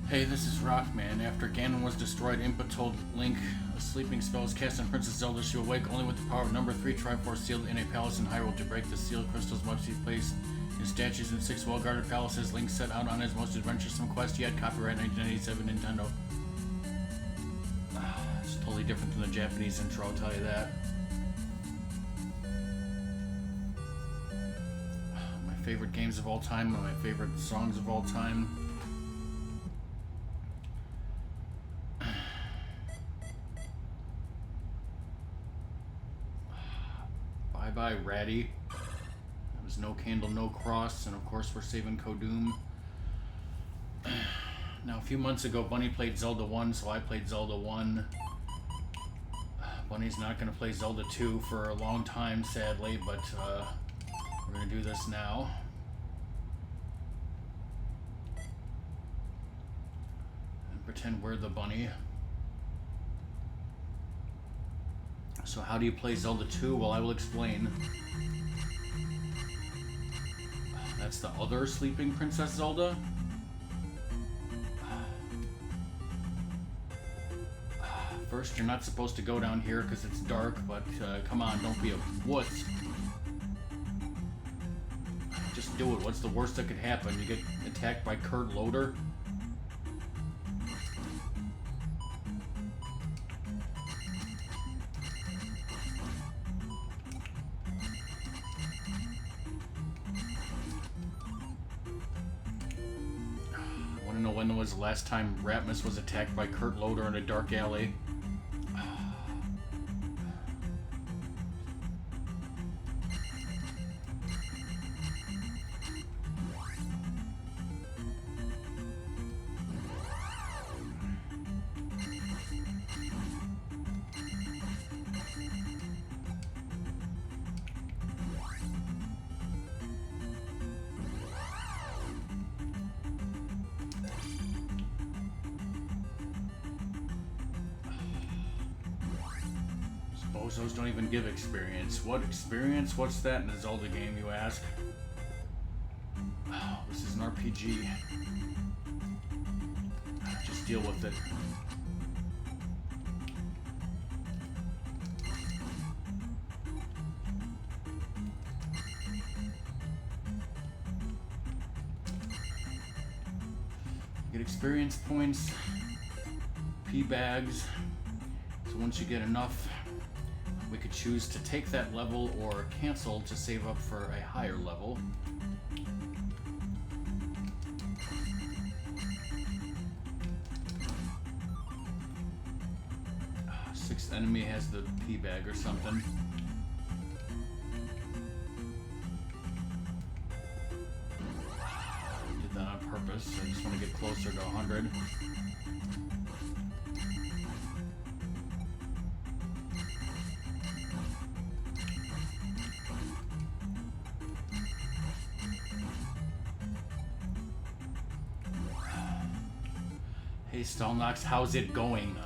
Hey, this is Rockman. After Ganon was destroyed, Impa told Link a sleeping spell is cast on Princess Zelda. She will wake only with the power of number 3 Triforce sealed in a palace in Hyrule. To break the sealed crystals must be placed in statues in 6 well-guarded palaces. Link set out on his most adventuresome quest yet. Copyright 1987 Nintendo. It's totally different than the Japanese intro, I'll tell you that. My favorite games of all time, one of my favorite songs of all time. Bye Ratty. There was no candle, no cross, and of course we're saving Kodum. Now a few months ago Bunny played Zelda 1, so I played Zelda 1. Bunny's not going to play Zelda 2 for a long time, sadly, but we're going to do this now. And pretend we're the bunny. So how do you play Zelda 2? Well, I will explain. That's the other sleeping Princess Zelda. First, you're not supposed to go down here because it's dark, but come on, don't be a wuss. Just do it. What's the worst that could happen? You get attacked by Kurt Loder? When was the last time Ratmus was attacked by Kurt Loder in a dark alley? Those don't even give experience. What experience? What's that in a Zelda game, you ask? Oh, this is an RPG. Just deal with it. Get experience points, P bags. So once you get enough, we could choose to take that level or cancel to save up for a higher level. Sixth enemy has the P bag or something. Did that on purpose. I just want to get closer to 100. Hey Stalnox, how's it going?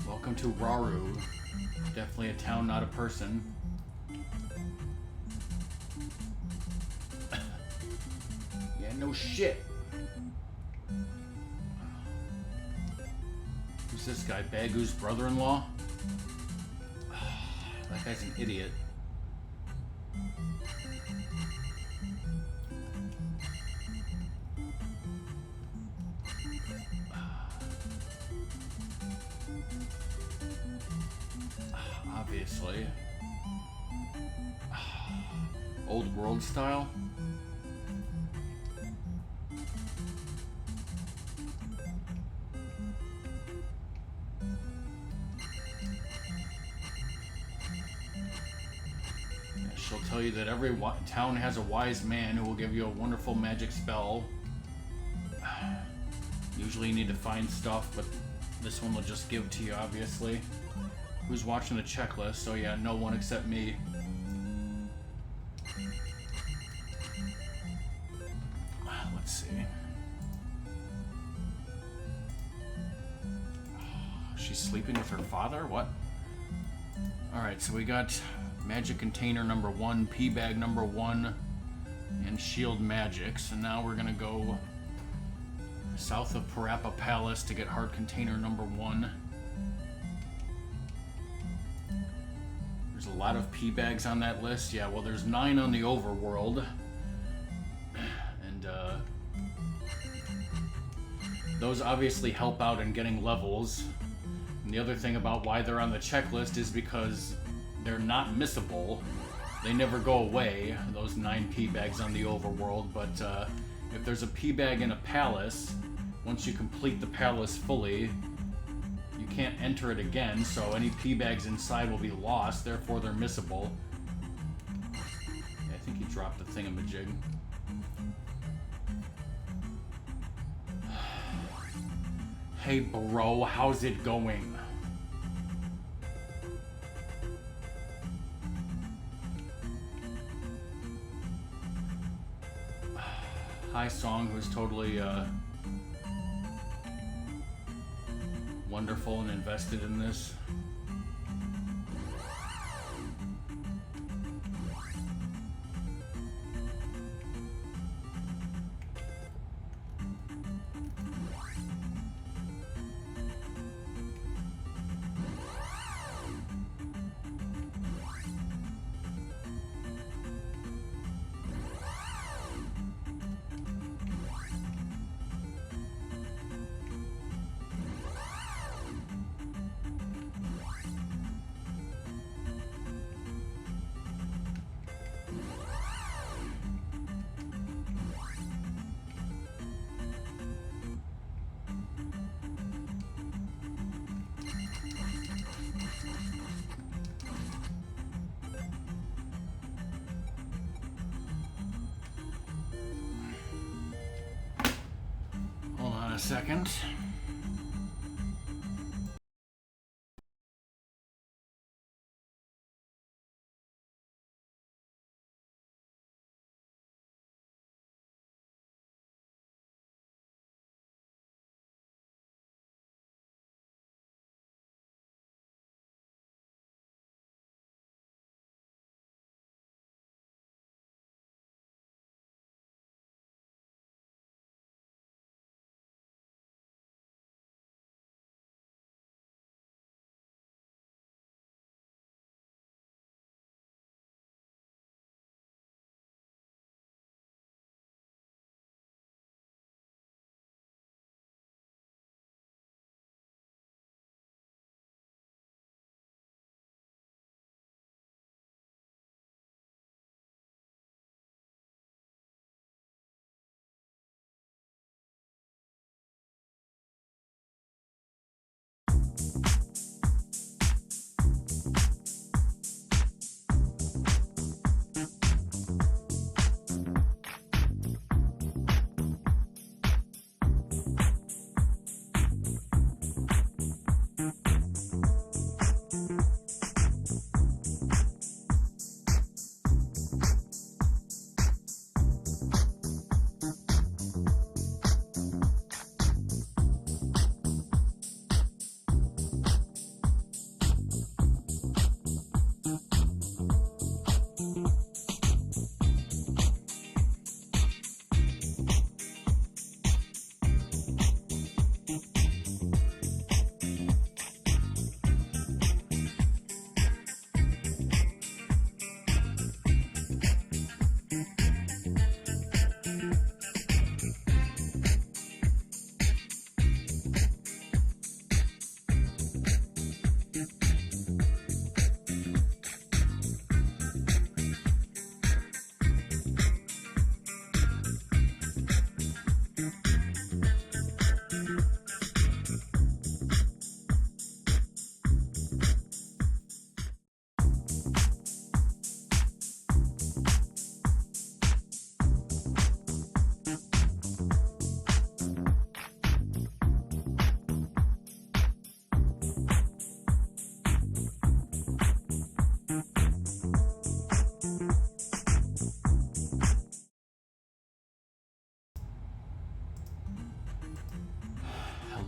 Welcome to Raru. Definitely a town, not a person. Yeah, no shit. Who's this guy? Bagu's brother-in-law? That guy's an idiot. Obviously. Old world style. She'll tell you that every town has a wise man who will give you a wonderful magic spell. Usually you need to find stuff, but this one will just give to you, obviously. Who's watching the checklist? So yeah, no one except me. Let's see. She's sleeping with her father? What? Alright, so we got magic container number 1, P bag number 1, and shield magic. So now we're gonna go South of Parappa Palace to get heart container number 1. There's a lot of P bags on that list. Yeah, well, there's 9 on the overworld. And those obviously help out in getting levels. And the other thing about why they're on the checklist is because they're not missable. They never go away, those 9 P bags on the overworld, but if there's a P bag in a palace, once you complete the palace fully, you can't enter it again, so any P bags inside will be lost, therefore they're missable. Yeah, I think he dropped the thingamajig. Hey bro, how's it going? Hi Song, who's totally wonderful and invested in this. Second.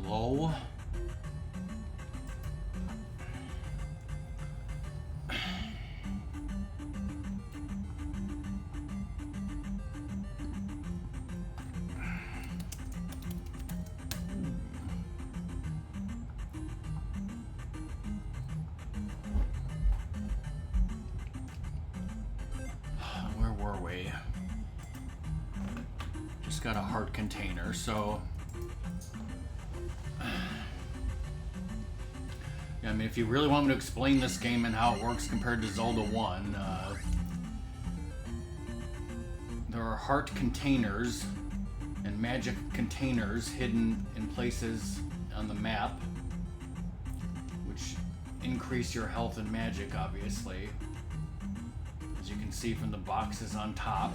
Hello? we? Just got a heart container, so... Yeah, I mean, if you really want me to explain this game and how it works compared to Zelda 1, there are heart containers and magic containers hidden in places on the map, which increase your health and magic, obviously, as you can see from the boxes on top.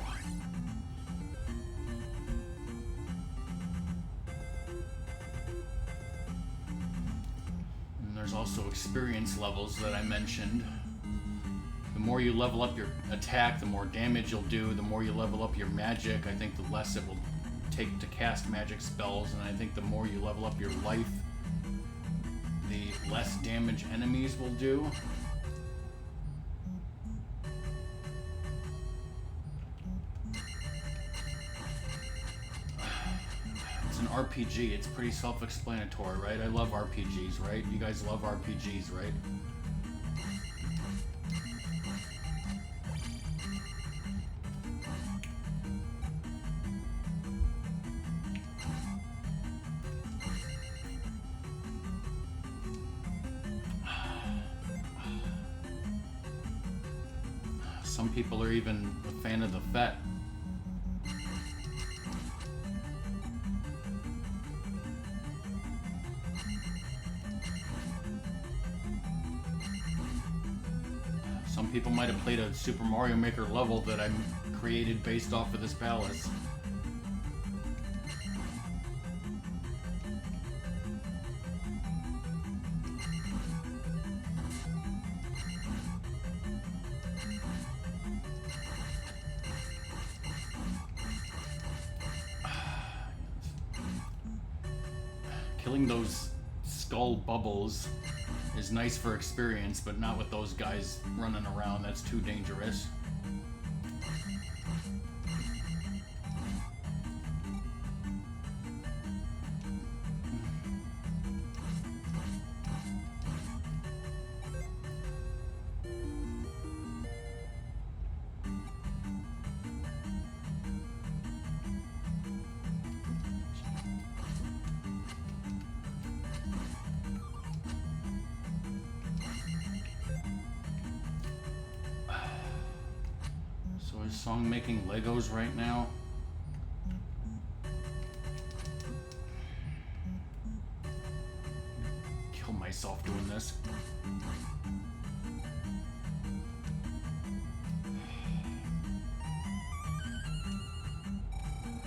And there's also experience levels that I mentioned. The more you level up your attack, the more damage you'll do. The more you level up your magic, I think the less it will take to cast magic spells, and I think the more you level up your life, the less damage enemies will do. It's an RPG, it's pretty self-explanatory, right? I love RPGs, right? You guys love RPGs, right? Some people are even a fan of the FET. Some people might have played a Super Mario Maker level that I created based off of this palace. Killing those skull bubbles is nice for experience, but not with those guys running around. That's too dangerous. So is Song making Legos right now? Kill myself doing this.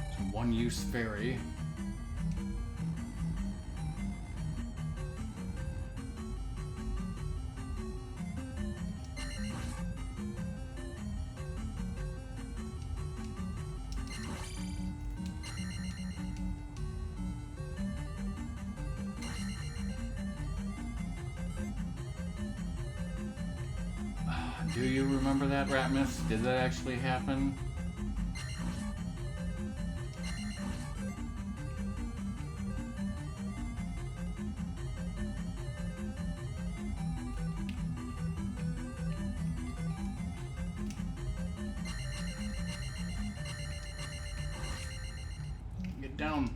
It's a one-use fairy. Do you remember that, Ratmus? Did that actually happen? Get down.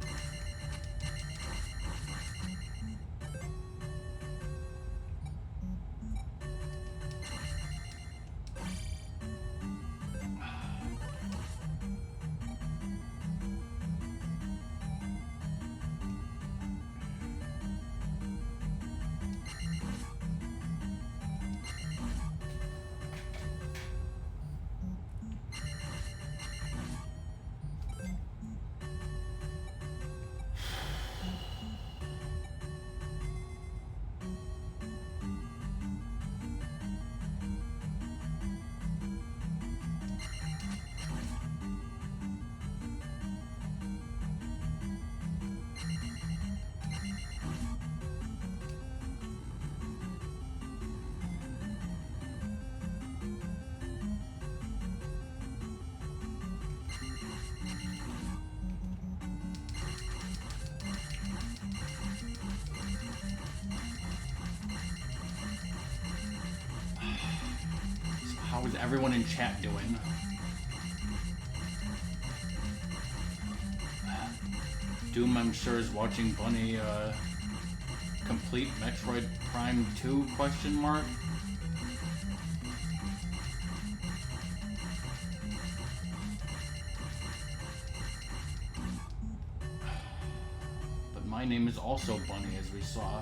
How is everyone in chat doing? Doom, I'm sure, is watching Bunny complete Metroid Prime 2 question mark. But my name is also Bunny, as we saw.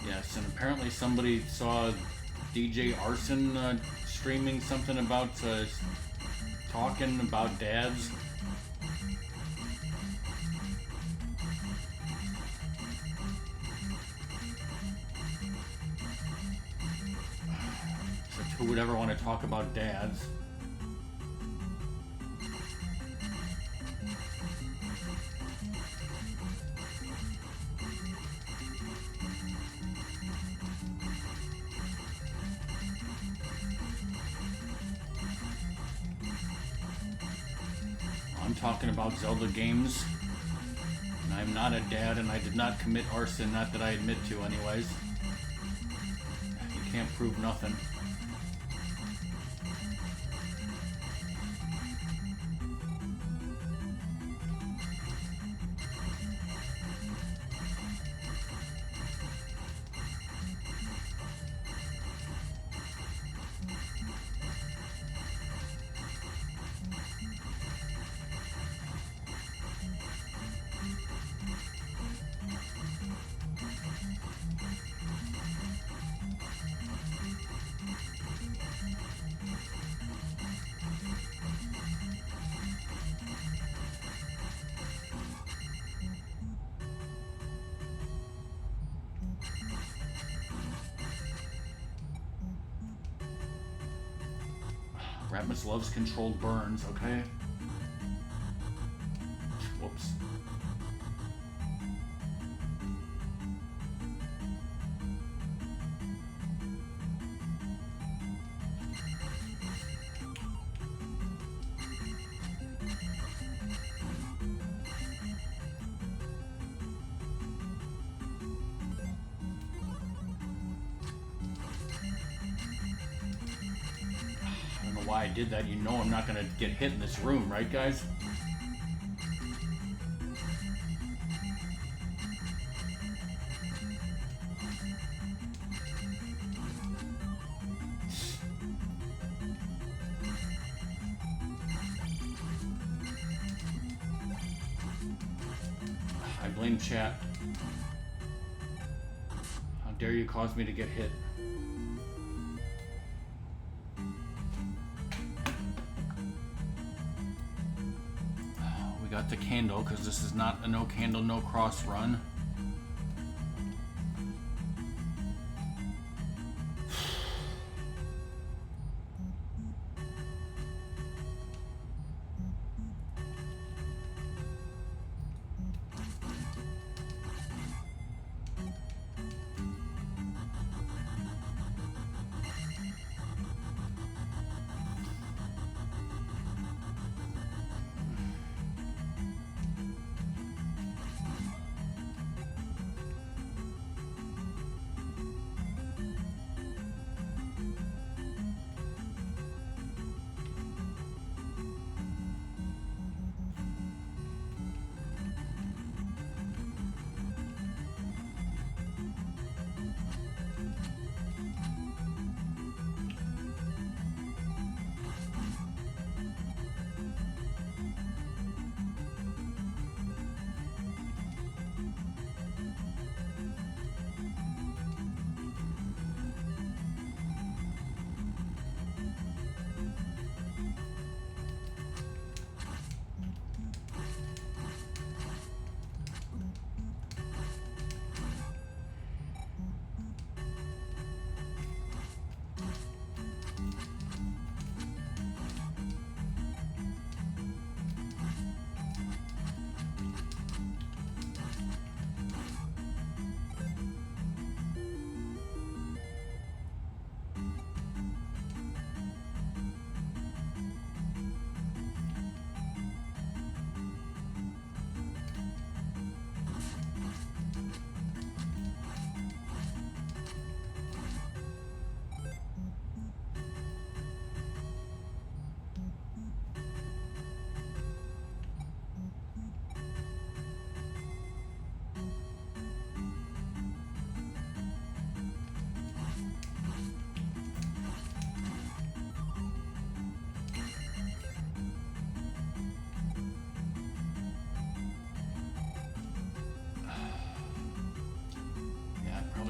Yes, and apparently somebody saw DJ Arson streaming something about talking about dads. So who would ever want to talk about dads? I'm talking about Zelda games, and I'm not a dad, and I did not commit arson, not that I admit to anyways. You can't prove nothing. Ratmus loves controlled burns, okay? Whoops. Why I did that. You know I'm not gonna get hit in this room, right guys? I blame chat. How dare you cause me to get hit? Got the candle, because this is not a no candle, no cross run.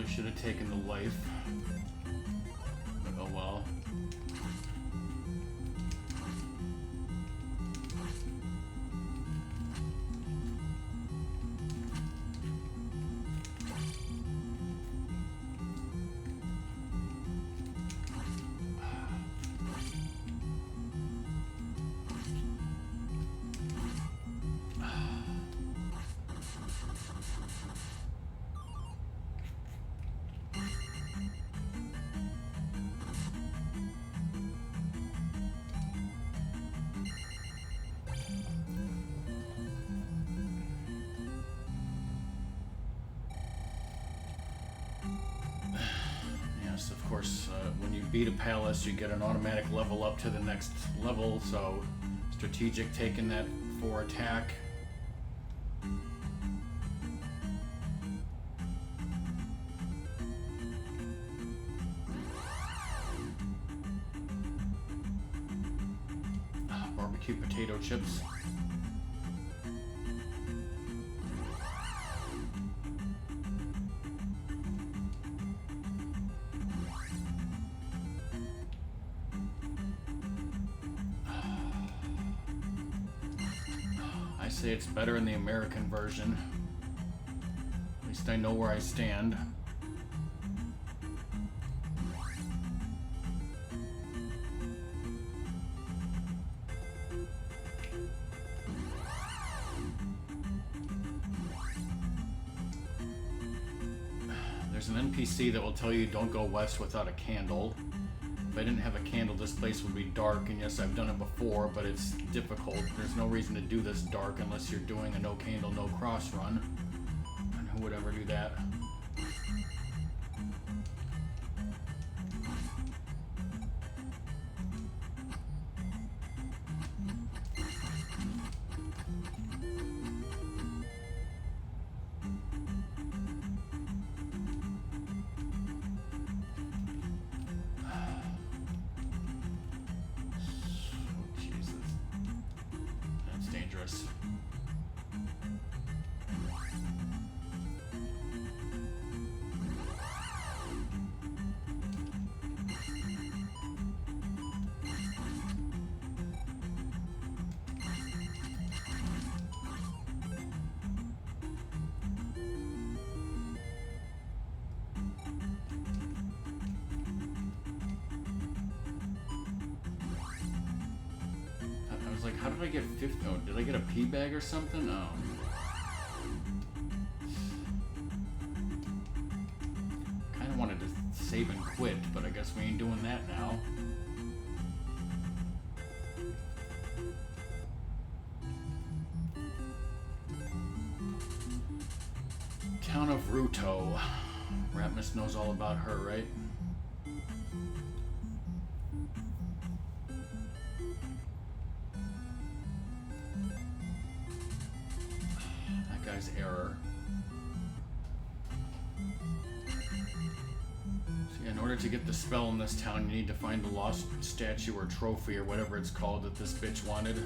Probably should have taken the life. But oh well. Of course, when you beat a palace, you get an automatic level up to the next level, so strategic taking that for attack. Barbecue potato chips. Say it's better in the American version. At least I know where I stand. There's an NPC that will tell you don't go west without a candle. If I didn't have a candle, this place would be dark, and yes, I've done it before, but it's difficult. There's no reason to do this dark unless you're doing a no candle, no cross run. And who would ever do that? Like, how did I get 50? Oh, did I get a pea bag or something? Oh. Kind of wanted to save and quit, but I guess we ain't doing that now. Town of Ruto. Ratmus knows all about her, right? Error. See, in order to get the spell in this town, you need to find the lost statue or trophy or whatever it's called that this bitch wanted.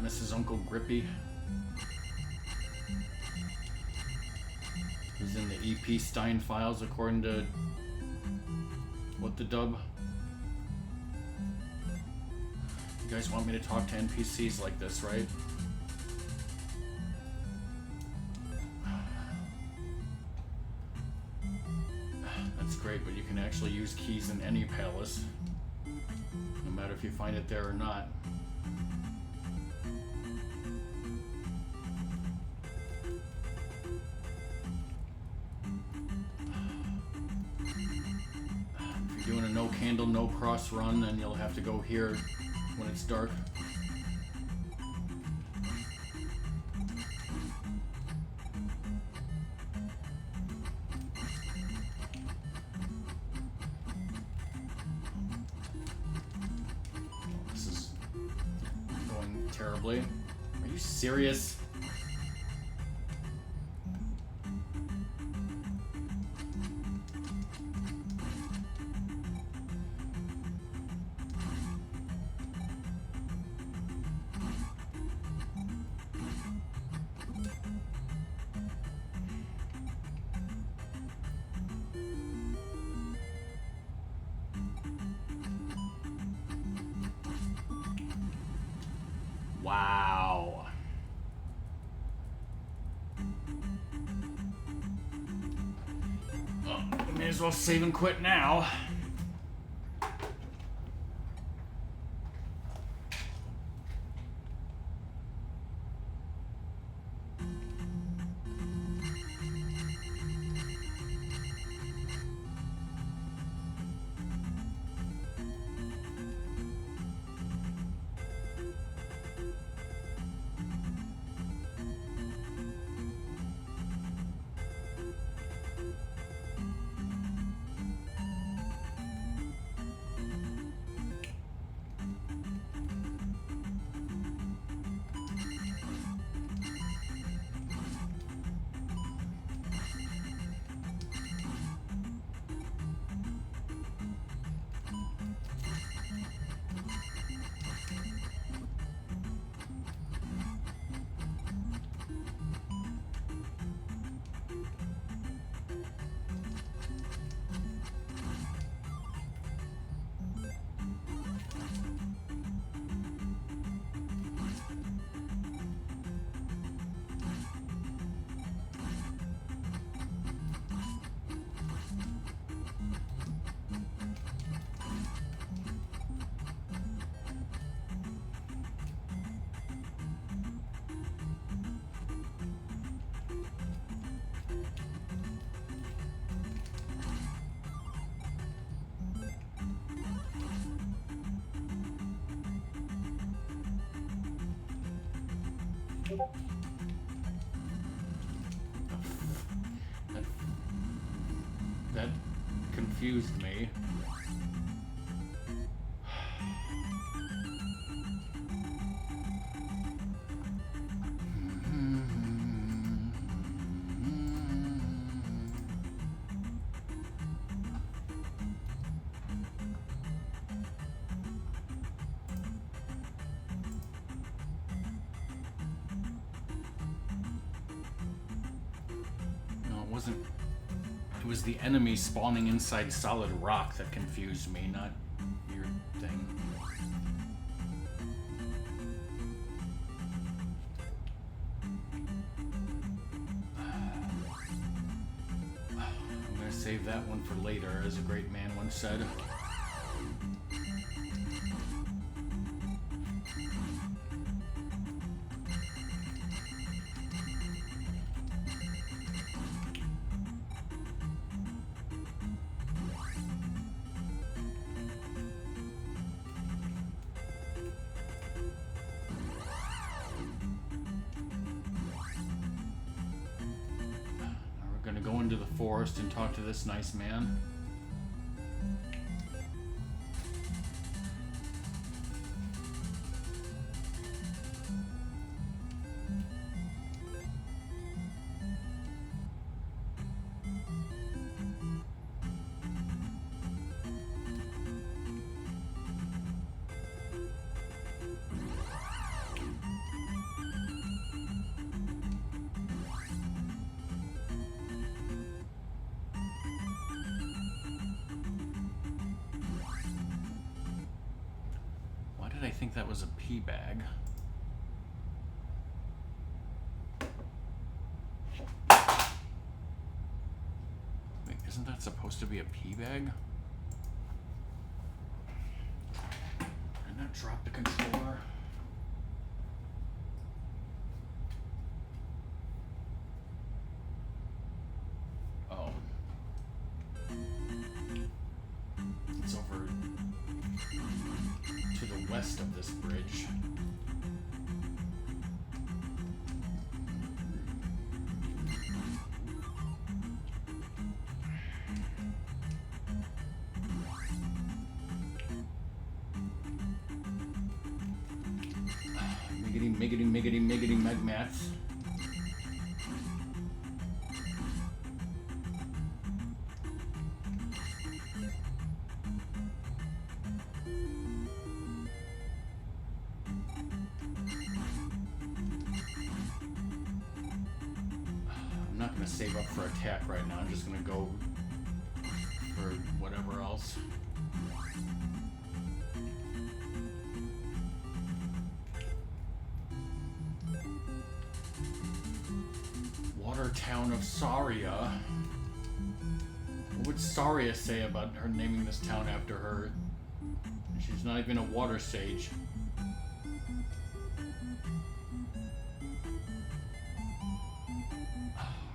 Mrs. Uncle Grippy, who's in the EP Stein files according to what the dub. You guys want me to talk to NPCs like this, right? That's great, but you can actually use keys in any palace, no matter if you find it there or not. Doing a no candle, no cross run, then you'll have to go here when it's dark. terribly. Are you serious? Wow. Oh, may as well save and quit now. That confused me. No, it wasn't. It was the enemy spawning inside solid rock that confused me, not your thing. I'm gonna save that one for later, as a great man once said. Go into the forest and talk to this nice man. I think that was a pea bag. Wait, isn't that supposed to be a pea bag? Did I not drop the controller? Oh. It's over to the west of this bridge. miggity megmats. I'm not gonna save up for attack right now. I'm just gonna go for whatever else. Water Town of Saria. What would Saria say about her naming this town after her? She's not even a water sage.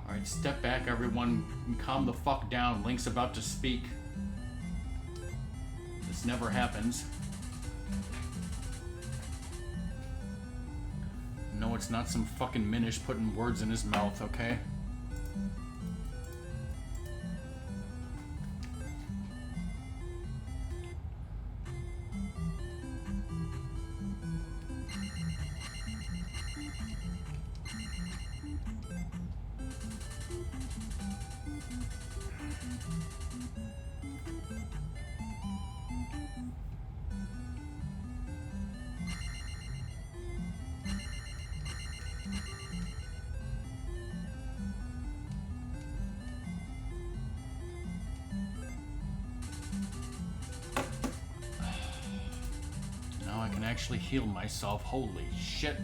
Alright, step back everyone and calm the fuck down. Link's about to speak. This never happens. No, it's not some fucking Minish putting words in his mouth, okay? I can actually heal myself. Holy shit.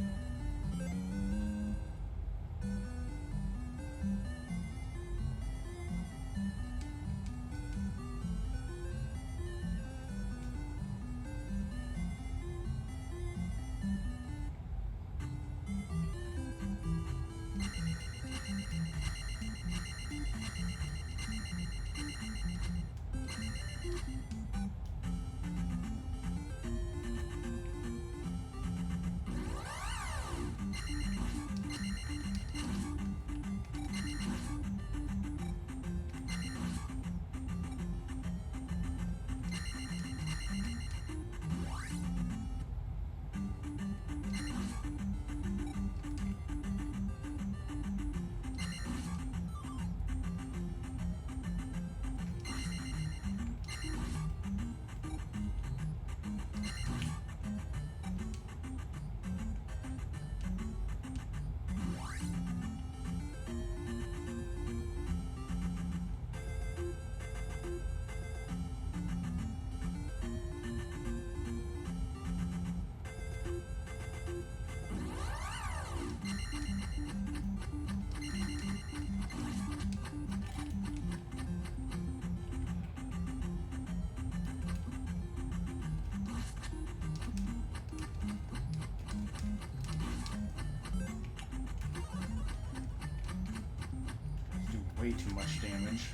Way too much damage.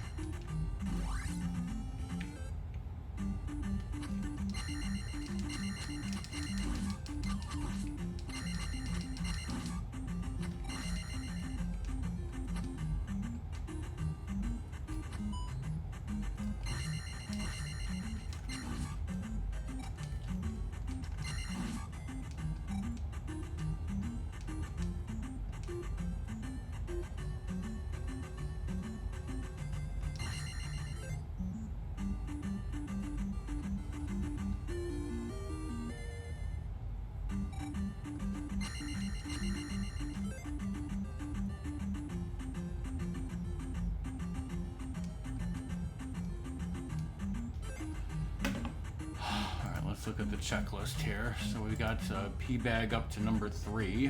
Let's look at the checklist here. So we got P-Bag up to number 3.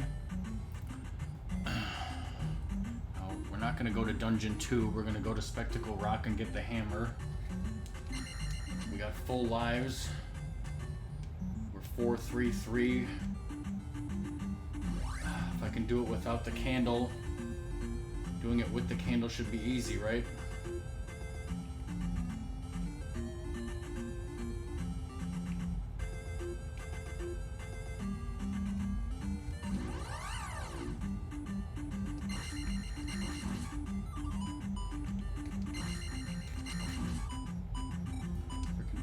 We're not going to go to Dungeon 2. We're going to go to Spectacle Rock and get the hammer. We got full lives. We're 4-3-3. If I can do it without the candle, doing it with the candle should be easy, right?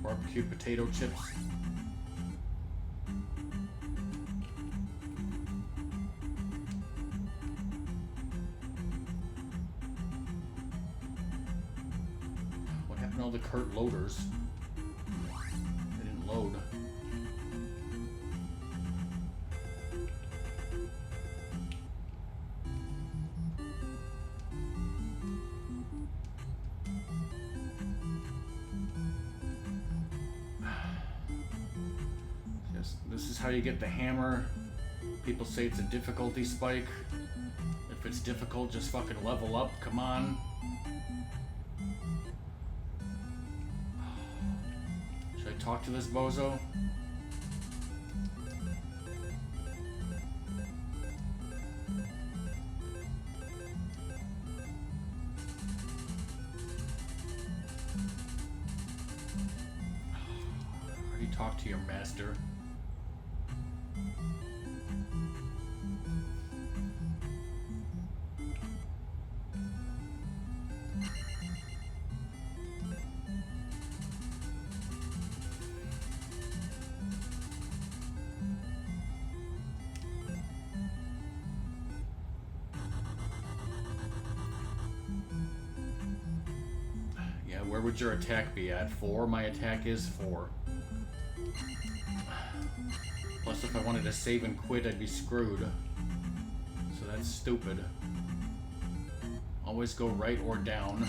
Barbecue potato chips. Even all the cart loaders. They didn't load. This is how you get the hammer. People say it's a difficulty spike. If it's difficult, just fucking level up. Come on. Should I talk to this bozo? Already talked to your master. Where would your attack be at? 4? My attack is 4. Plus, if I wanted to save and quit, I'd be screwed. So that's stupid. Always go right or down.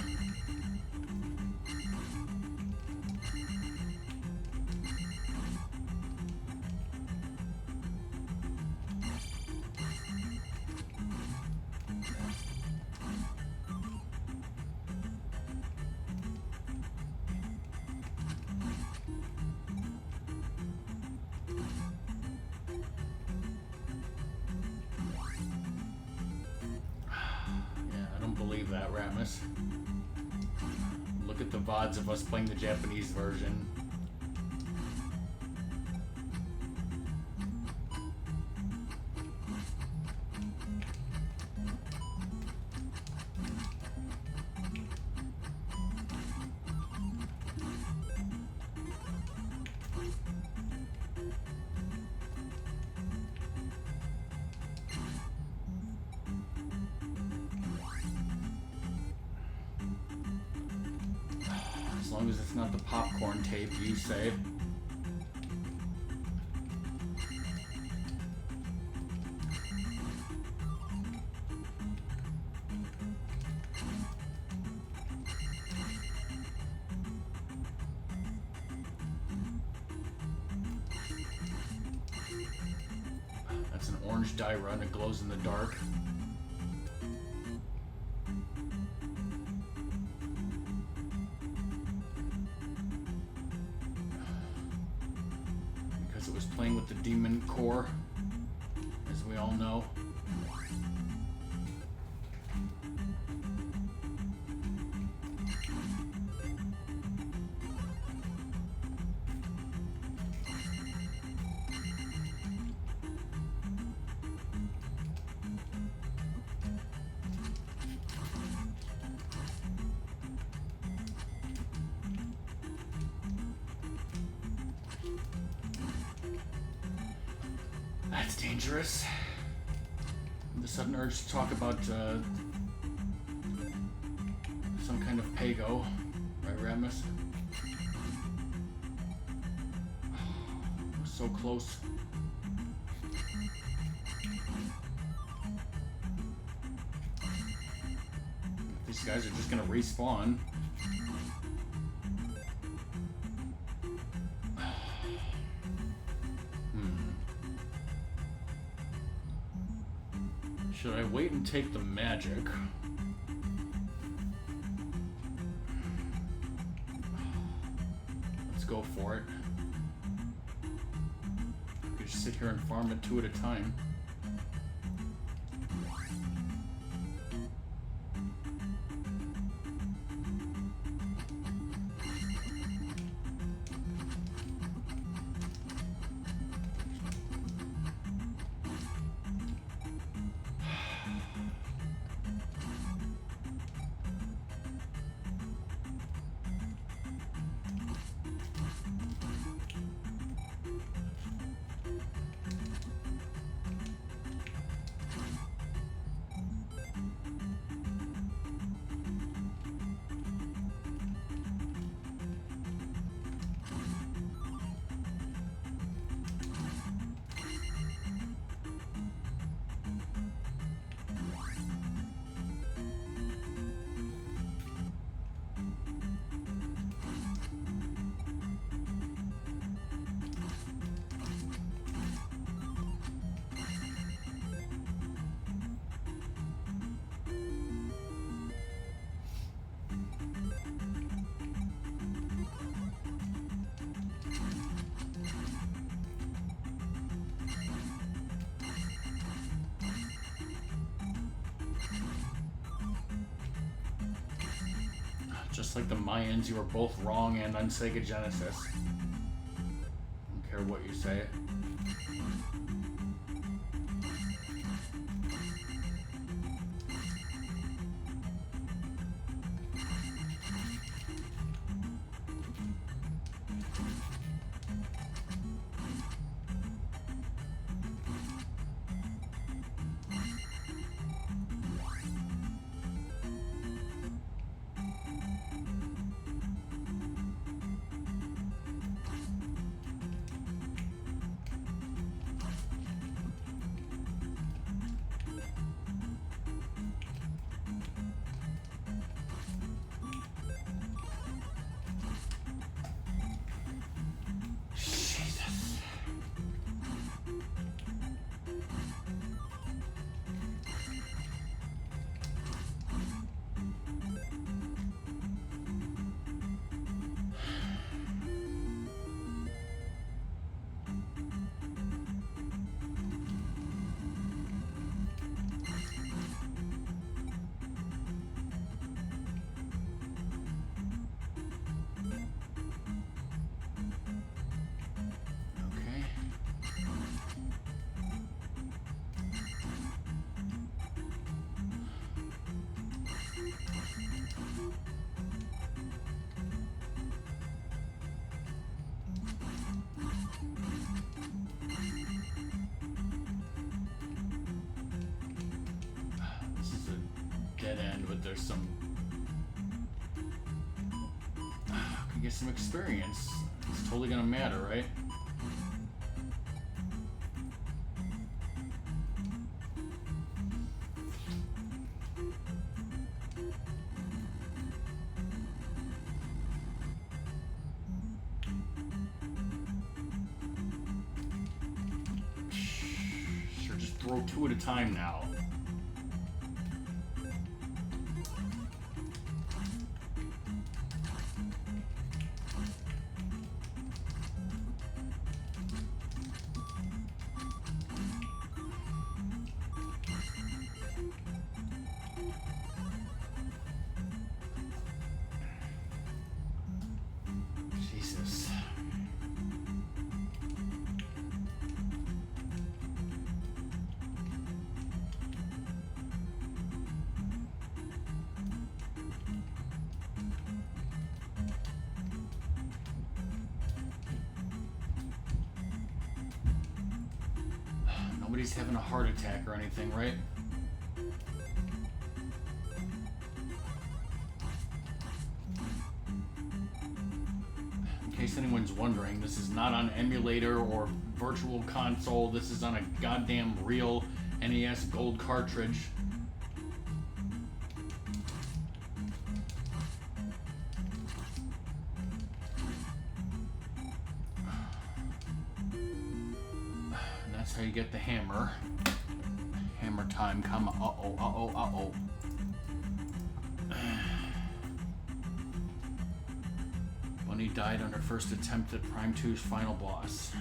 Believe that, Ratmus. Look at the VODs of us playing the Japanese version. As long as it's not the popcorn tape, you say. That's an orange dye run, it glows in the dark. It was playing with the demon core, as we all know. That's dangerous. The sudden urge to talk about some kind of pago, right, Ramus? We're so close. These guys are just gonna respawn. Should I wait and take the magic? Let's go for it. I could just sit here and farm it 2 at a time. Just like the Mayans, you were both wrong and on Sega Genesis. Don't care what you say. Dead end, but there's some can get some experience. It's totally gonna matter, right? Sure, just throw two at a time now. Jesus. Nobody's having a heart attack or anything, right? In case anyone's wondering, this is not on emulator or virtual console. This is on a goddamn real NES gold cartridge. And that's how you get the hammer. Hammer time, comma, uh-oh, uh-oh, uh-oh. Bunny died on her first attempt at Prime 2's final boss.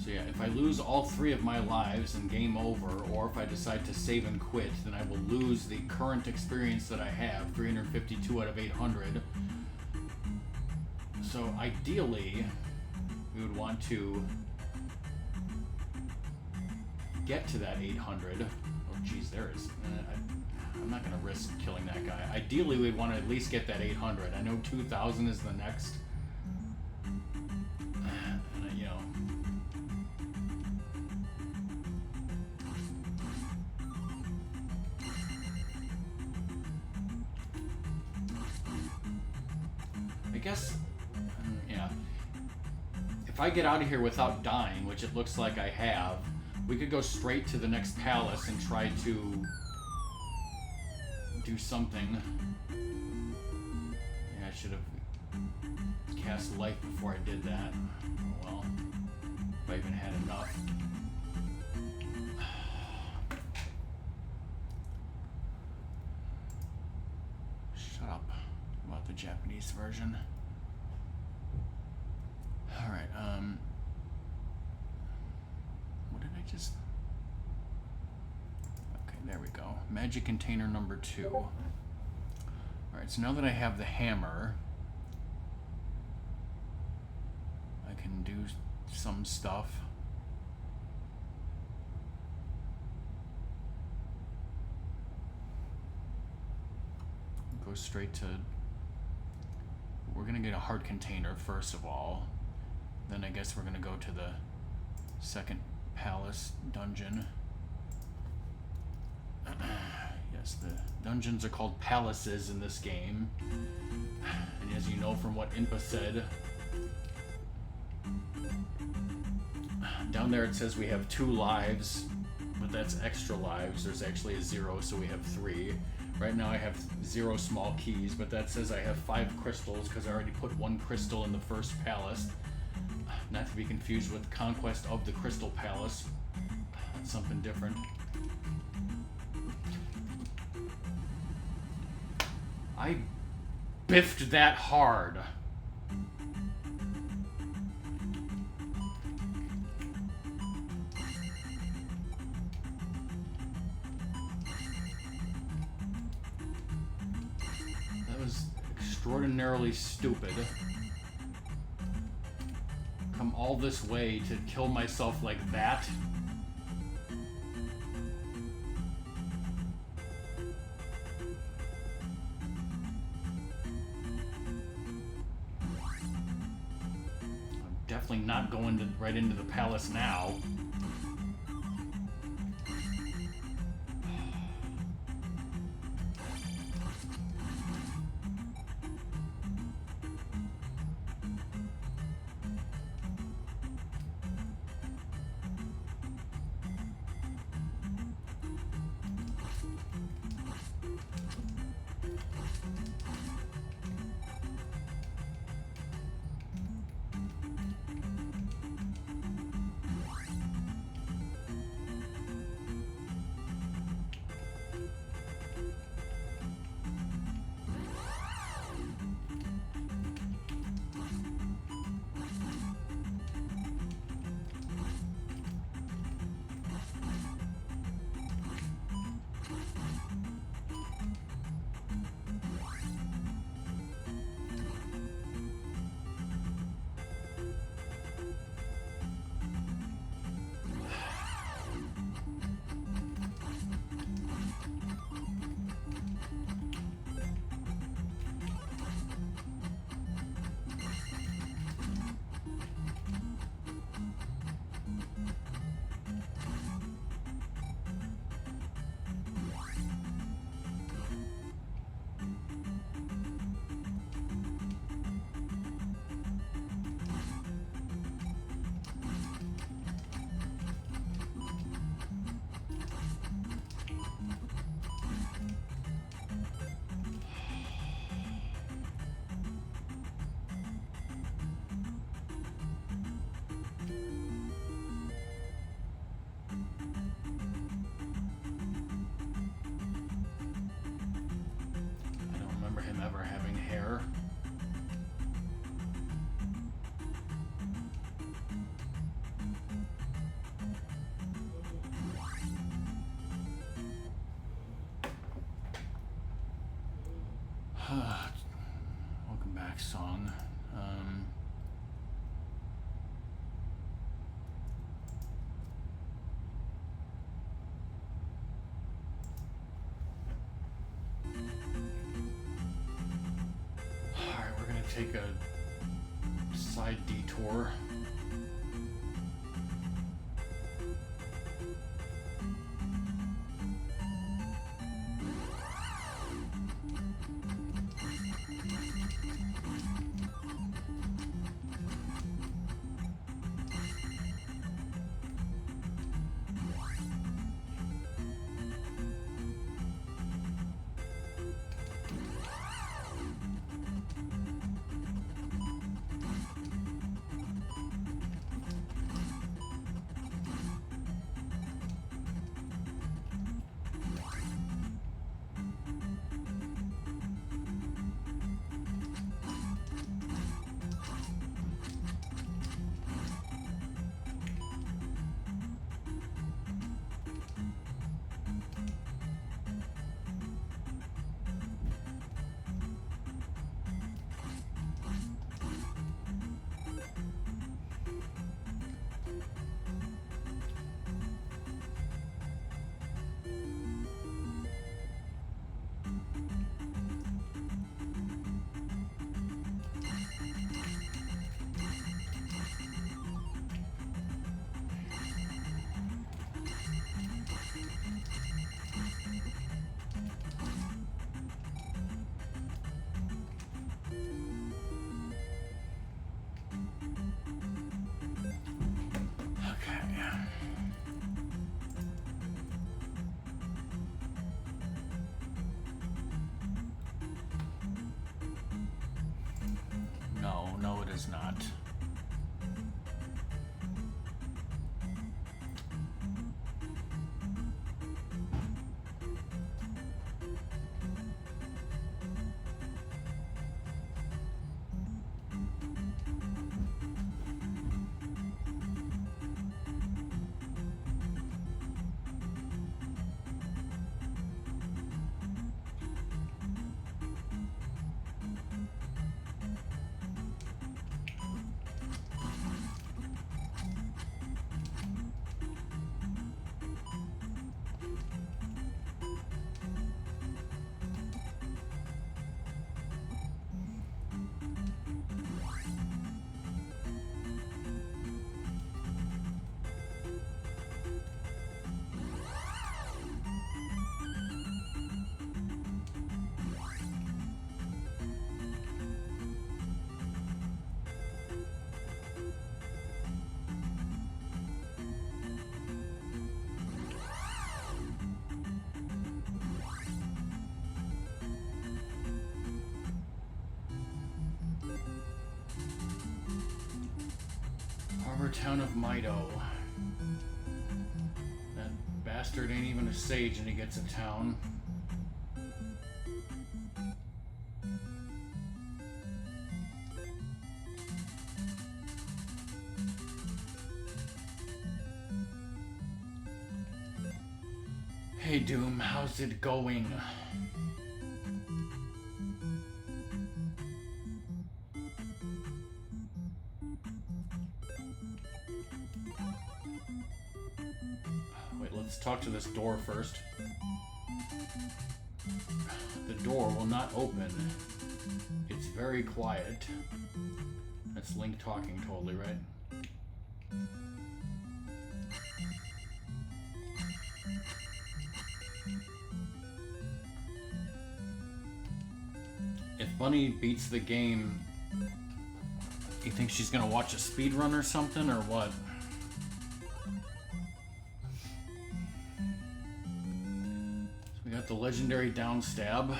So yeah, if I lose all 3 of my lives and game over, or if I decide to save and quit, then I will lose the current experience that I have, 352 out of 800. So ideally, we would want to get to that 800. Oh geez, there is. I'm not going to risk killing that guy. Ideally, we'd want to at least get that 800. I know 2,000 is the next. And, you know, I guess, yeah. If I get out of here without dying, which it looks like I have, we could go straight to the next palace and try to do something. Yeah, I should have cast life before I did that. Oh well, if I even had enough. the Japanese version. Alright, what did I just... Okay, there we go. Magic container number 2. Alright, so now that I have the hammer, I can do some stuff. Go straight to... We're gonna get a heart container first of all. Then I guess we're gonna go to the second palace dungeon. Yes, the dungeons are called palaces in this game. And as you know from what Impa said, down there it says we have 2 lives, but that's extra lives. There's actually a 0, so we have 3. Right now I have 0 small keys, but that says I have 5 crystals because I already put 1 crystal in the first palace. Not to be confused with Conquest of the Crystal Palace. That's something different. I biffed that hard. That was extraordinarily stupid. Come all this way to kill myself like that. I'm definitely not going right into the palace now. Him ever having hair. Welcome back, song. Take a side detour. is not. Harbor town of Mido. That bastard ain't even a sage and he gets a town. Hey Doom, how's it going? Wait, let's talk to this door first. The door will not open. It's very quiet. That's Link talking totally, right? If Bunny beats the game, you think she's gonna watch a speed run or something, or what? So we got the legendary down stab.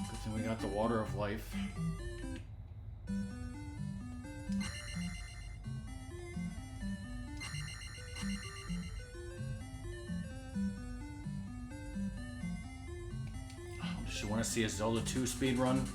Good thing we got the water of life. Does she want to see a Zelda 2 speed run?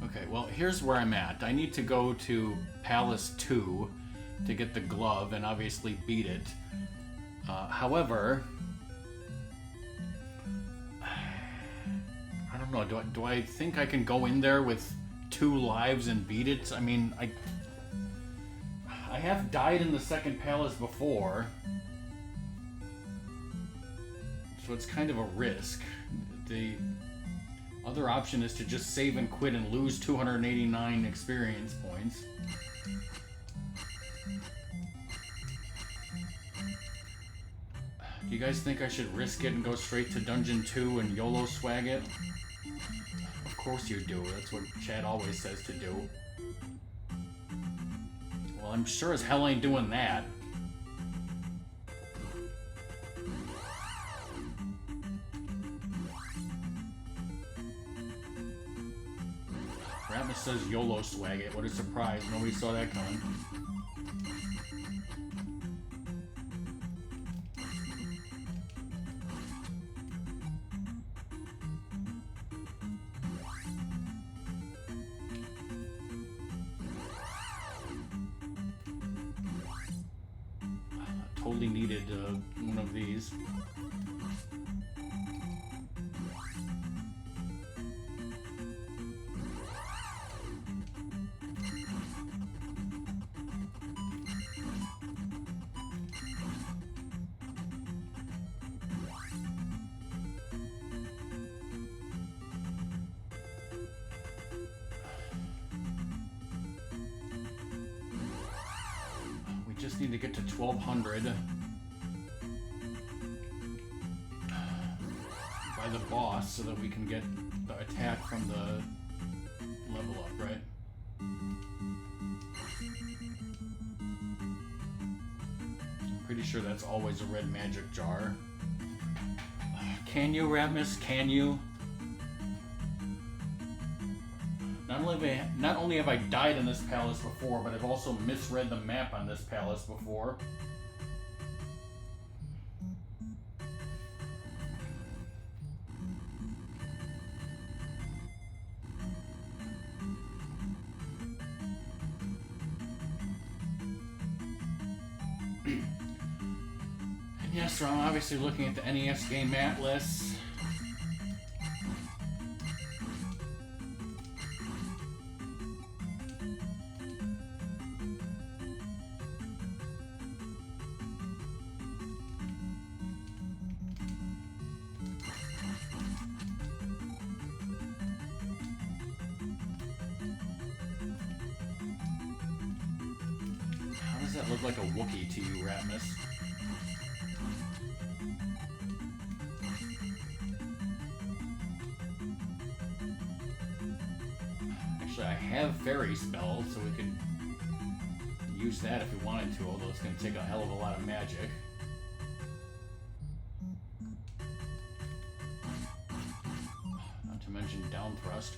Okay, well, here's where I'm at. I need to go to Palace 2 to get the glove and obviously beat it. However, I don't know. Do I think I can go in there with 2 lives and beat it? I mean, I have died in the second palace before, so it's kind of a risk. The other option is to just save and quit and lose 289 experience points. Do you guys think I should risk it and go straight to Dungeon 2 and YOLO swag it? Of course you do. That's what Chad always says to do. Well, I'm sure as hell ain't doing that. Ratmus says YOLO swag it. What a surprise. Nobody saw that coming. Totally needed one of these. just need to get to 1200 by the boss so that we can get the attack from the level up, right? I'm pretty sure that's always a red magic jar. Can you, Ratmus? Can you? Not only have I died in this palace before, but I've also misread the map on this palace before. And yes, so I'm obviously looking at the NES game Atlas. Does that look like a Wookiee to you, Ratmus? Actually, I have fairy spells, so we could use that if we wanted to, although it's going to take a hell of a lot of magic. Not to mention down thrust.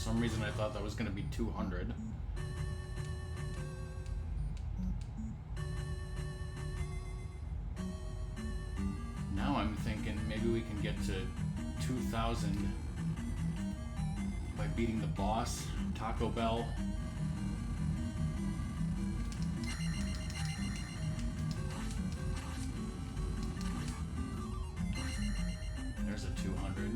some reason I thought that was going to be 200. Now I'm thinking maybe we can get to 2,000 by beating the boss, Taco Bell. There's a 200.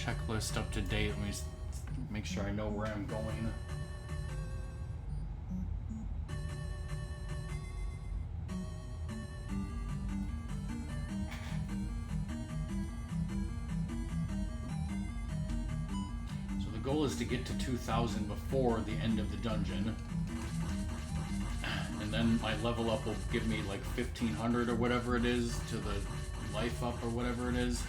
Checklist up to date. Let me make sure I know where I'm going. So the goal is to get to 2,000 before the end of the dungeon. And then my level up will give me like 1,500 or whatever it is to the life up or whatever it is.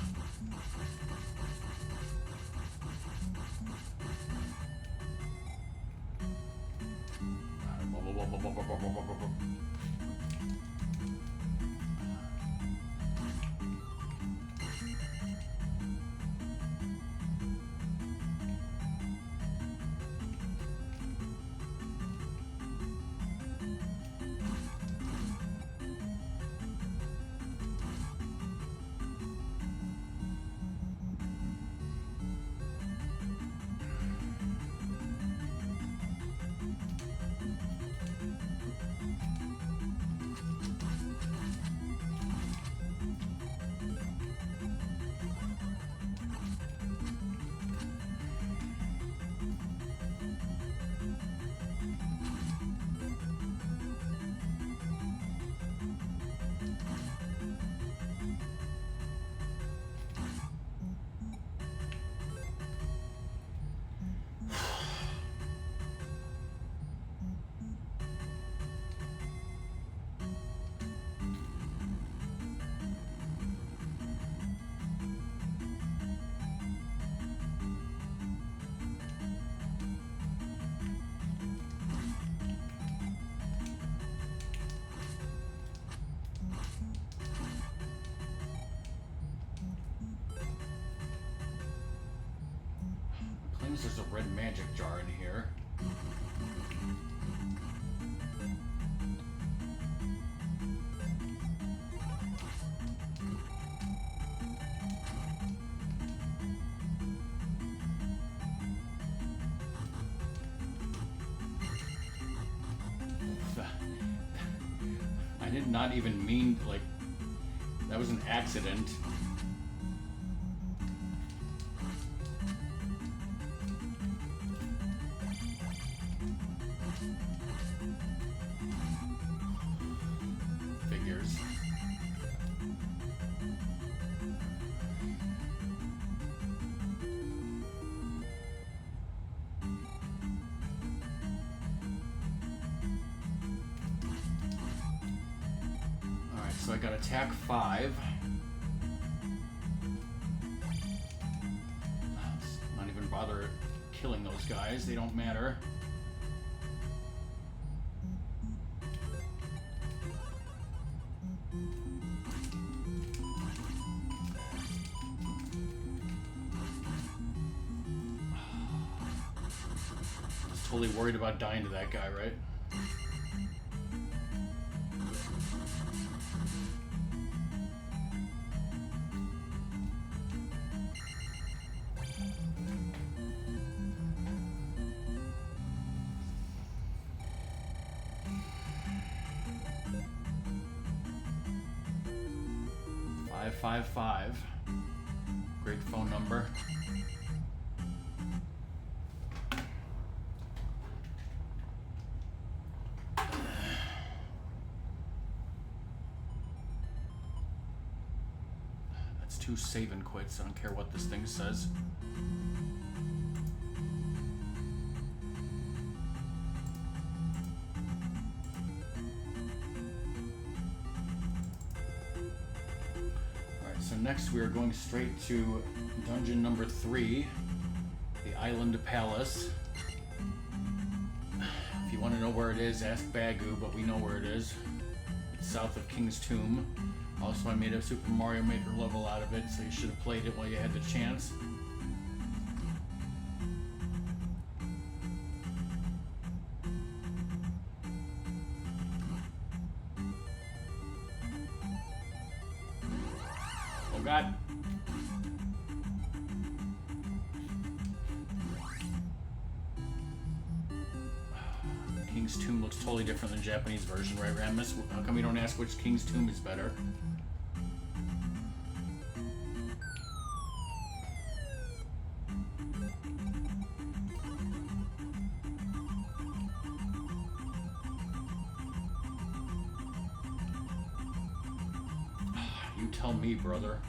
There's a red magic jar in here. I did not even mean, like, that was an accident. So I got attack 5. Let's not even bother killing those guys, they don't matter. Just totally worried about dying to that guy, right? .555. Great phone number. It's 2 save and quits. I don't care what this thing says. Alright, so next we are going straight to dungeon number 3, the Island Palace. If you want to know where it is, ask Bagu, but we know where it is. It's south of King's Tomb. Also, I made a Super Mario Maker level out of it, so you should have played it while you had the chance. Oh God. King's Tomb looks totally different than the Japanese version, right, Ramus? How come you don't ask which King's Tomb is better? You tell me, brother.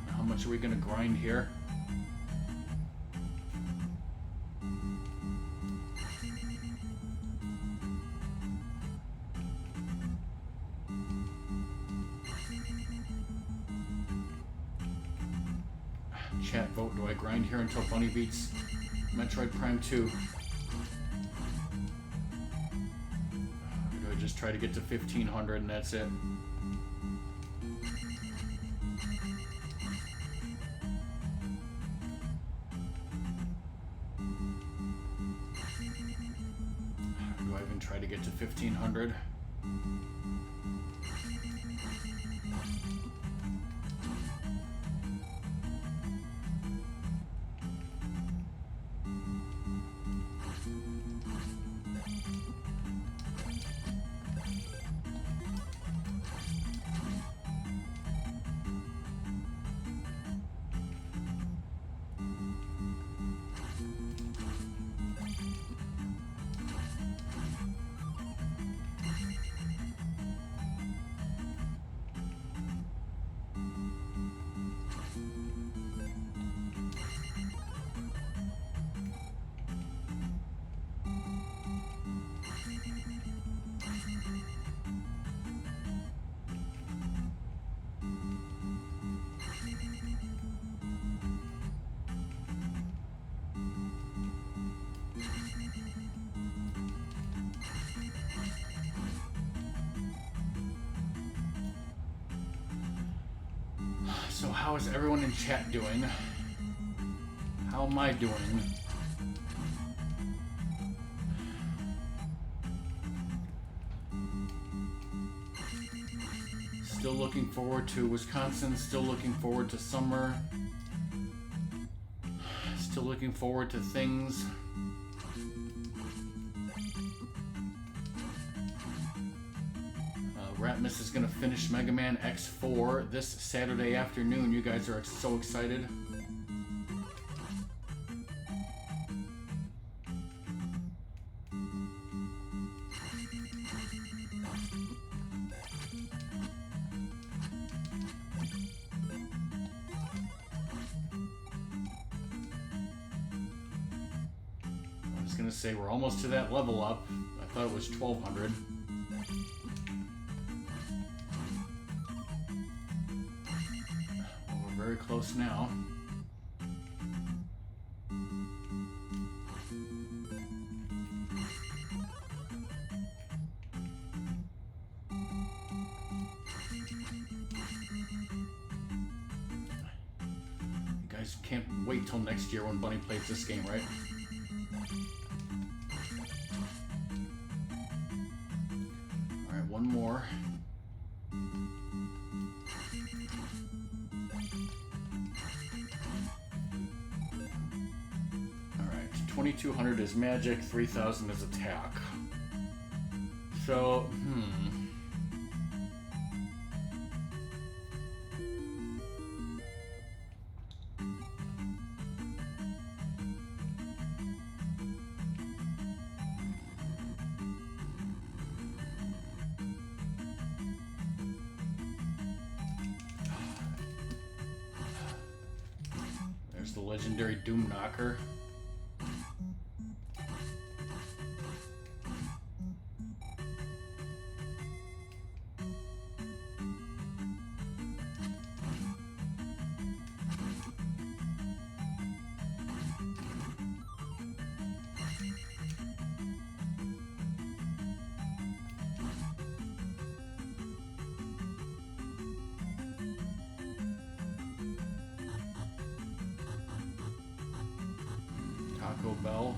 How much are we gonna grind here? Chat vote, do I grind here until Bunny beats Metroid Prime 2? Or do I just try to get to 1500 and that's it? Do I even try to get to 1500? So how is everyone in chat doing? How am I doing? Still looking forward to Wisconsin, still looking forward to summer. Still looking forward to things. Ratmus is going to finish Mega Man X4 this Saturday afternoon. You guys are so excited. I was going to say we're almost to that level up. I thought it was 1200. Very close now. You guys can't wait till next year when Bunny plays this game, right? one more. Alright, 2200 is magic, 3000 is attack. So, there's the legendary Doom Knocker. Taco Bell.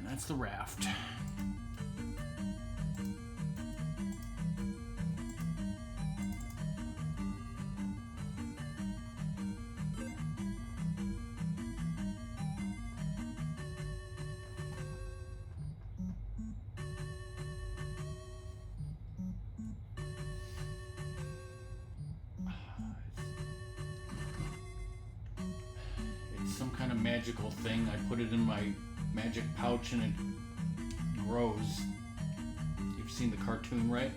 That's the raft. It's some kind of magical thing. I put it in my magic pouch and it grows. You've seen the cartoon, right?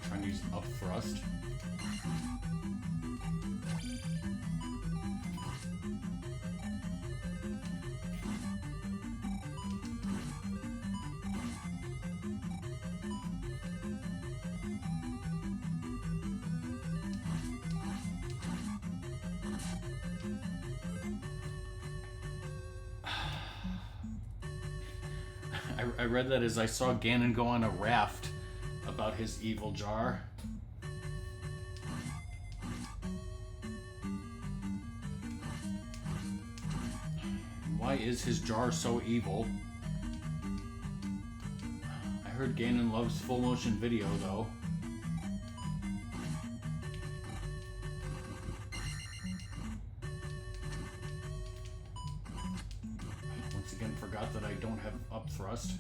Trying to use up thrust. I read that as I saw Ganon go on a raft about his evil jar. Why is his jar so evil? I heard Ganon loves full motion video though. Once again, forgot that I don't have up thrust.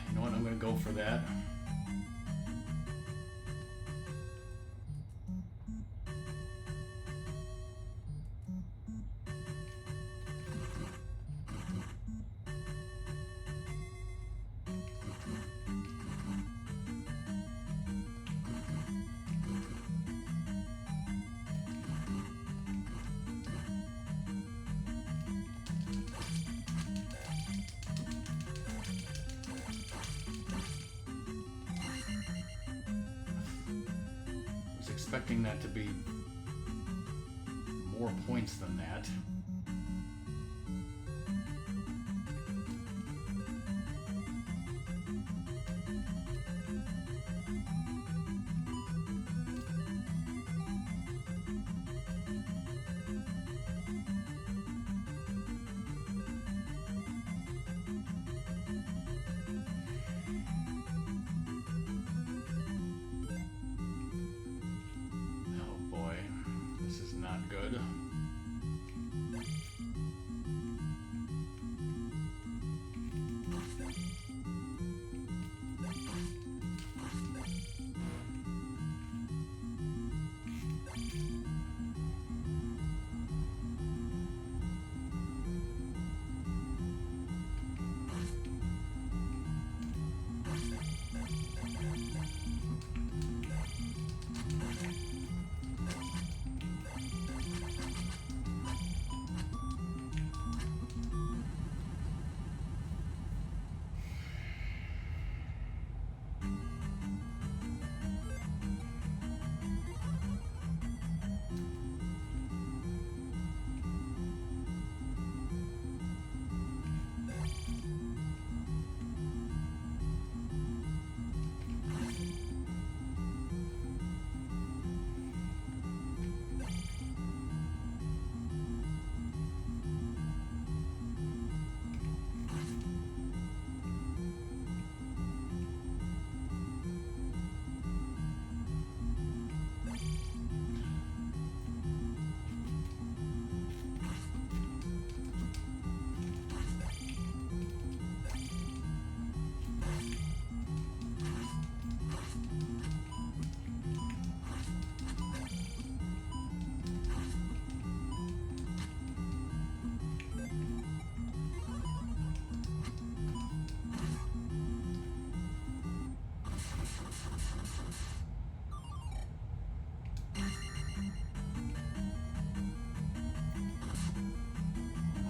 You know what? I'm gonna go for that. Expecting that to be more points than that. Good.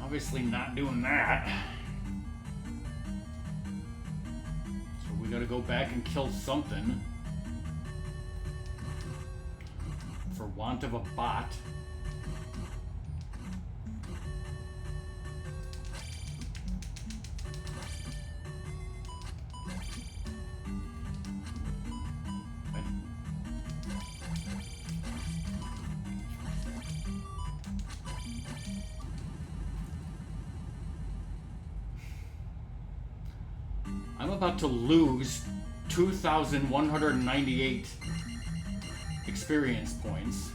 Obviously not doing that. So we gotta go back and kill something. For want of a bot. about to lose 2,198 experience points.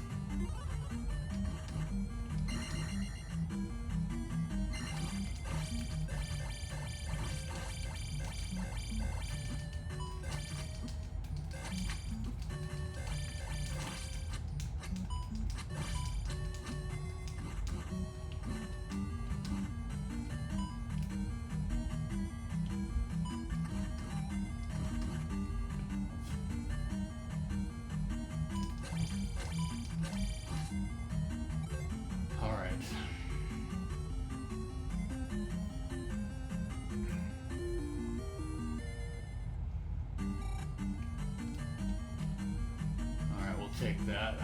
Take that.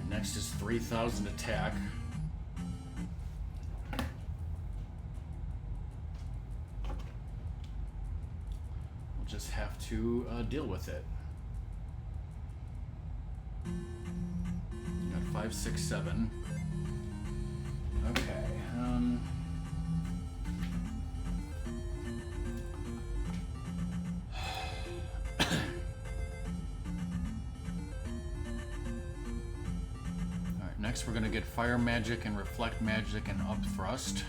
Next is 3,000 attack. We'll just have to deal with it. Got 5, 6, 7. Okay. Next, we're going to get Fire Magic and Reflect Magic and Up Thrust.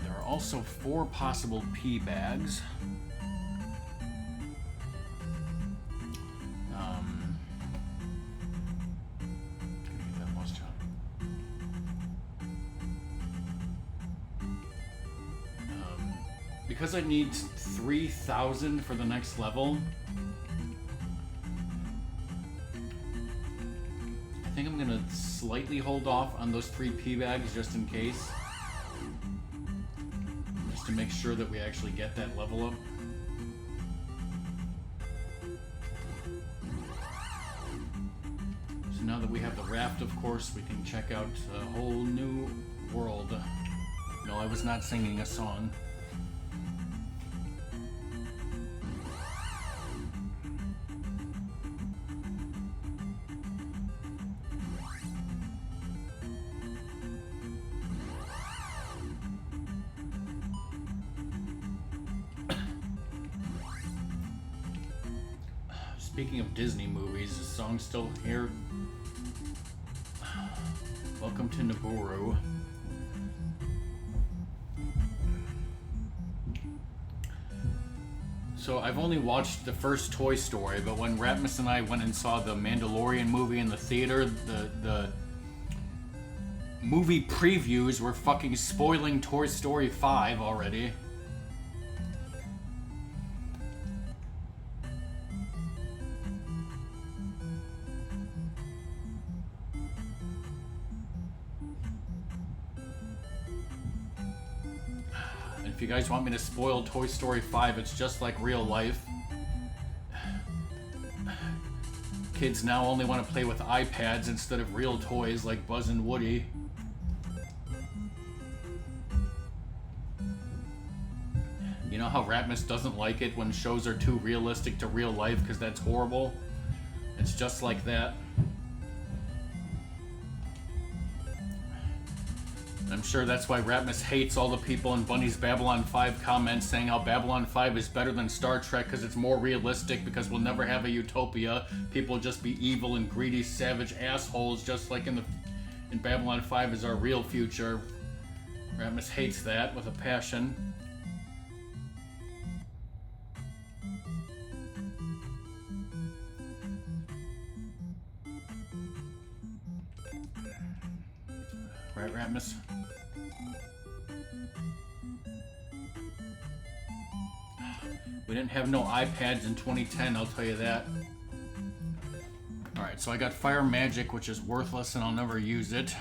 There are also 4 possible P bags. Because I need 3,000 for the next level, I think I'm gonna slightly hold off on those 3 P bags just in case. Just to make sure that we actually get that level up. So now that we have the raft, of course, we can check out a whole new world. No, I was not singing a song. Speaking of Disney movies, is the song still here? Welcome to Nibiru. So I've only watched the first Toy Story, but when Ratmus and I went and saw the Mandalorian movie in the theater, the movie previews were fucking spoiling Toy Story 5 already. If you guys want me to spoil Toy Story 5, it's just like real life. Kids now only want to play with iPads instead of real toys like Buzz and Woody. You know how Ratmus doesn't like it when shows are too realistic to real life because that's horrible? It's just like that. I'm sure that's why Ratmus hates all the people in Bunny's Babylon 5 comments saying how Babylon 5 is better than Star Trek because it's more realistic, because we'll never have a utopia. People will just be evil and greedy, savage assholes, just like in Babylon 5 is our real future. Ratmus hates that with a passion. Right, Ratmus? We didn't have no iPads in 2010, I'll tell you that. Alright, so I got Fire Magic, which is worthless and I'll never use it.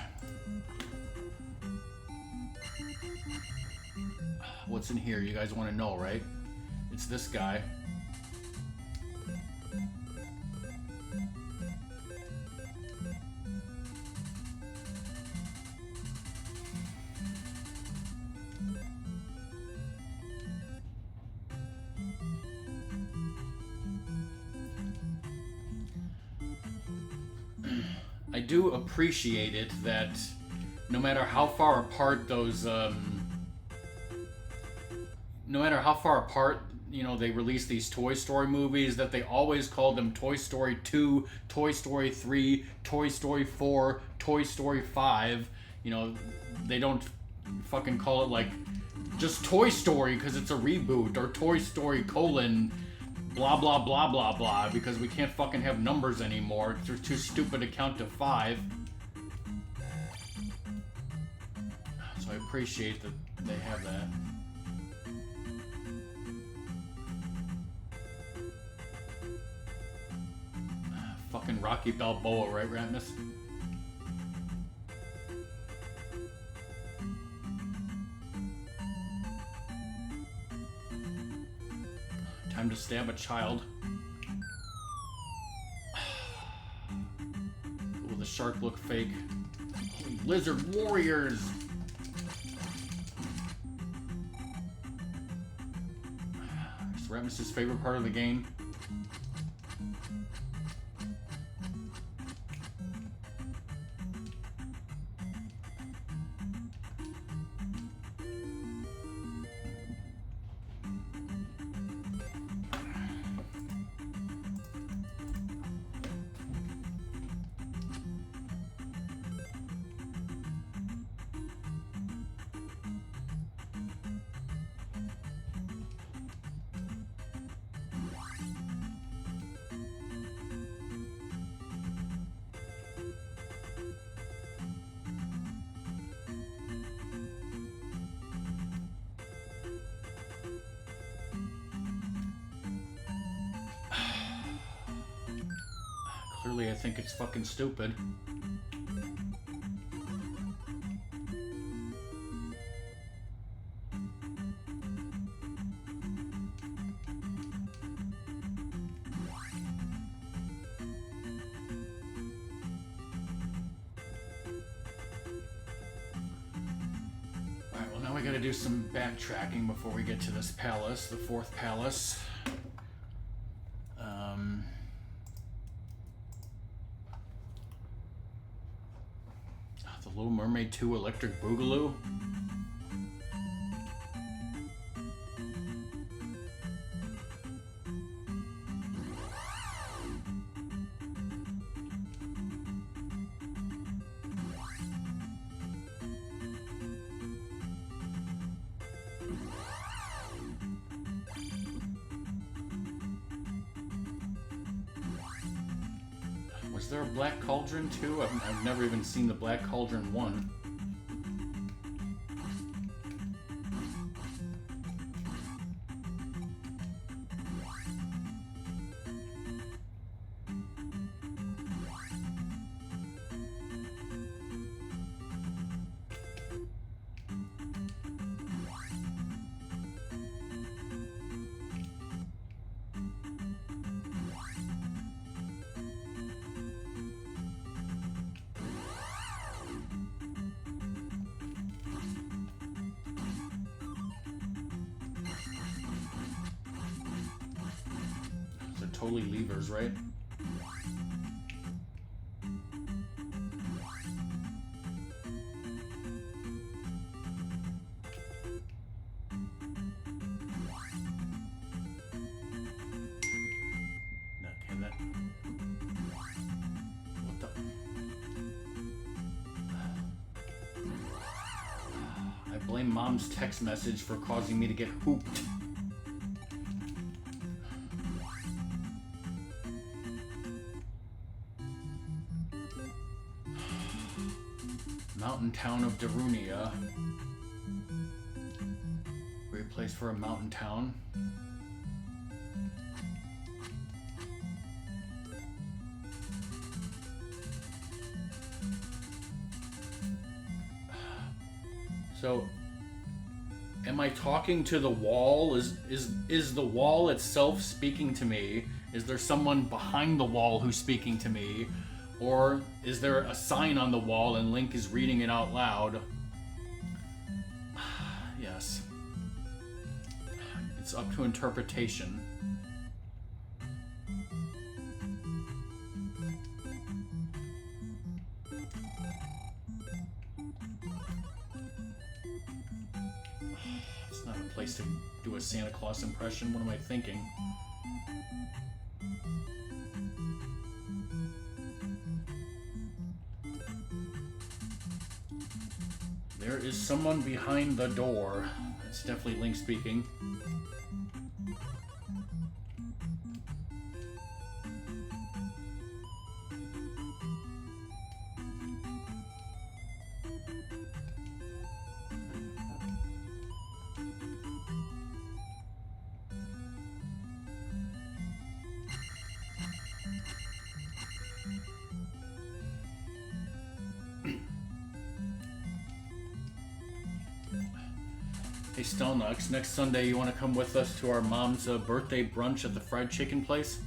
what's in here. You guys want to know, right? It's this guy. I do appreciate it that no matter how far apart those, no matter how far apart, you know, they release these Toy Story movies, that they always call them Toy Story 2, Toy Story 3, Toy Story 4, Toy Story 5. You know, they don't fucking call it like just Toy Story because it's a reboot, or Toy Story colon blah blah blah blah blah, because we can't fucking have numbers anymore. They're too stupid to count to 5. So I appreciate that they have that. Fucking Rocky Balboa, right, Ratmus? Time to stab a child. Will the shark look fake? Lizard warriors! Is Ratmus's favorite part of the game? Clearly, I think it's fucking stupid. Alright, well now we gotta do some backtracking before we get to this palace, the 4th palace. Little Mermaid 2 Electric Boogaloo. Was there a Black Cauldron too? I've never even seen the Black Cauldron 1. Totally levers, right? Okay, that... What the... I blame Mom's text message for causing me to get hooped. Mountain town of Darunia. Great place for a mountain town. So, Am I talking to the wall? Is the wall itself speaking to me? Is there someone behind the wall who's speaking to me? Or is there a sign on the wall and Link is reading it out loud? Yes. It's up to interpretation. It's not a place to do a Santa Claus impression. What am I thinking? There is someone behind the door. It's definitely Link speaking. Hey Stelnux, next Sunday you want to come with us to our mom's birthday brunch at the fried chicken place?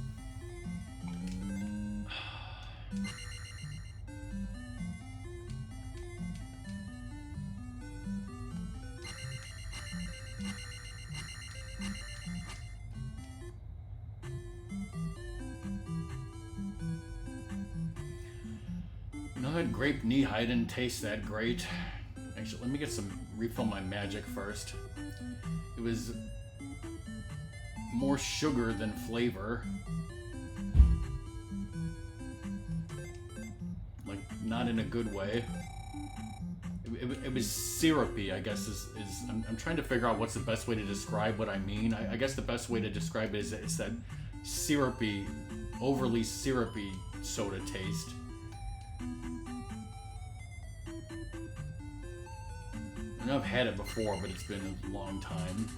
You know that grape knee-high didn't taste that great. Actually, let me get some, refill my magic first. It was more sugar than flavor. Like, not in a good way. It was syrupy, I guess, I'm trying to figure out what's the best way to describe what I mean. I guess the best way to describe it is it's that syrupy, overly syrupy soda taste. I've had it before, but it's been a long time.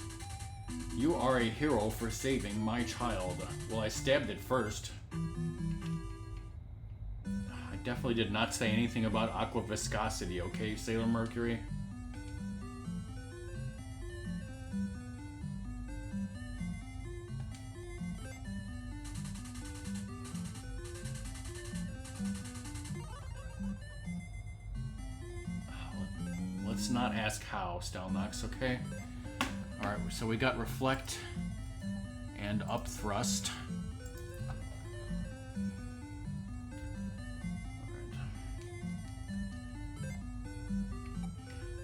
You are a hero for saving my child. Well, I stabbed it first. I definitely did not say anything about aqua viscosity, okay, Sailor Mercury? Let's not ask how, Stelnox, okay? Alright, so we got Reflect and Up Thrust.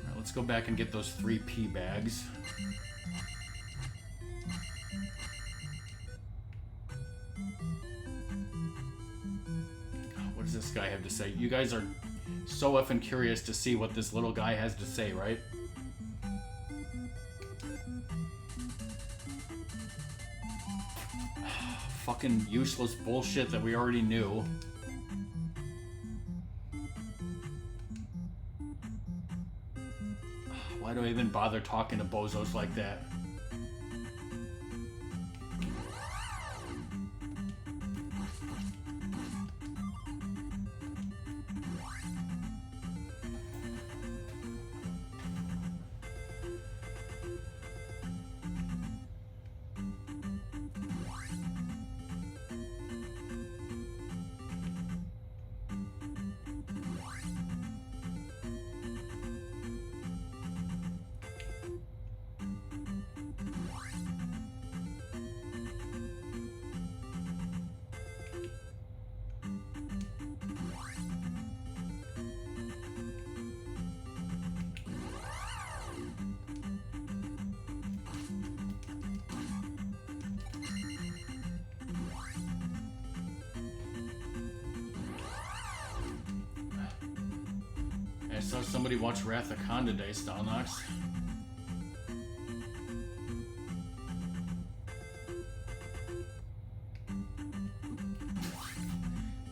Alright, let's go back and get those 3 P bags. What does this guy have to say? You guys are so effing curious to see what this little guy has to say, right? Fucking useless bullshit that we already knew. Why do I even bother talking to bozos like that? I saw somebody watch Wrath of Khan today, Stalnox.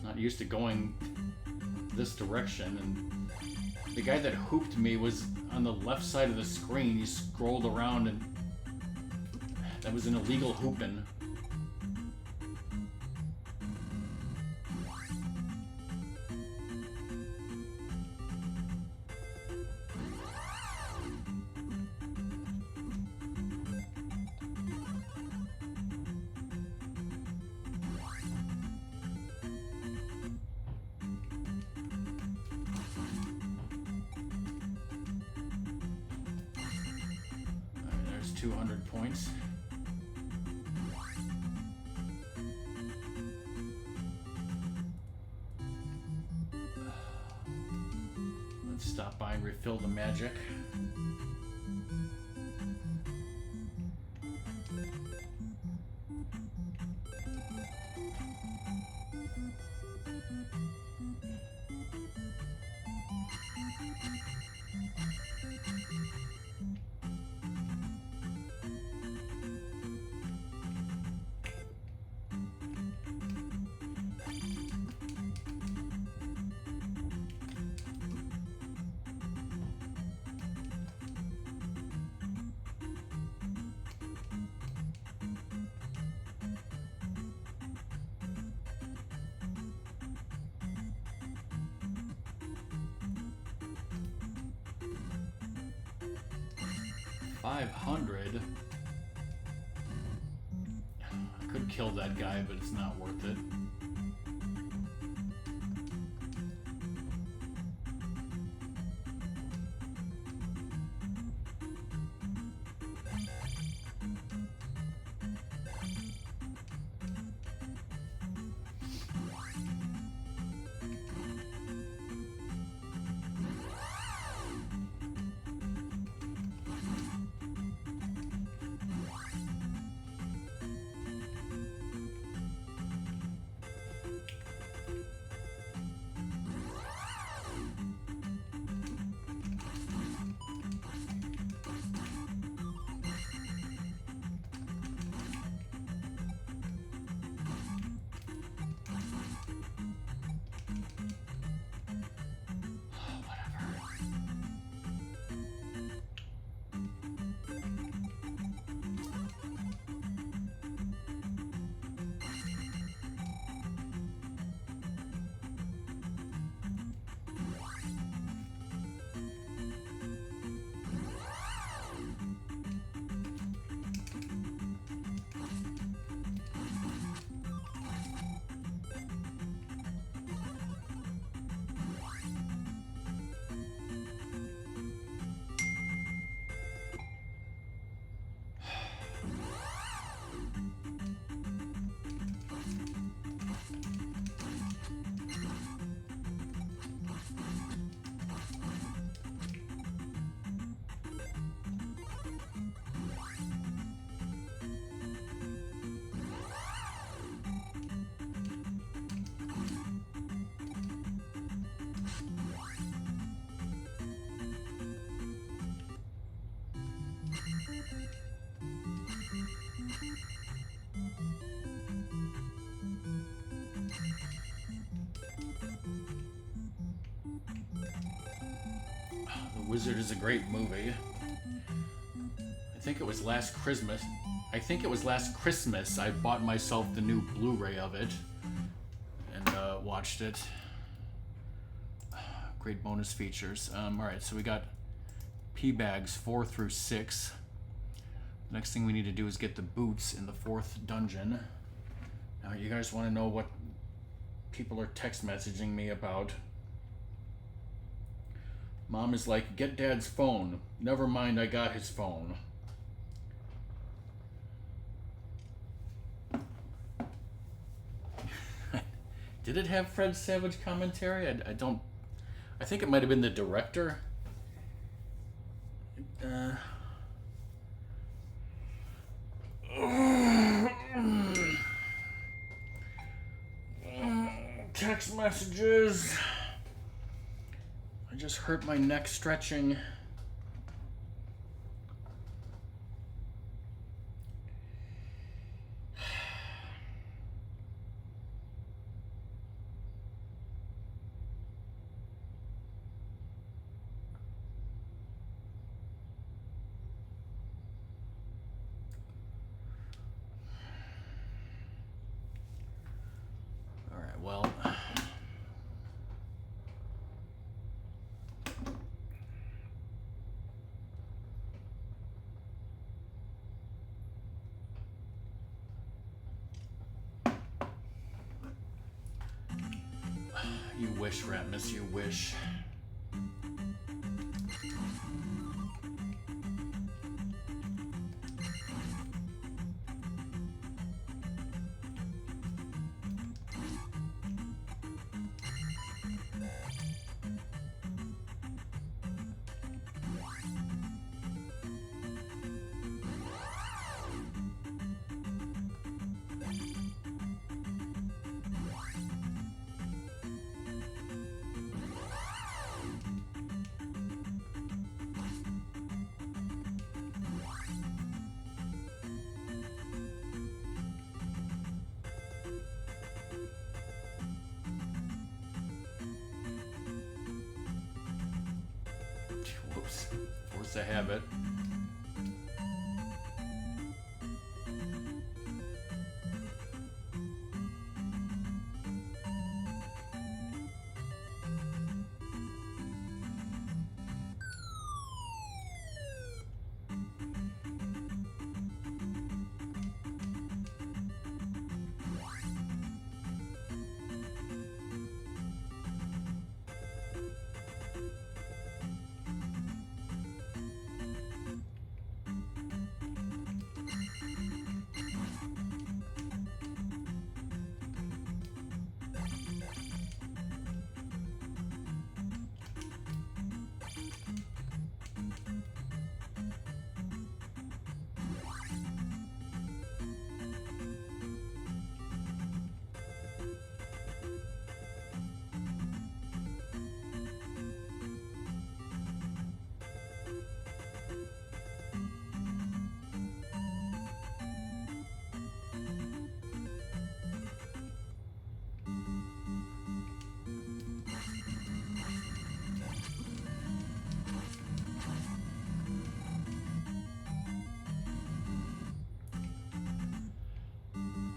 Not used to going this direction, and the guy that hooped me was on the left side of the screen. He scrolled around, and that was an illegal hooping. 200 points. Let's stop by and refill the magic. $500. I could kill that guy, but it's not worth it. The Wizard is a great movie. I think it was last Christmas I bought myself the new Blu-ray of it and watched it. Great bonus features. Alright, so we got P-Bags 4 through 6. The next thing we need to do is get the boots in the 4th dungeon. Now, you guys want to know what people are text messaging me about? Mom is like, get Dad's phone. Never mind, I got his phone. Did it have Fred Savage commentary? I think it might have been the director. Text messages. I just hurt my neck stretching. All right, well. You wish, Ratmus, you wish. Force of habit.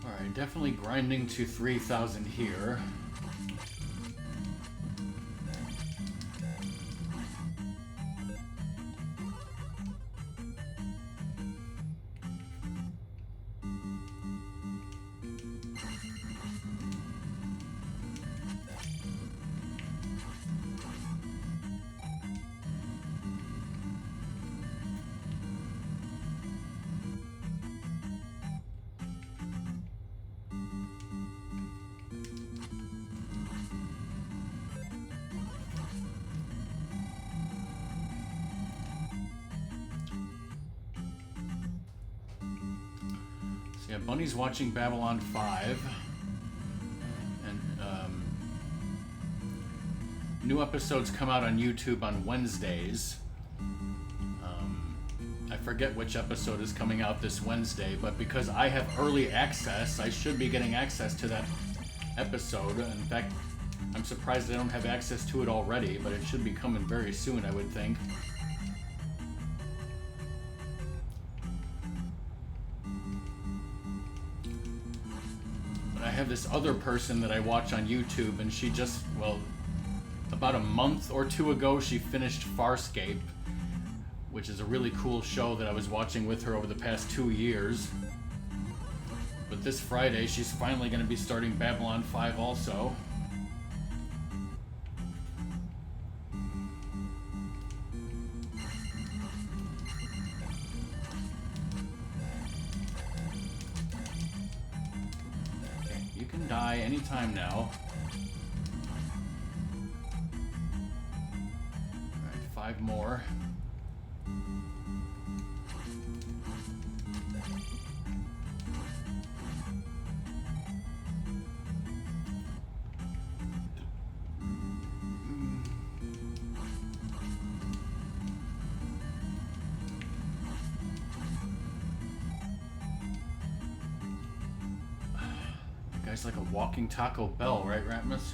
Alright, definitely grinding to 3,000 here. Yeah, Bunny's watching Babylon 5, and new episodes come out on YouTube on Wednesdays. I forget which episode is coming out this Wednesday, but because I have early access, I should be getting access to that episode. In fact, I'm surprised I don't have access to it already, but it should be coming very soon, I would think. I have this other person that I watch on YouTube, and she just, well, about a month or two ago, she finished Farscape, which is a really cool show that I was watching with her over the past 2 years. But this Friday, she's finally going to be starting Babylon 5 also. Die anytime now. Alright, 5 more. It's like a walking Taco Bell, right, Ratmus?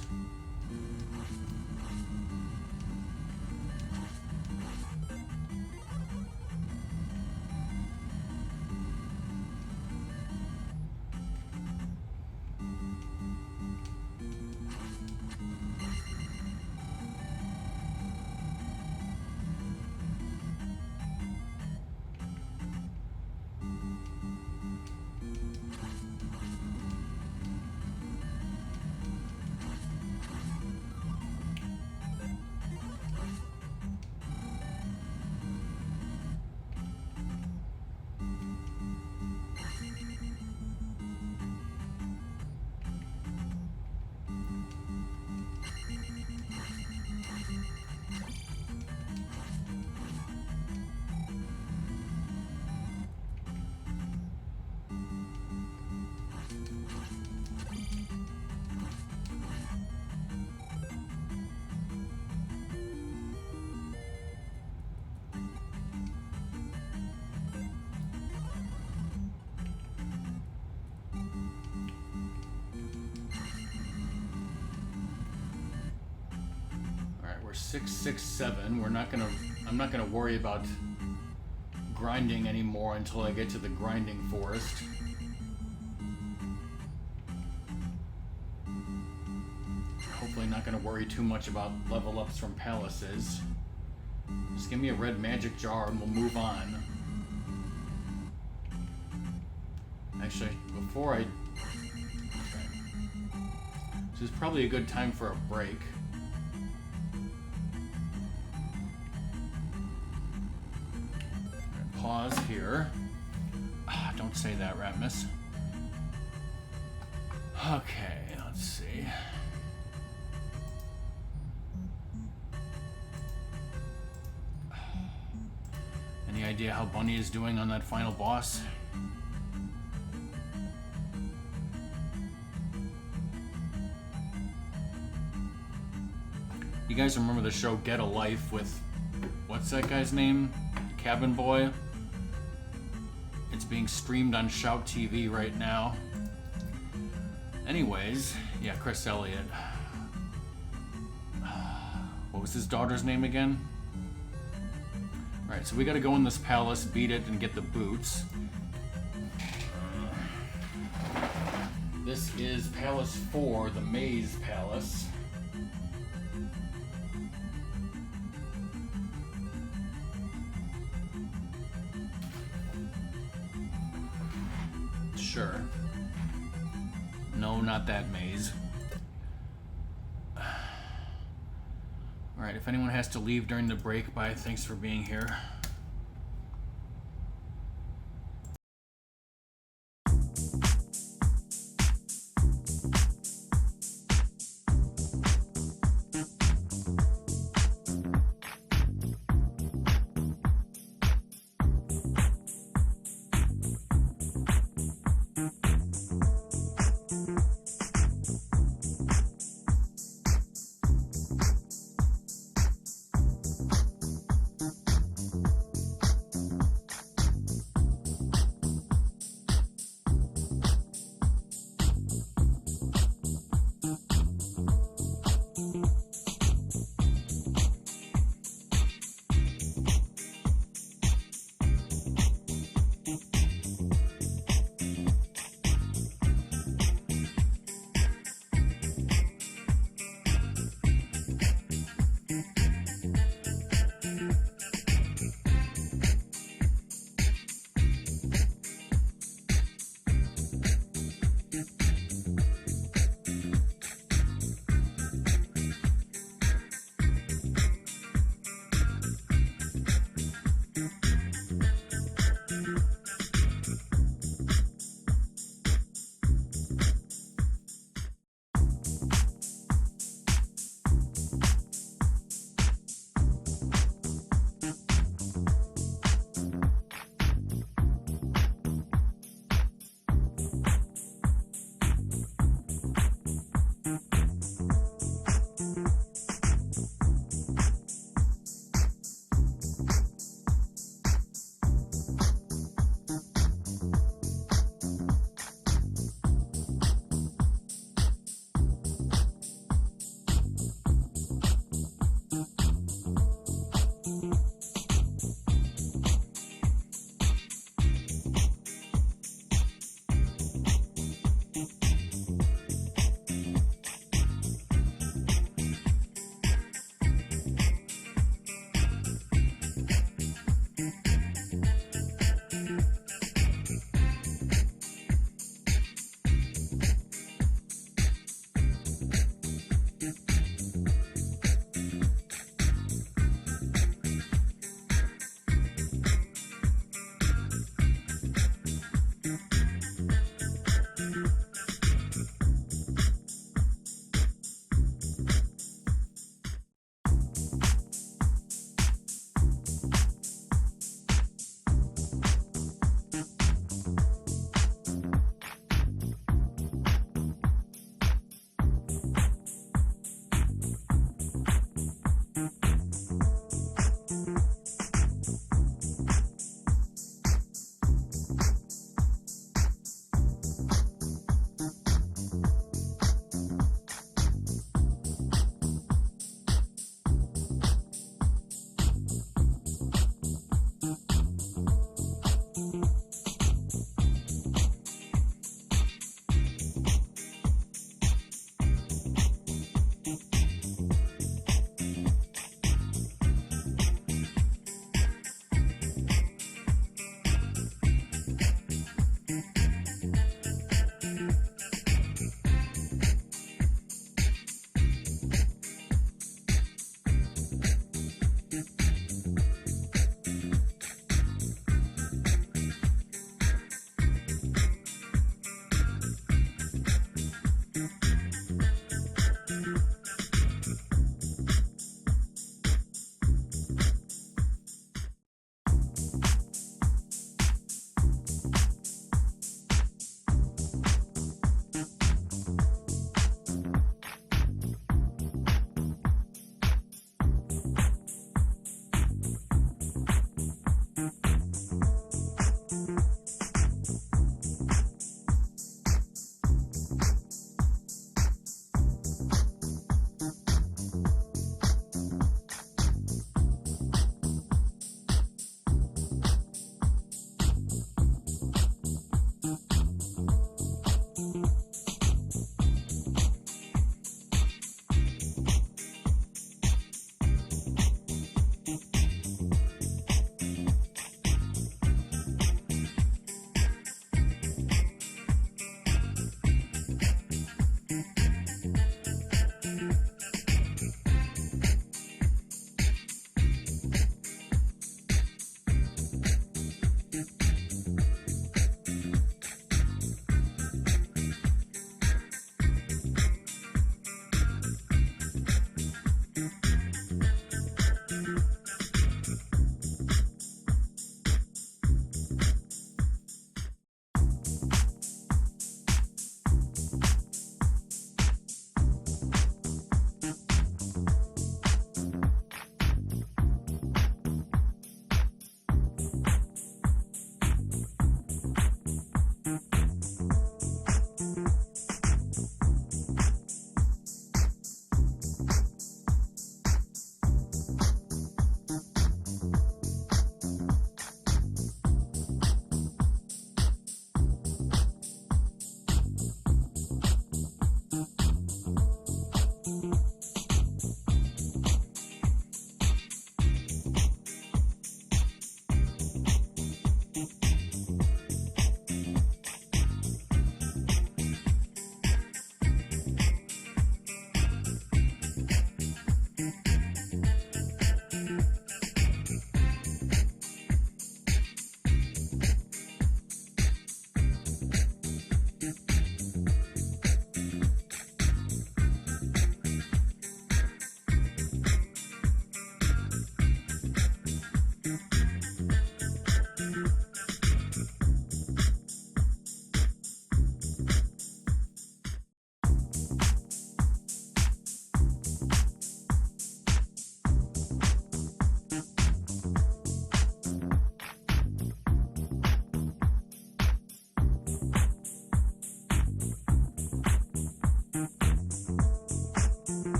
We're 667. We're not gonna I'm not going to worry about grinding anymore until I get to the grinding forest. Hopefully not going to worry too much about level ups from palaces. Just give me a red magic jar and we'll move on. Actually, before I... Okay. This is probably a good time for a break. Pause here. Don't say that, Ratmus. Okay, let's see. Any idea how Bunny is doing on that final boss? You guys remember the show Get a Life with... what's that guy's name? Cabin Boy? It's being streamed on Shout TV right now. Anyways, yeah, Chris Elliott. What was his daughter's name again? Alright, so we gotta go in this palace, beat it, and get the boots. This is Palace 4, the Maze Palace. Sure. No, not that maze. Alright, if anyone has to leave during the break, bye, thanks for being here.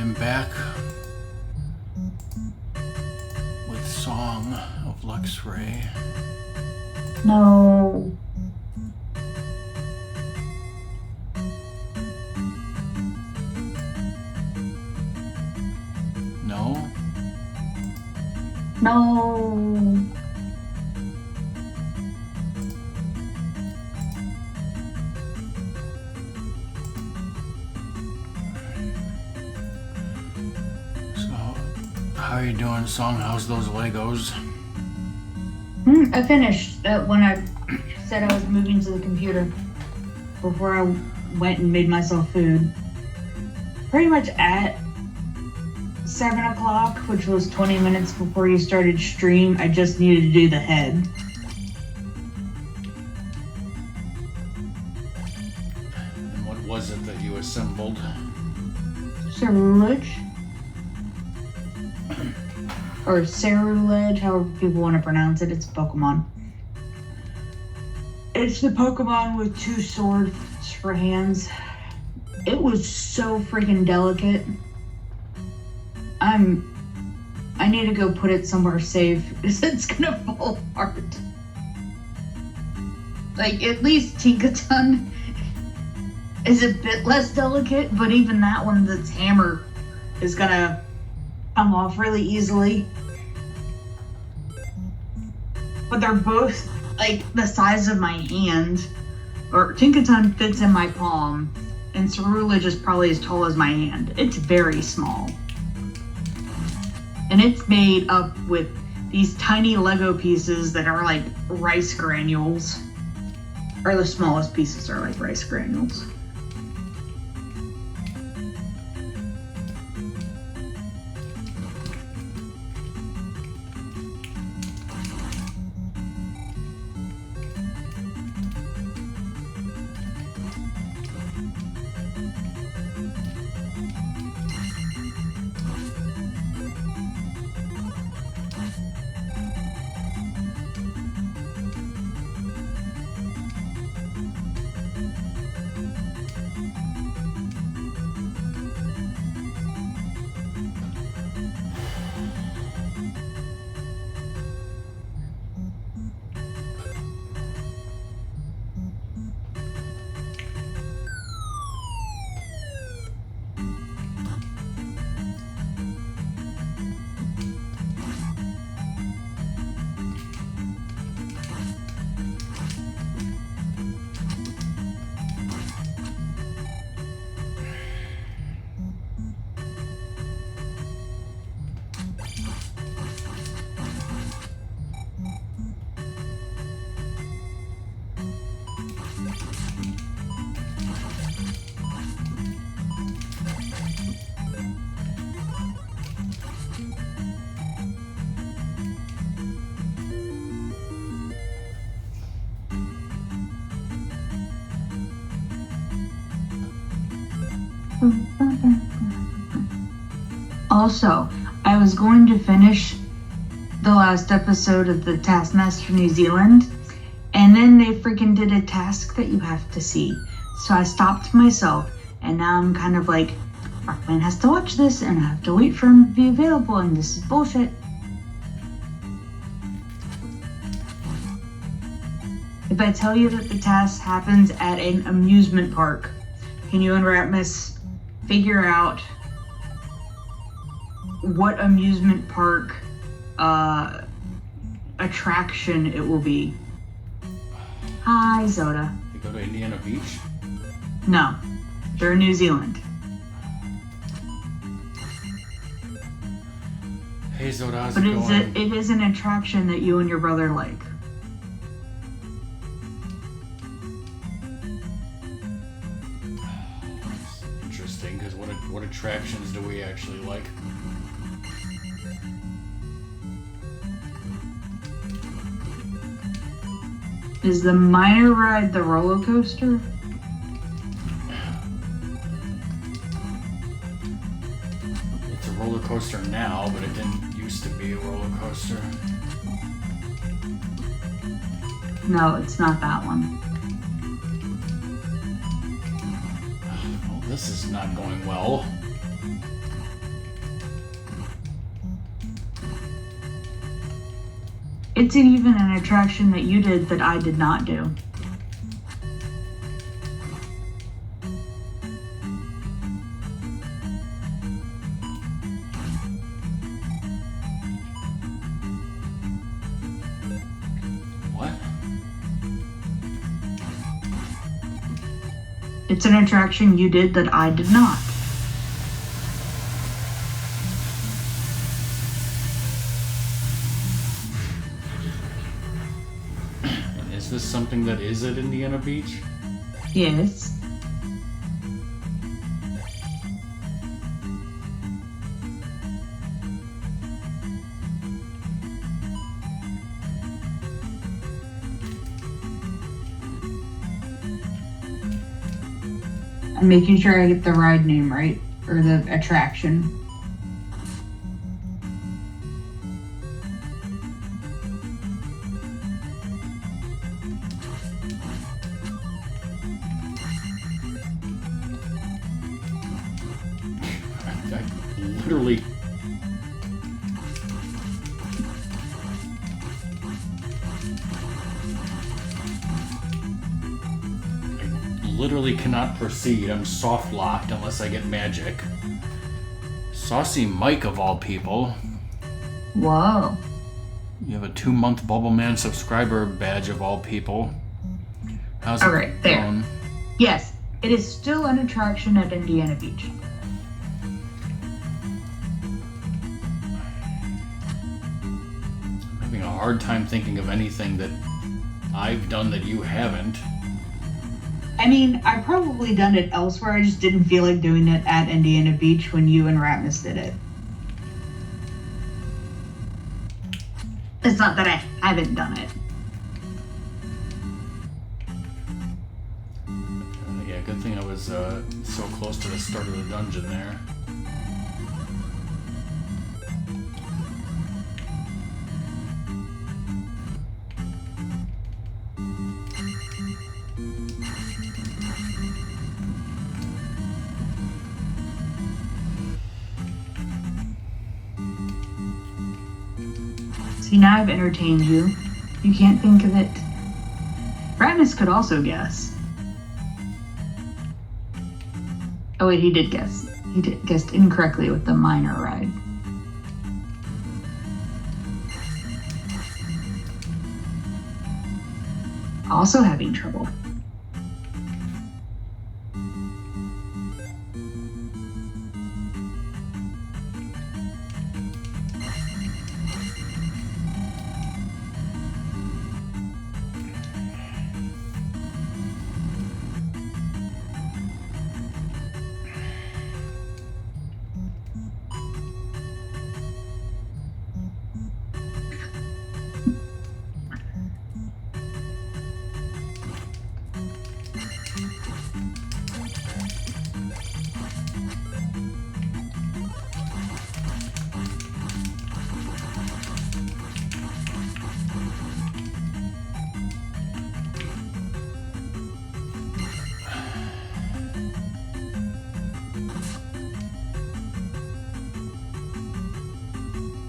am back with Song of Luxray. No. No? No. How are you doing, Song? How's those Legos? I finished when I said I was moving to the computer before I went and made myself food. Pretty much at 7 o'clock, which was 20 minutes before you started stream, I just needed to do the head. And what was it that you assembled? Cerulege? Or Cerulege, however people want to pronounce it. It's a Pokemon. It's the Pokemon with 2 swords for hands. It was so freaking delicate. I need to go put it somewhere safe because it's gonna fall apart. Like, at least Tinkaton is a bit less delicate, but even that one that's hammer is gonna come off really easily. But they're both like the size of my hand. Or Tinkaton fits in my palm, and Cerulege is probably as tall as my hand. It's very small. And it's made up with these tiny Lego pieces that are like rice granules. Or the smallest pieces are like rice granules. Also, I was going to finish the last episode of the Taskmaster New Zealand, and then they freaking did a task that you have to see. So I stopped myself, and now I'm kind of like, Rockman has to watch this, and I have to wait for him to be available, and this is bullshit. If I tell you that the task happens at an amusement park, can you and Ratmus figure out what amusement park attraction it will be? Hi, Zelda. You go to Indiana Beach? No, they're in New Zealand. Hey, Zelda, how's it going? But it is an attraction that you and your brother like. Interesting, because what attractions do we actually like? Is the minor ride the roller coaster? It's a roller coaster now, but it didn't used to be a roller coaster. No, it's not that one. Well, this is not going well. It's even an attraction that you did that I did not do. What? It's an attraction you did that I did not. Is this something that is at Indiana Beach? Yes. I'm making sure I get the ride name right, or the attraction. I literally... literally cannot proceed. I'm soft locked unless I get magic. Saucy Mike of all people. Whoa. You have a 2-month Bubble Man subscriber badge of all people. How's it Alright, there. going? Yes, it is still an attraction at Indiana Beach. I'm having a hard time thinking of anything that I've done that you haven't. I mean, I've probably done it elsewhere. I just didn't feel like doing it at Indiana Beach when you and Ratmus did it. It's not that I haven't done it. Yeah, good thing I was so close to the start of the dungeon there. See, now I've entertained you. You can't think of it. Ratmus could also guess. Oh wait, he did guess. He guessed incorrectly with the minor ride. Also having trouble.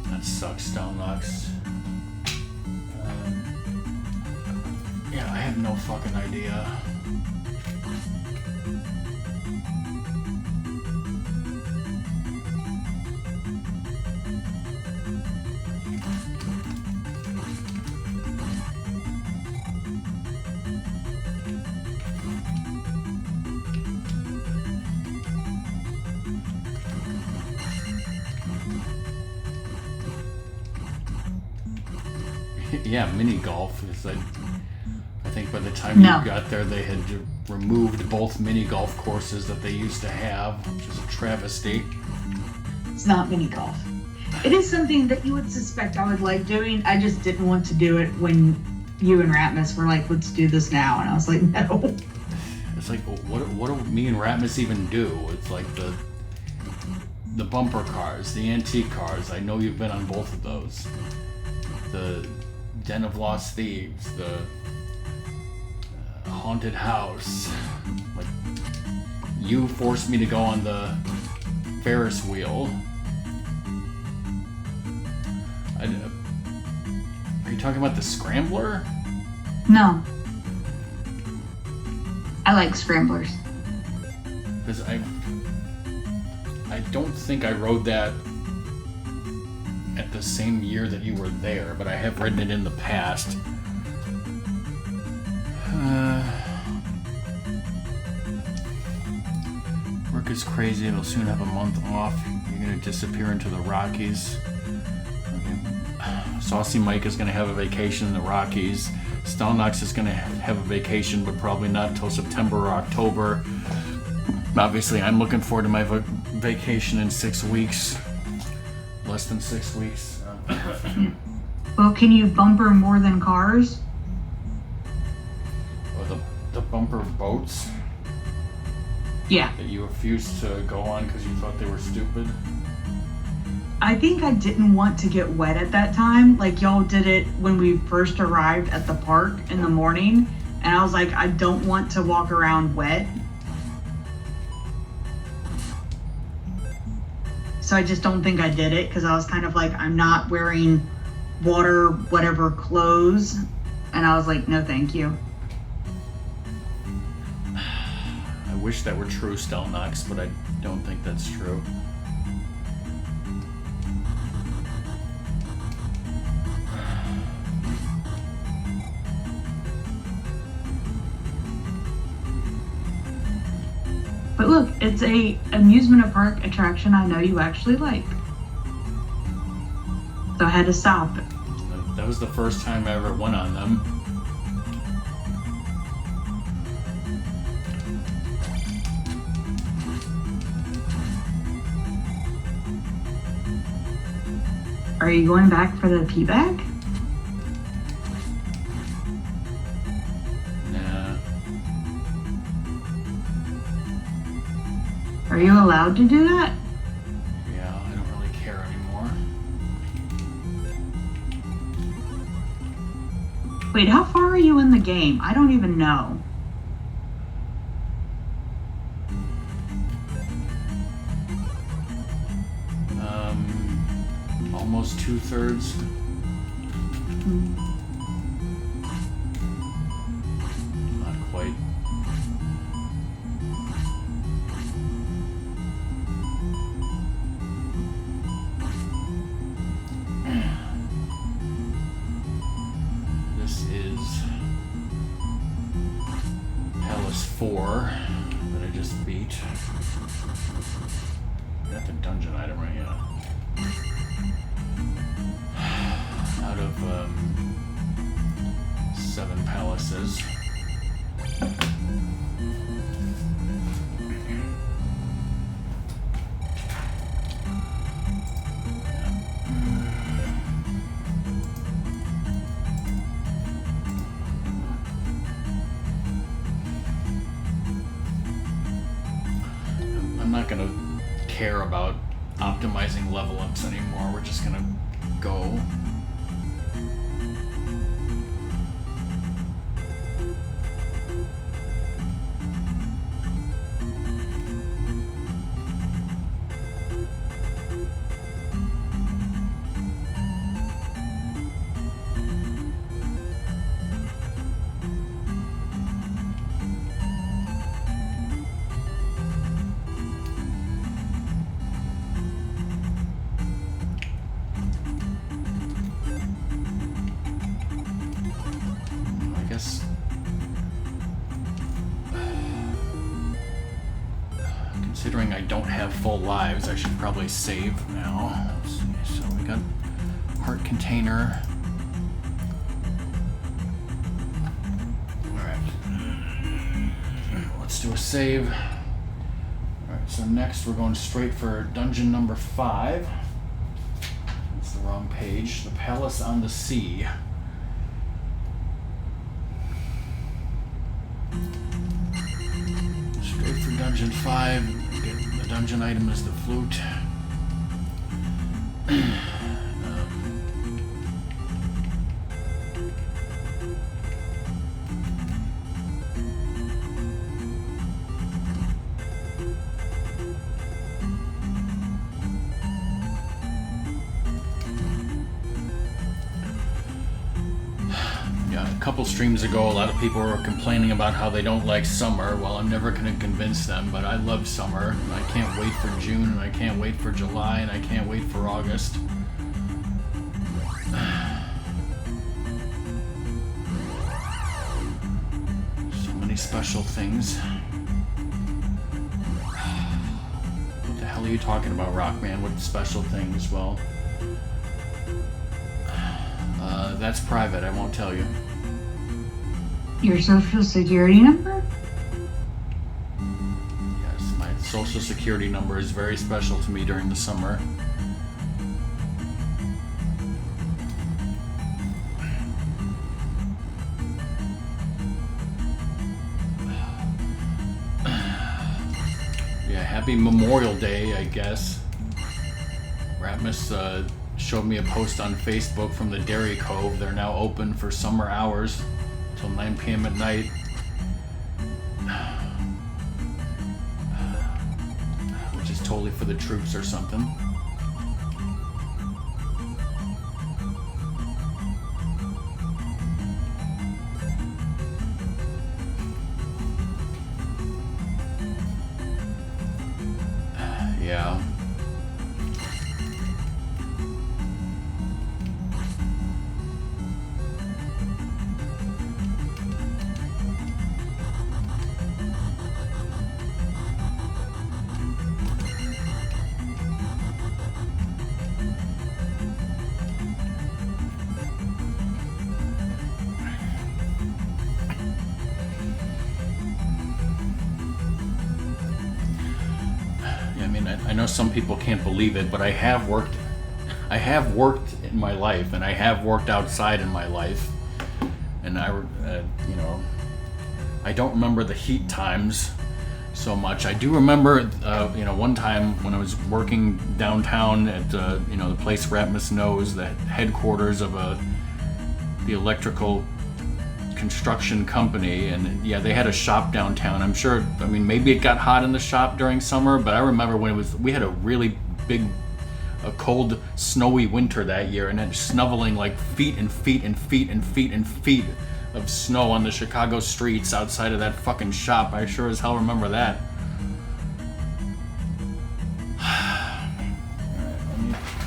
That sucks, Downlocks. Yeah, I have no fucking idea. Yeah, mini golf is like, I think by the time No. you got there, they had removed both mini golf courses that they used to have, which is a travesty. It's not mini golf. It is something that you would suspect I would like doing. I just didn't want to do it when you and Ratmus were like, let's do this now. And I was like, no. It's like, what do me and Ratmus even do? It's like the bumper cars, the antique cars. I know you've been on both of those. The Den of Lost Thieves, the haunted house. Like, you forced me to go on the Ferris wheel. Are you talking about the Scrambler? No. I like scramblers. Because I don't think I rode that at the same year that you were there, but I have ridden it in the past. Work is crazy. It'll soon have a month off. You're going to disappear into the Rockies. Okay. Saucy Mike is going to have a vacation in the Rockies. Stelnox is going to have a vacation, but probably not until September or October. Obviously, I'm looking forward to my vacation in 6 weeks. Less than 6 weeks. Well, can you bumper more than cars? Or the bumper boats Yeah. that you refused to go on because you thought they were stupid. I think I didn't want to get wet at that time. Like, y'all did it when we first arrived at the park in the morning. And I was like, I don't want to walk around wet. So I just don't think I did it because I was kind of like, I'm not wearing water, whatever clothes. And I was like, no, thank you. I wish that were true, Stelnox, but I don't think that's true. But look, it's a amusement park attraction I know you actually like. So I had to stop. That was the first time I ever went on them. Are you going back for the pee bag? Nah. Are you allowed to do that? Yeah, I don't really care anymore. Wait, how far are you in the game? I don't even know. Almost 2/3. Not quite. This is Palace 4 that I just beat. Got the dungeon item right here. Out of 7 palaces. I'm not gonna care about optimizing level ups anymore. We're just gonna go. Considering I don't have full lives, I should probably save now. Let's see. So we got heart container. Alright. Let's do a save. Alright, so next we're going straight for dungeon number 5. That's the wrong page. The Palace on the Sea. Straight for dungeon 5. The dungeon item is the flute. couple streams ago, a lot of people were complaining about how they don't like summer. Well, I'm never going to convince them, but I love summer. And I can't wait for June, and I can't wait for July, and I can't wait for August. So many special things. What the hell are you talking about, Rockman? What special things? Well, that's private. I won't tell you. Your social security number? Yes, my social security number is very special to me during the summer. Yeah, happy Memorial Day, I guess. Ratmus showed me a post on Facebook from the Dairy Cove. They're now open for summer hours till 9 p.m. at night. Which is totally for the troops or something. Yeah. I know some people can't believe it, but I have worked in my life, and I have worked outside in my life, and I don't remember the heat times so much. I do remember, one time when I was working downtown at, the place Ratmus knows, the headquarters of the electrical construction company, and yeah, they had a shop downtown. I'm sure, maybe it got hot in the shop during summer, but I remember when we had a really big, a cold, snowy winter that year, and then snoveling like feet and feet and feet and feet and feet of snow on the Chicago streets outside of that fucking shop. I sure as hell remember that.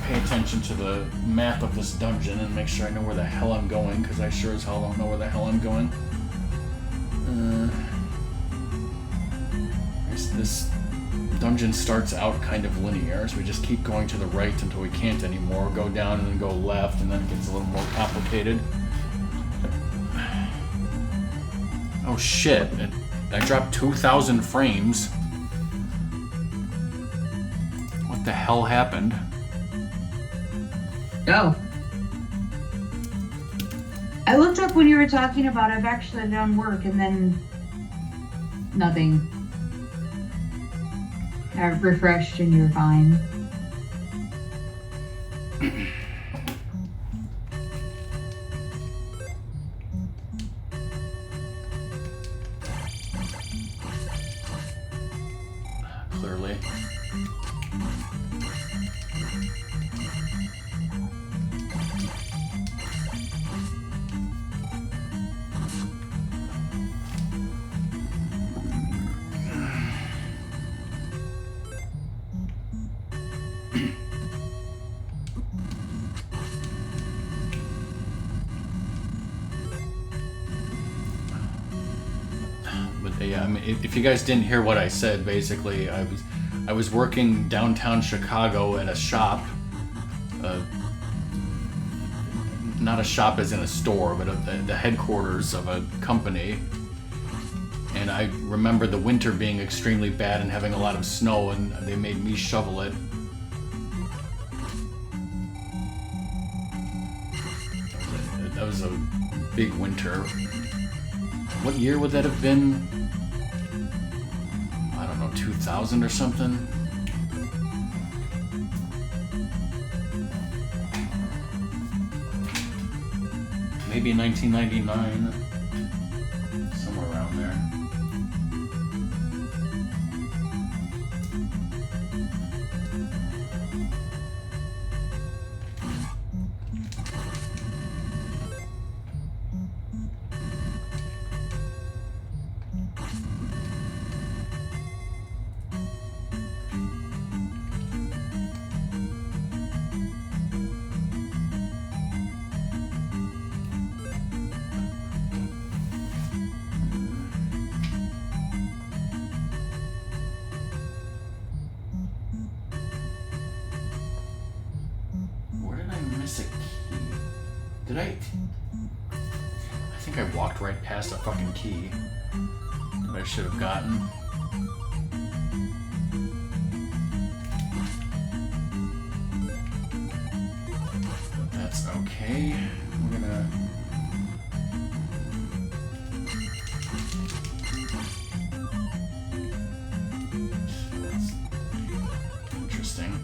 Pay attention to the map of this dungeon and make sure I know where the hell I'm going, because I sure as hell don't know where the hell I'm going. This dungeon starts out kind of linear, so we just keep going to the right until we can't anymore, go down and then go left, and then it gets a little more complicated. Oh shit, I dropped 2,000 frames. What the hell happened? Oh. I looked up when you were talking about I've actually done work, and then nothing. I refreshed and you're fine. Clearly. Yeah, if you guys didn't hear what I said, basically, I was working downtown Chicago at a shop, not a shop as in a store, but the headquarters of a company. And I remember the winter being extremely bad and having a lot of snow, and they made me shovel it. That was a big winter. What year would that have been? 2000 or something. Maybe 1999, somewhere around there. Did I think I walked right past a fucking key that I should have gotten. But that's okay. We're gonna... Interesting.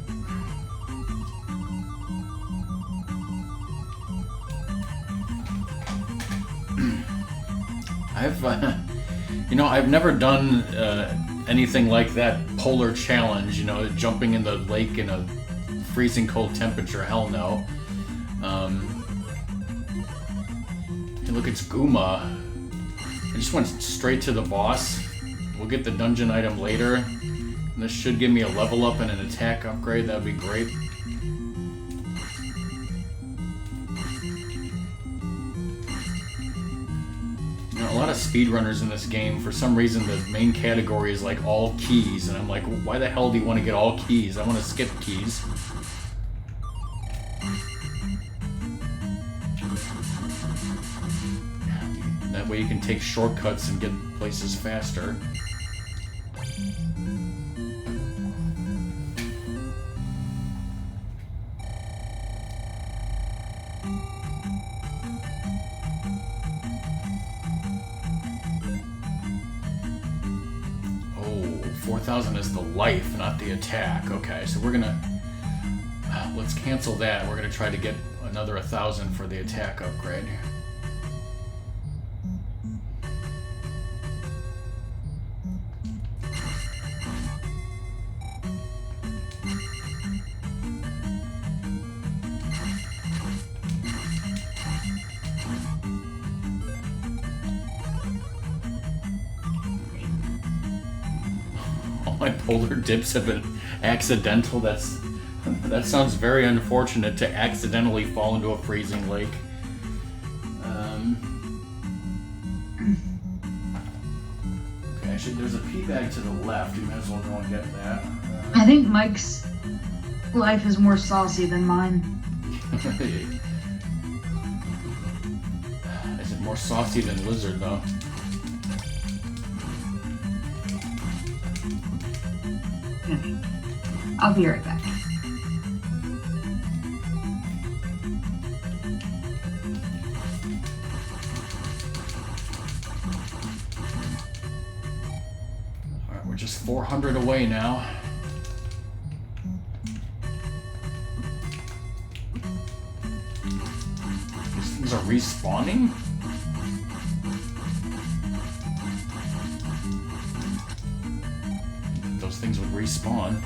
I've never done anything like that polar challenge, jumping in the lake in a freezing cold temperature. Hell no. Hey, look, it's Guma. I just went straight to the boss. We'll get the dungeon item later. And this should give me a level up and an attack upgrade. That'd be great. A lot of speedrunners in this game, for some reason the main category is like all keys, and I'm like, why the hell do you want to get all keys? I want to skip keys. That way you can take shortcuts and get places faster. Oh, 4,000 is the life, not the attack. Okay, so we're gonna... let's cancel that. We're gonna try to get another 1,000 for the attack upgrade. My polar dips have been accidental. That sounds very unfortunate, to accidentally fall into a freezing lake. Okay, actually, there's a pea bag to the left. You might as well go and get that. I think Mike's life is more saucy than mine. Is it more saucy than Lizard, though? I'll be right back. Alright, we're just 400 away now. These things are respawning? Those things would respawn.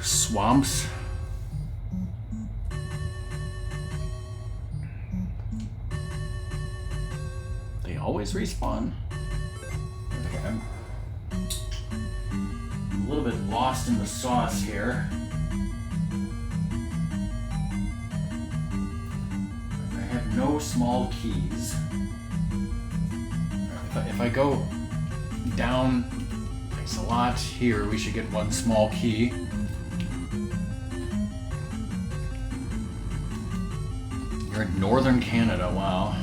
Swamps. They always respawn? Okay. I'm a little bit lost in the sauce here. I have no small keys. If I go down a lot here, we should get one small key. You're in northern Canada, wow.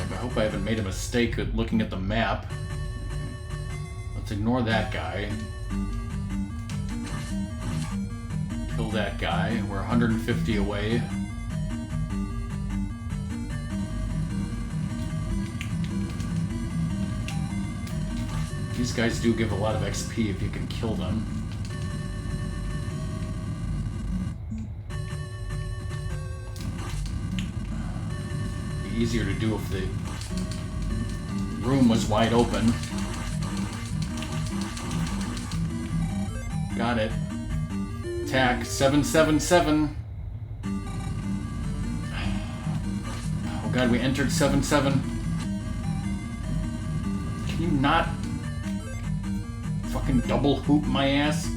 I hope I haven't made a mistake at looking at the map. Let's ignore that guy. Kill that guy. We're 150 away. These guys do give a lot of XP if you can kill them. Be easier to do if the room was wide open. Got it. attack. 777. Oh god, we entered 7-7. Can you not fucking double hoop my ass?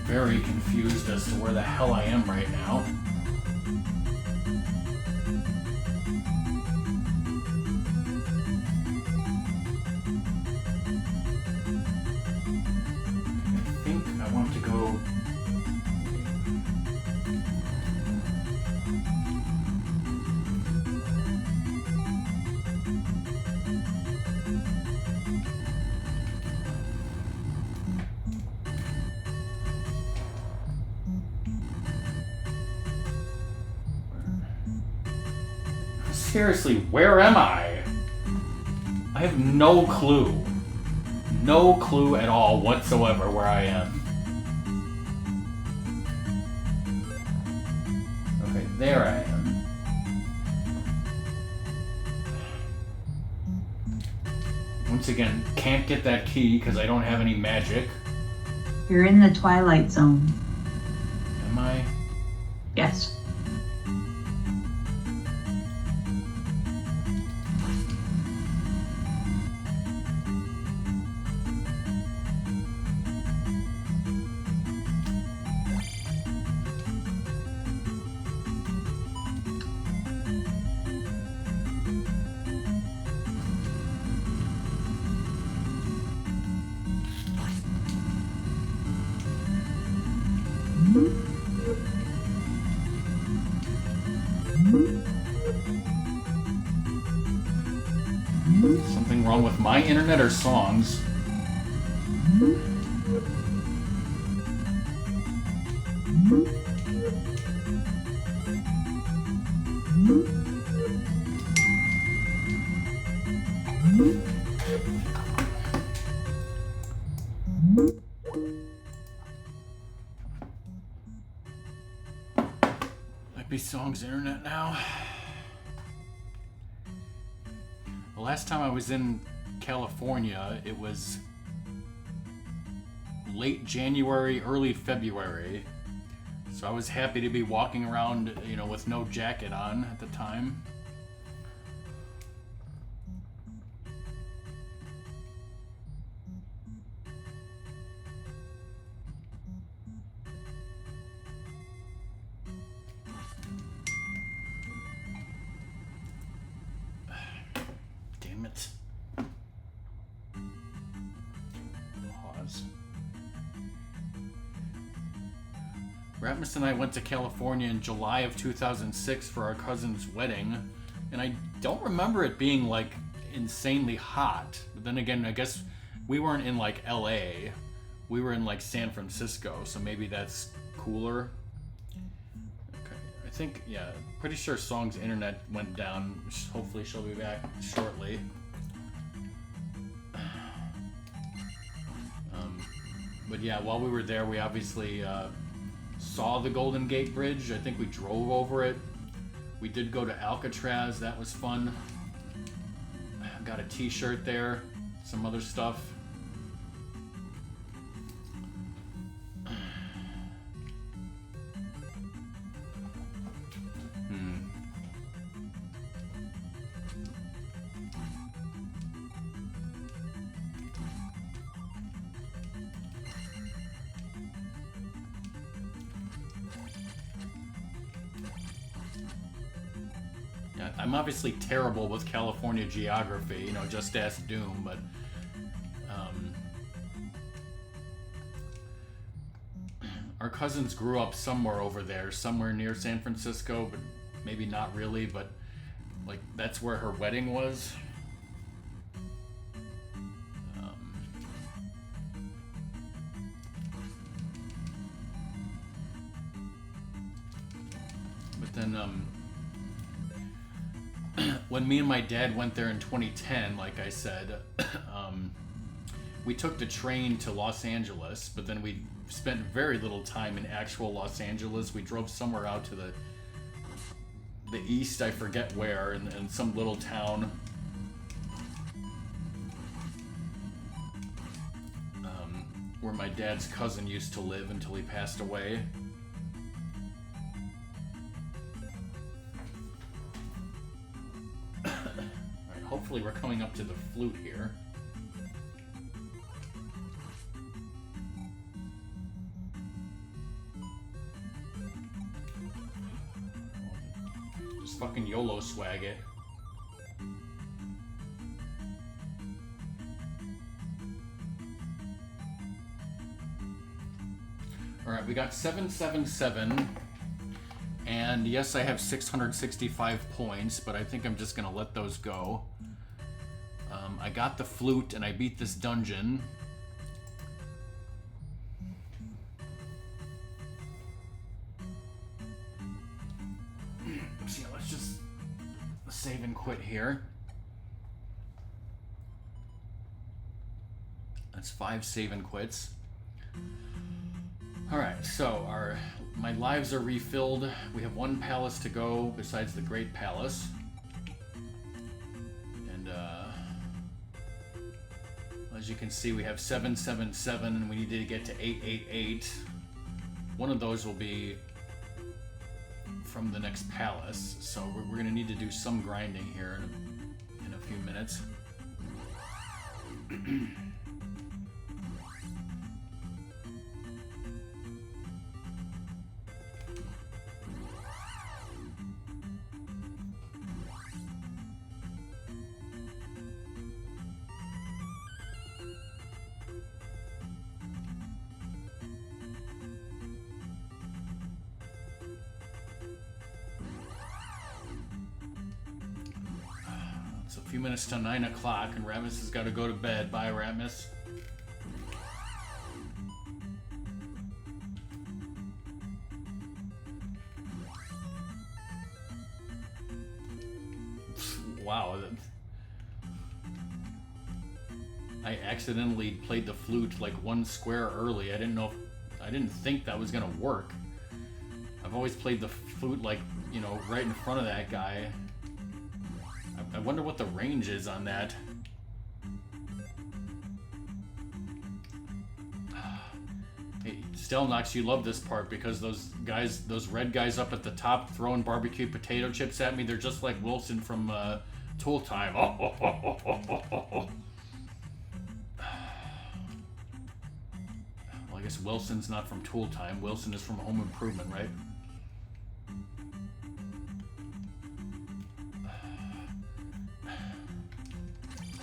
Very confused as to where the hell I am right now. I think I want to go... Seriously, where am I? I have no clue. No clue at all whatsoever where I am. Okay, there I am. Once again, can't get that key because I don't have any magic. You're in the Twilight Zone. Am I? Yes. Something wrong with my internet or songs? Might be songs internet now. The last time I was in California, it was late January, early February. So I was happy to be walking around, you know, with no jacket on at the time. Damn it. Pause. Rasmus and I went to California in July of 2006 for our cousin's wedding, and I don't remember it being like insanely hot. But then again, I guess we weren't in like LA. We were in like San Francisco, so maybe that's cooler. Okay, I think, yeah, pretty sure Song's internet went down. Hopefully she'll be back shortly. But yeah, while we were there, we obviously saw the Golden Gate Bridge. I think we drove over it. We did go to Alcatraz. That was fun. Got a t-shirt there. Some other stuff. I'm obviously terrible with California geography, you know, just ask Doom, but our cousins grew up somewhere over there, somewhere near San Francisco, but maybe not really, but Like, that's where her wedding was. But then, when me and my dad went there in 2010, like I said, we took the train to Los Angeles, but then we spent very little time in actual Los Angeles. We drove somewhere out to the east, I forget where, in some little town. Where my dad's cousin used to live until he passed away. Alright, hopefully we're coming up to the flute here. Just fucking YOLO swag it. Alright, we got 777. And yes, I have 665 points, but I think I'm just gonna let those go. I got the flute and I beat this dungeon. So yeah, let's just save and quit here. That's 5 save and quits. Alright, so my lives are refilled. We have 1 palace to go besides the Great Palace. And as you can see, we have 777 and we need to get to 888. One of those will be from the next palace, so we're going to need to do some grinding here in a few minutes. It's a few minutes till 9 o'clock, and Ramus has got to go to bed. Bye, Ramus. Wow. I accidentally played the flute like 1 square early. I didn't think that was gonna work. I've always played the flute like, you know, right in front of that guy. I wonder what the range is on that. Hey, Stelnox, you love this part because those red guys up at the top throwing barbecue potato chips at me, they're just like Wilson from Tool Time. Well, I guess Wilson's not from Tool Time. Wilson is from Home Improvement, right?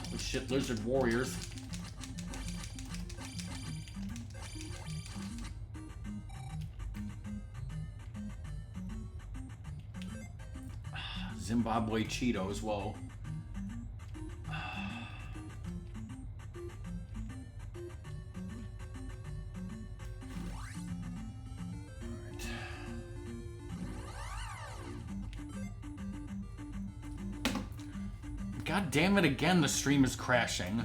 Holy shit, lizard warriors. Zimbabwe Cheetos, whoa. God damn it again, the stream is crashing.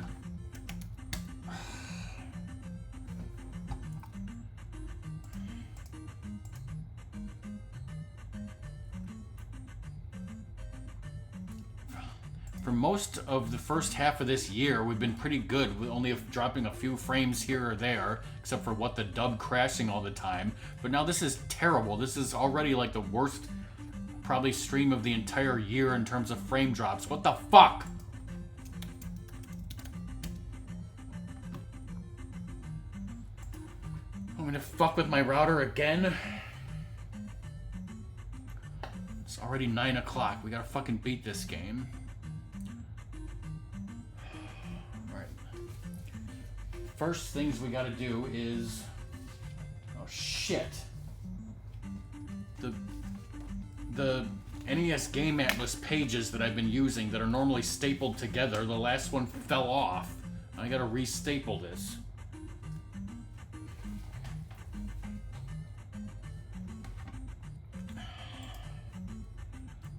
For most of the first half of this year, we've been pretty good, with only dropping a few frames here or there, except for what the dub crashing all the time. But now this is terrible. This is already like the worst probably stream of the entire year in terms of frame drops. What the fuck? I'm gonna fuck with my router again. It's already 9 o'clock. We gotta fucking beat this game. Alright. First things we gotta do is... Oh shit. NES Game Atlas pages that I've been using that are normally stapled together. The last one fell off. I gotta restaple this.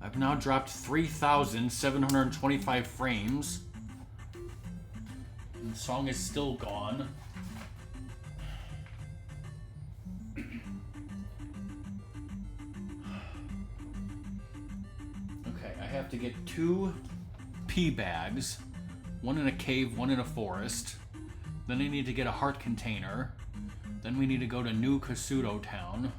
I've now dropped 3,725 frames. And the song is still gone. Okay, I have to get 2 pea bags. One in a cave, one in a forest. Then I need to get a heart container. Then we need to go to New Kasuto Town.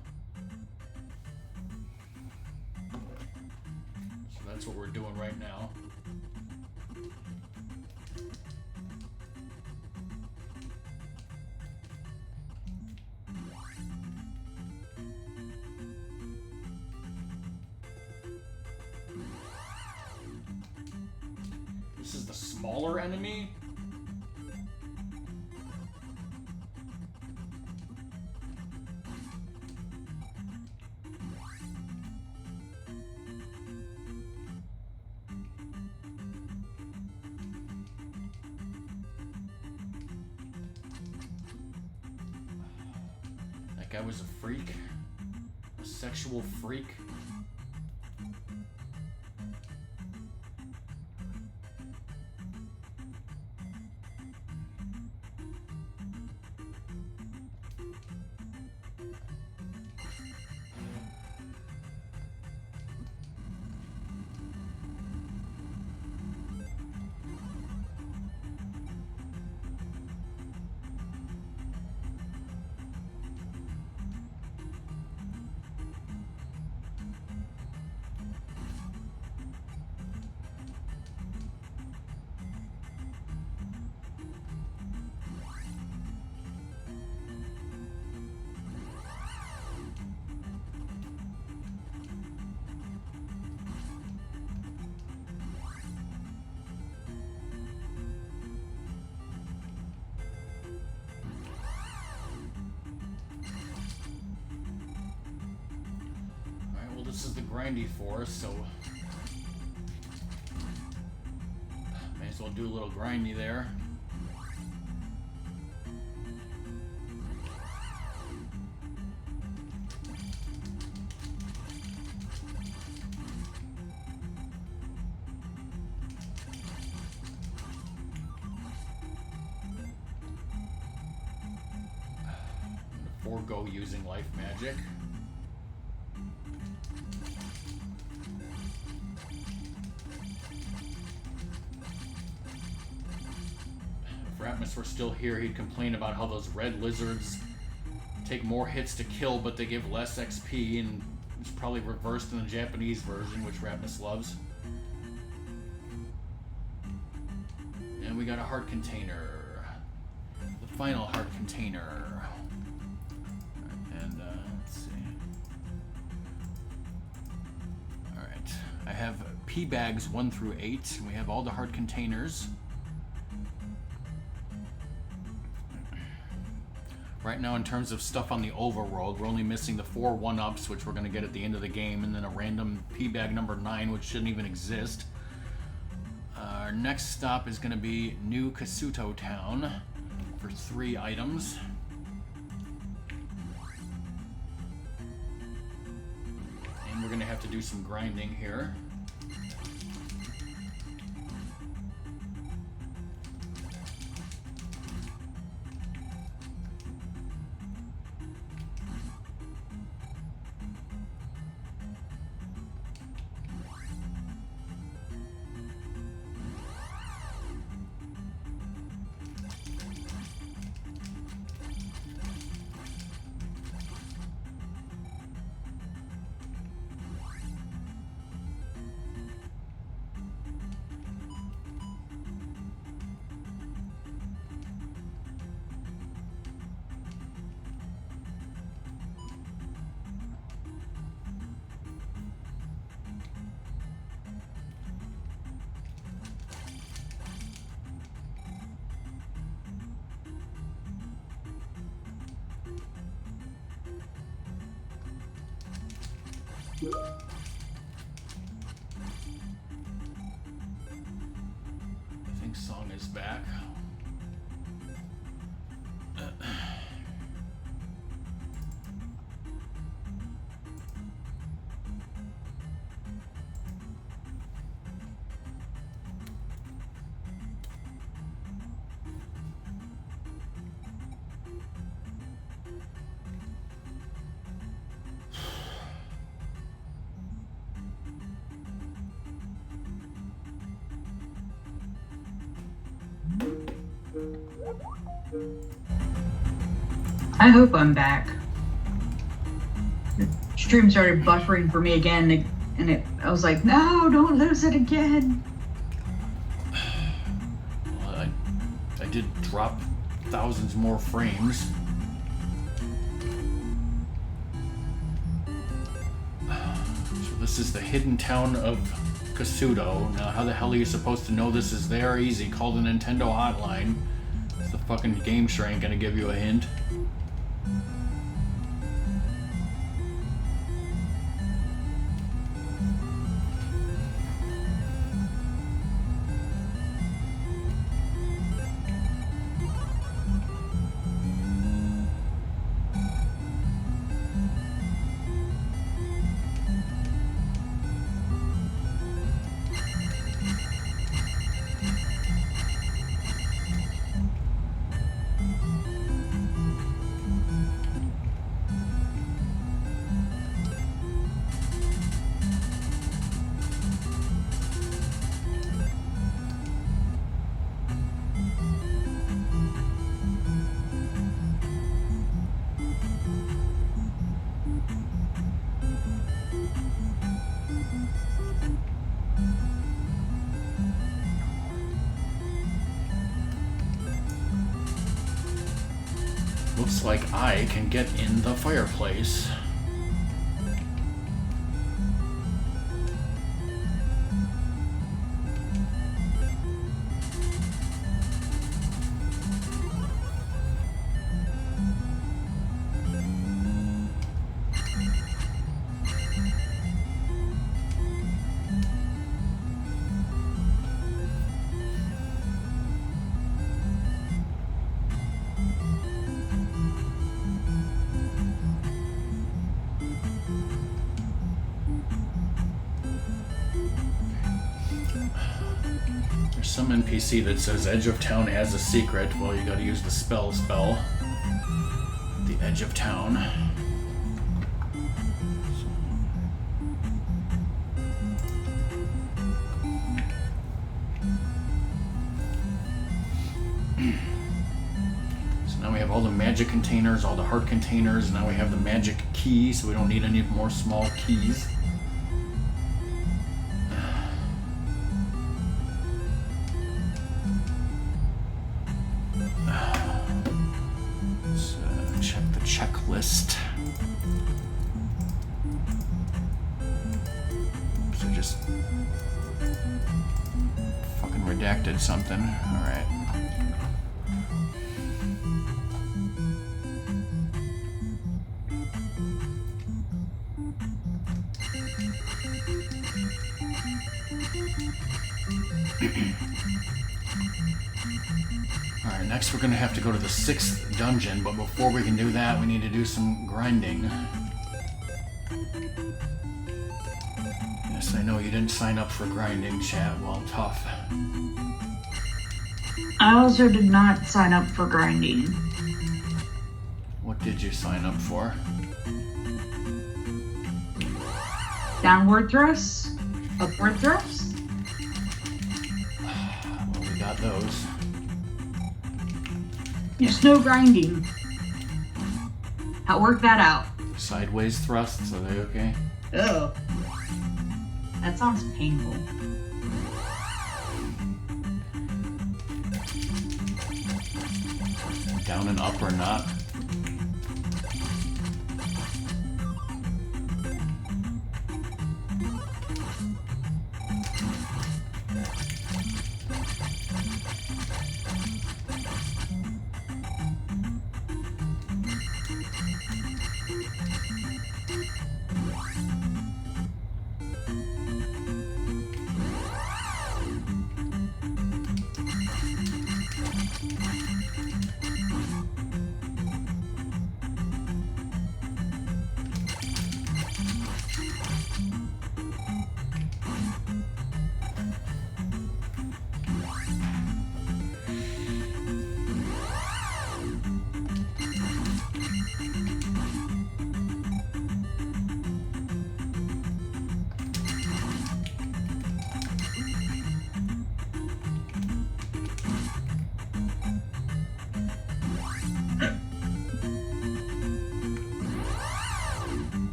So that's what we're doing right now. This is the smaller enemy? That guy was a freak. A sexual freak. This is the grindy forest, so may as well do a little grindy there. I'm gonna forego using life magic. If Ratmus were still here, he'd complain about how those red lizards take more hits to kill, but they give less XP, and it's probably reversed in the Japanese version, which Ratmus loves. And we got a heart container. The final heart container. And, let's see. Alright. I have P bags 1 through 8. We have all the heart containers. Right now, in terms of stuff on the overworld, we're only missing the 4 1-ups, which we're going to get at the end of the game, and then a random P-Bag number 9, which shouldn't even exist. Our next stop is going to be New Kasuto Town for 3 items. And we're going to have to do some grinding here. back. I hope I'm back. The stream started buffering for me again, and I was like, no, don't lose it again. Well, I did drop thousands more frames. So this is the hidden town of Kasuto. Now, how the hell are you supposed to know this is there? Easy, call the Nintendo hotline. The fucking game sure ain't gonna give you a hint. Looks like I can get in the fireplace. There's some NPC that says Edge of Town has a secret. Well, you gotta use the spell. The Edge of Town. So now we have all the magic containers, all the heart containers. Now we have the magic key, so we don't need any more small keys. Checklist. So just fucking redacted something. Alright. Alright, next we're going to have to go to the 6th dungeon, but before we can do that, we need to do some grinding. Yes, I know you didn't sign up for grinding, chat. Well, tough. I also did not sign up for grinding. What did you sign up for? Downward thrusts? Upward thrusts? Well, we got those. There's no grinding. I'll work that out. Sideways thrusts, are they okay? Oh. That sounds painful. Down and up or not?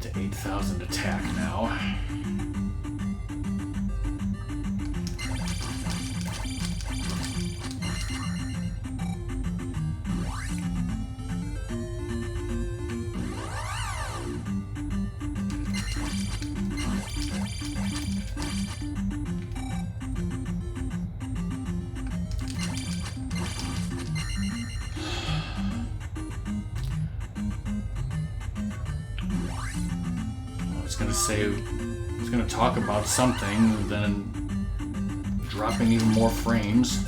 get to 8,000 attack now. I was gonna talk about something, then dropping even more frames.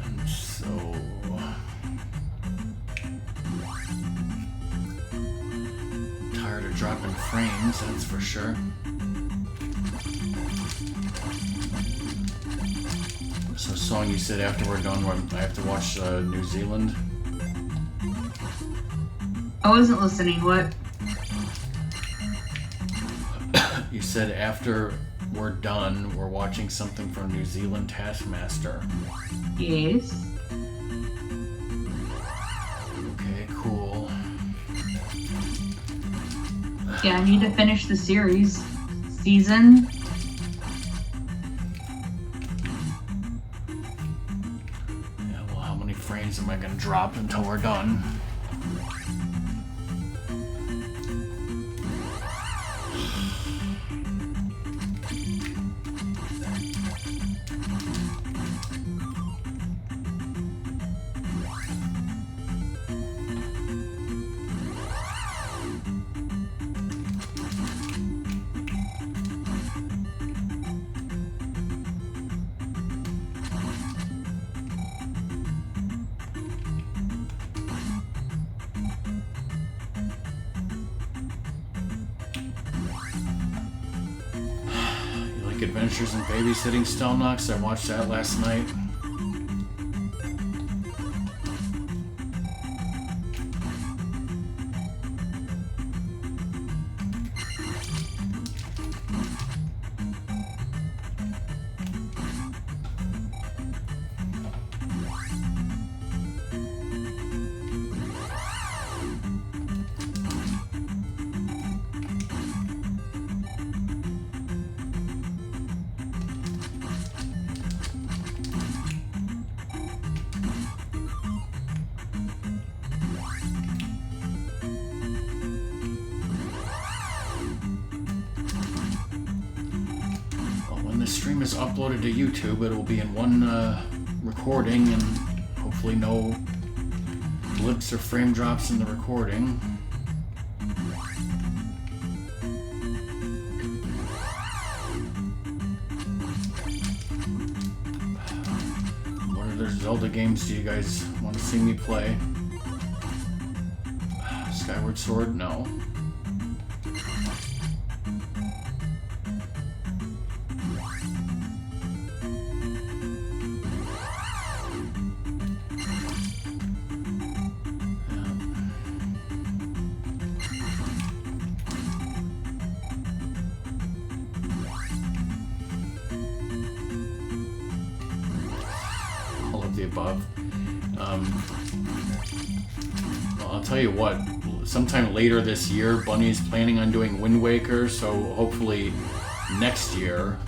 And so tired of dropping frames, that's for sure. So, song you said after we're done, I have to watch New Zealand. I wasn't listening. What? You said after we're done, we're watching something from New Zealand Taskmaster. Yes. Okay, cool. Yeah, I need to finish the series. Season. Am I going to drop until we're done? Adventures in Babysitting Stone Knocks. I watched that last night. Stream is uploaded to YouTube. It will be in one recording, and hopefully no blips or frame drops in the recording. What other Zelda games do you guys want to see me play? Skyward Sword? No. Above. Well, I'll tell you what, sometime later this year, Bunny's planning on doing Wind Waker, so hopefully next year,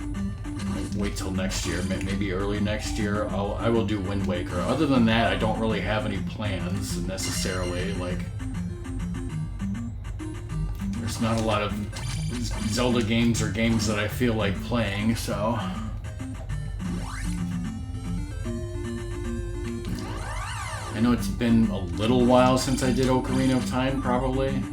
wait till next year, maybe early next year, I will do Wind Waker. Other than that, I don't really have any plans necessarily. Like, there's not a lot of Zelda games or games that I feel like playing, so... I know it's been a little while since I did Ocarina of Time, probably.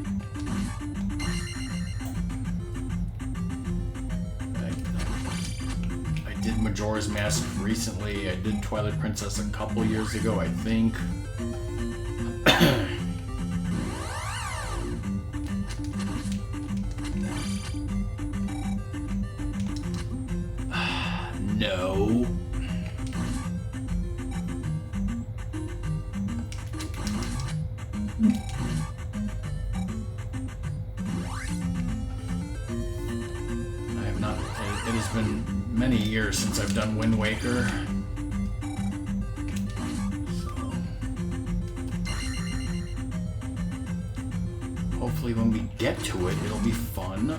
I did Majora's Mask recently. I did Twilight Princess a couple years ago, I think. No. it has been many years since I've done Wind Waker. So, hopefully when we get to it, it'll be fun.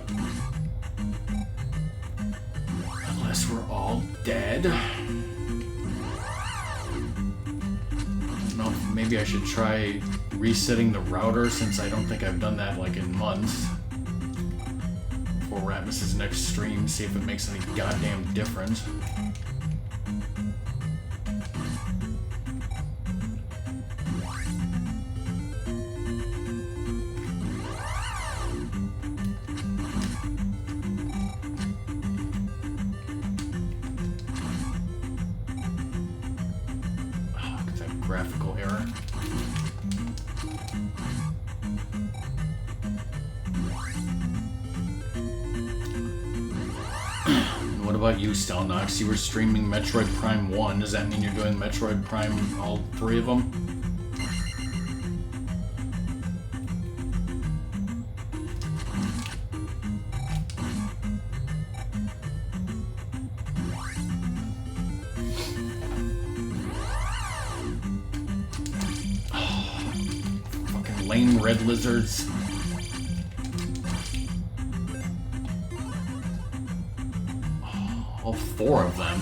Unless we're all dead. I don't know, maybe I should try resetting the router since I don't think I've done that like in months. Before we're at Mrs. next stream, see if it makes any goddamn difference. Graphical error. And what about you, Stelnox? You were streaming Metroid Prime 1. Does that mean you're doing Metroid Prime, all 3 of them? Lame red lizards. All 4 of them.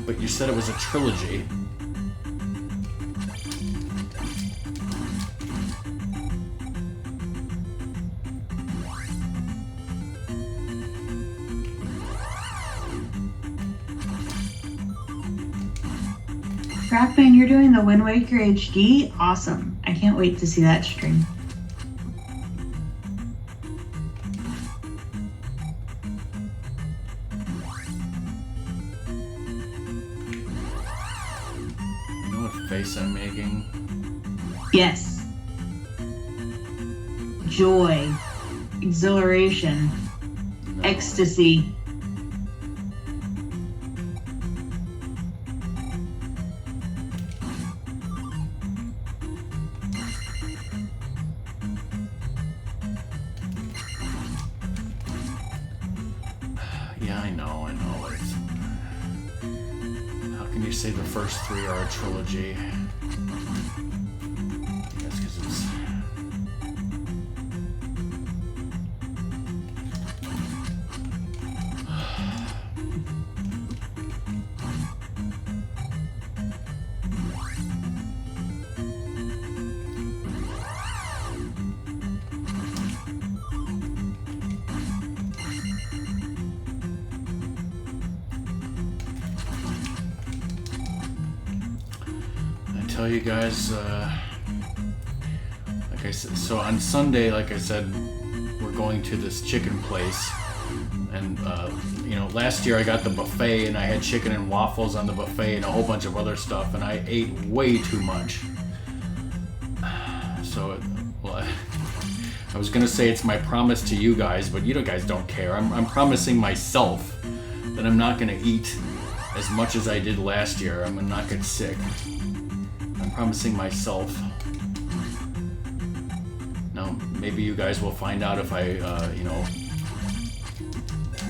But you said it was a trilogy. Crapman, you're doing the Wind Waker HD? Awesome. I can't wait to see that stream. You know what face I'm making? Yes. Joy. Exhilaration. No. Ecstasy. Yeah, I know. It's... How can you say the first 3 are a trilogy? Yes, because it's... tell you guys, like I said, so on Sunday, like I said, we're going to this chicken place, and you know, last year I got the buffet and I had chicken and waffles on the buffet and a whole bunch of other stuff, and I ate way too much. So, well, I was gonna say it's my promise to you guys, but you guys don't care. I'm promising myself that I'm not gonna eat as much as I did last year. I'm gonna not get sick. I'm promising myself. Now, maybe you guys will find out if I, you know,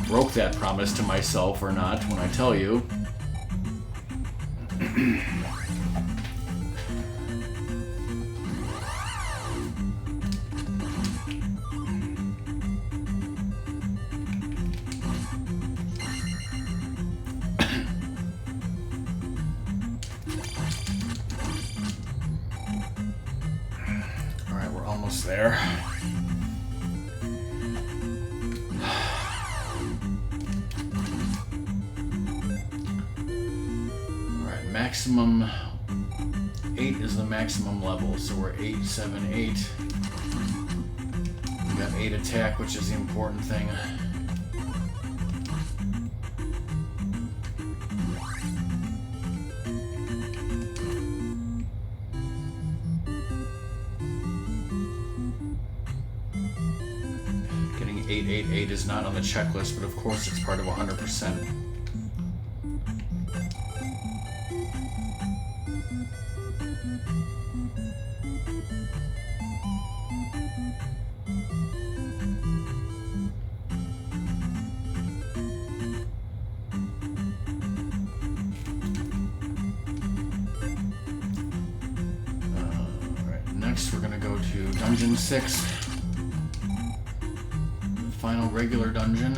broke that promise to myself or not when I tell you. There. Alright, maximum 8 is the maximum level, so we're 8, 7, 8. We got 8 attack, which is the important thing. Getting 888 is not on the checklist, but of course it's part of 100%. Dungeon 6. The final regular dungeon.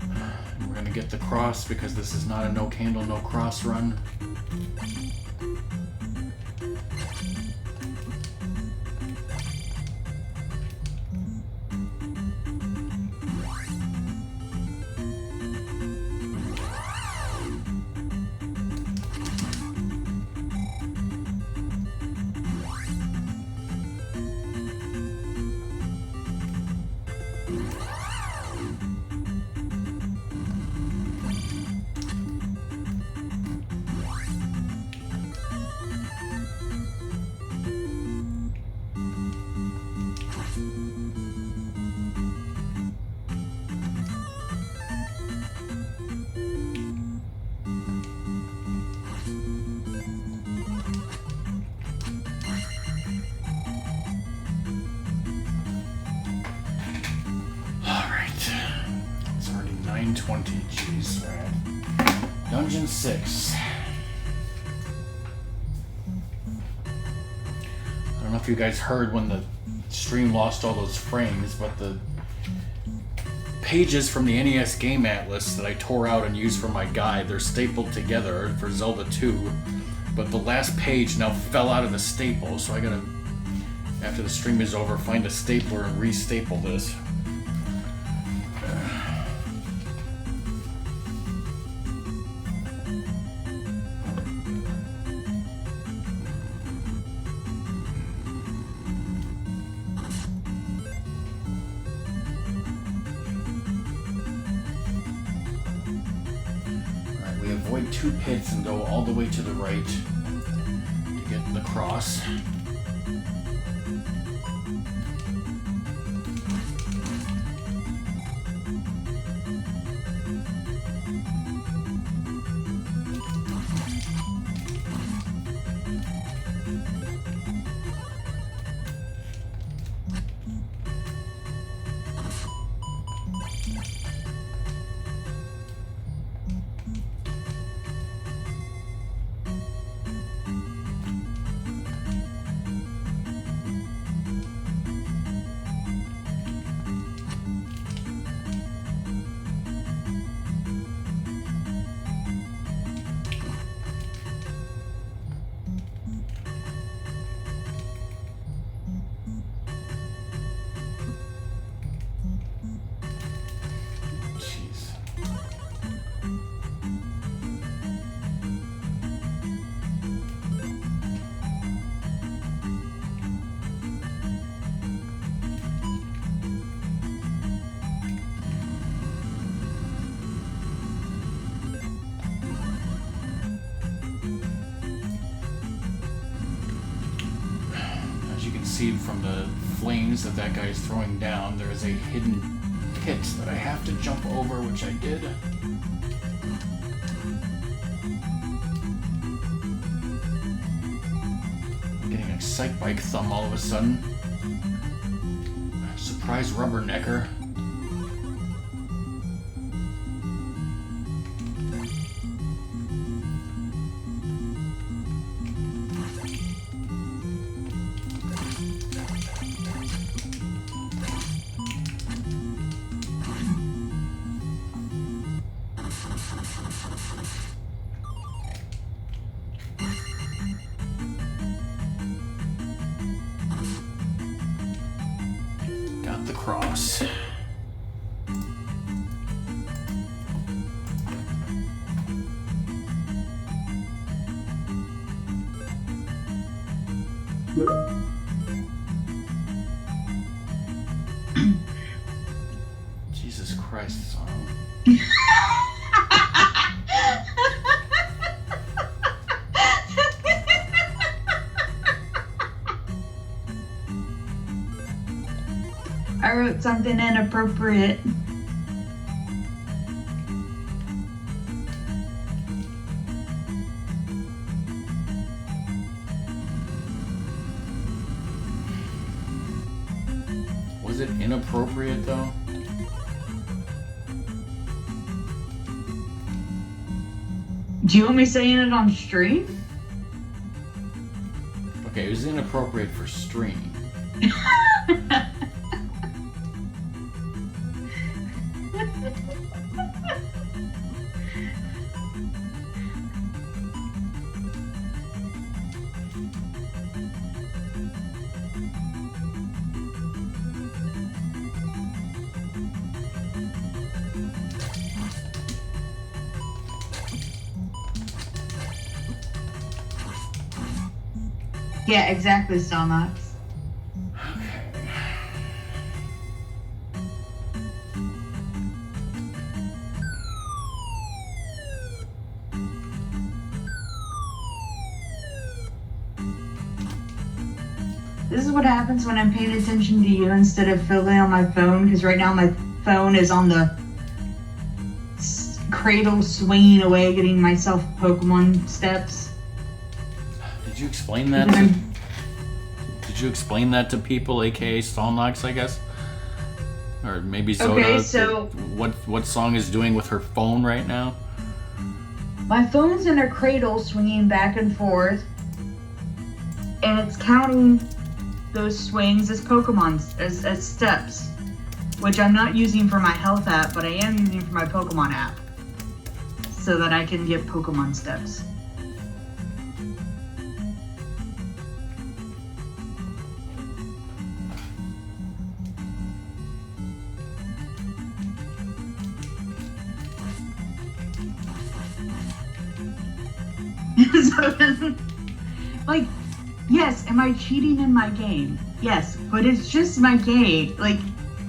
And we're gonna get the cross because this is not a no candle, no cross run. It's already 9:20. Jeez, alright. Dungeon 6. I don't know if you guys heard when the stream lost all those frames, but the pages from the NES Game Atlas that I tore out and used for my guide, they're stapled together for Zelda 2, but the last page now fell out of the staple, so I gotta, after the stream is over, find a stapler and re-staple this. We avoid 2 pits and go all the way to the right to get the cross. See from the flames that guy is throwing down, there is a hidden pit that I have to jump over, which I did. I'm getting a sight bike thumb all of a sudden. Surprise rubbernecker. Got the cross. Jesus Christ, song. I wrote something inappropriate. Was it inappropriate though? Do you want me saying it on stream? Okay, it was inappropriate for stream. Yeah, exactly, Stonnox. This is what happens when I'm paying attention to you instead of fiddling on my phone, because right now my phone is on the cradle swinging away, getting myself Pokemon steps. Did you explain that to people, aka Stonnox, I guess? Or maybe Zoda? Okay, so what song is doing with her phone right now? My phone's in a cradle swinging back and forth, and it's counting those swings as Pokemon, as steps, which I'm not using for my health app, but I am using for my Pokemon app, so that I can get Pokemon steps. Like, yes, am I cheating in my game? Yes, but it's just my game. Like,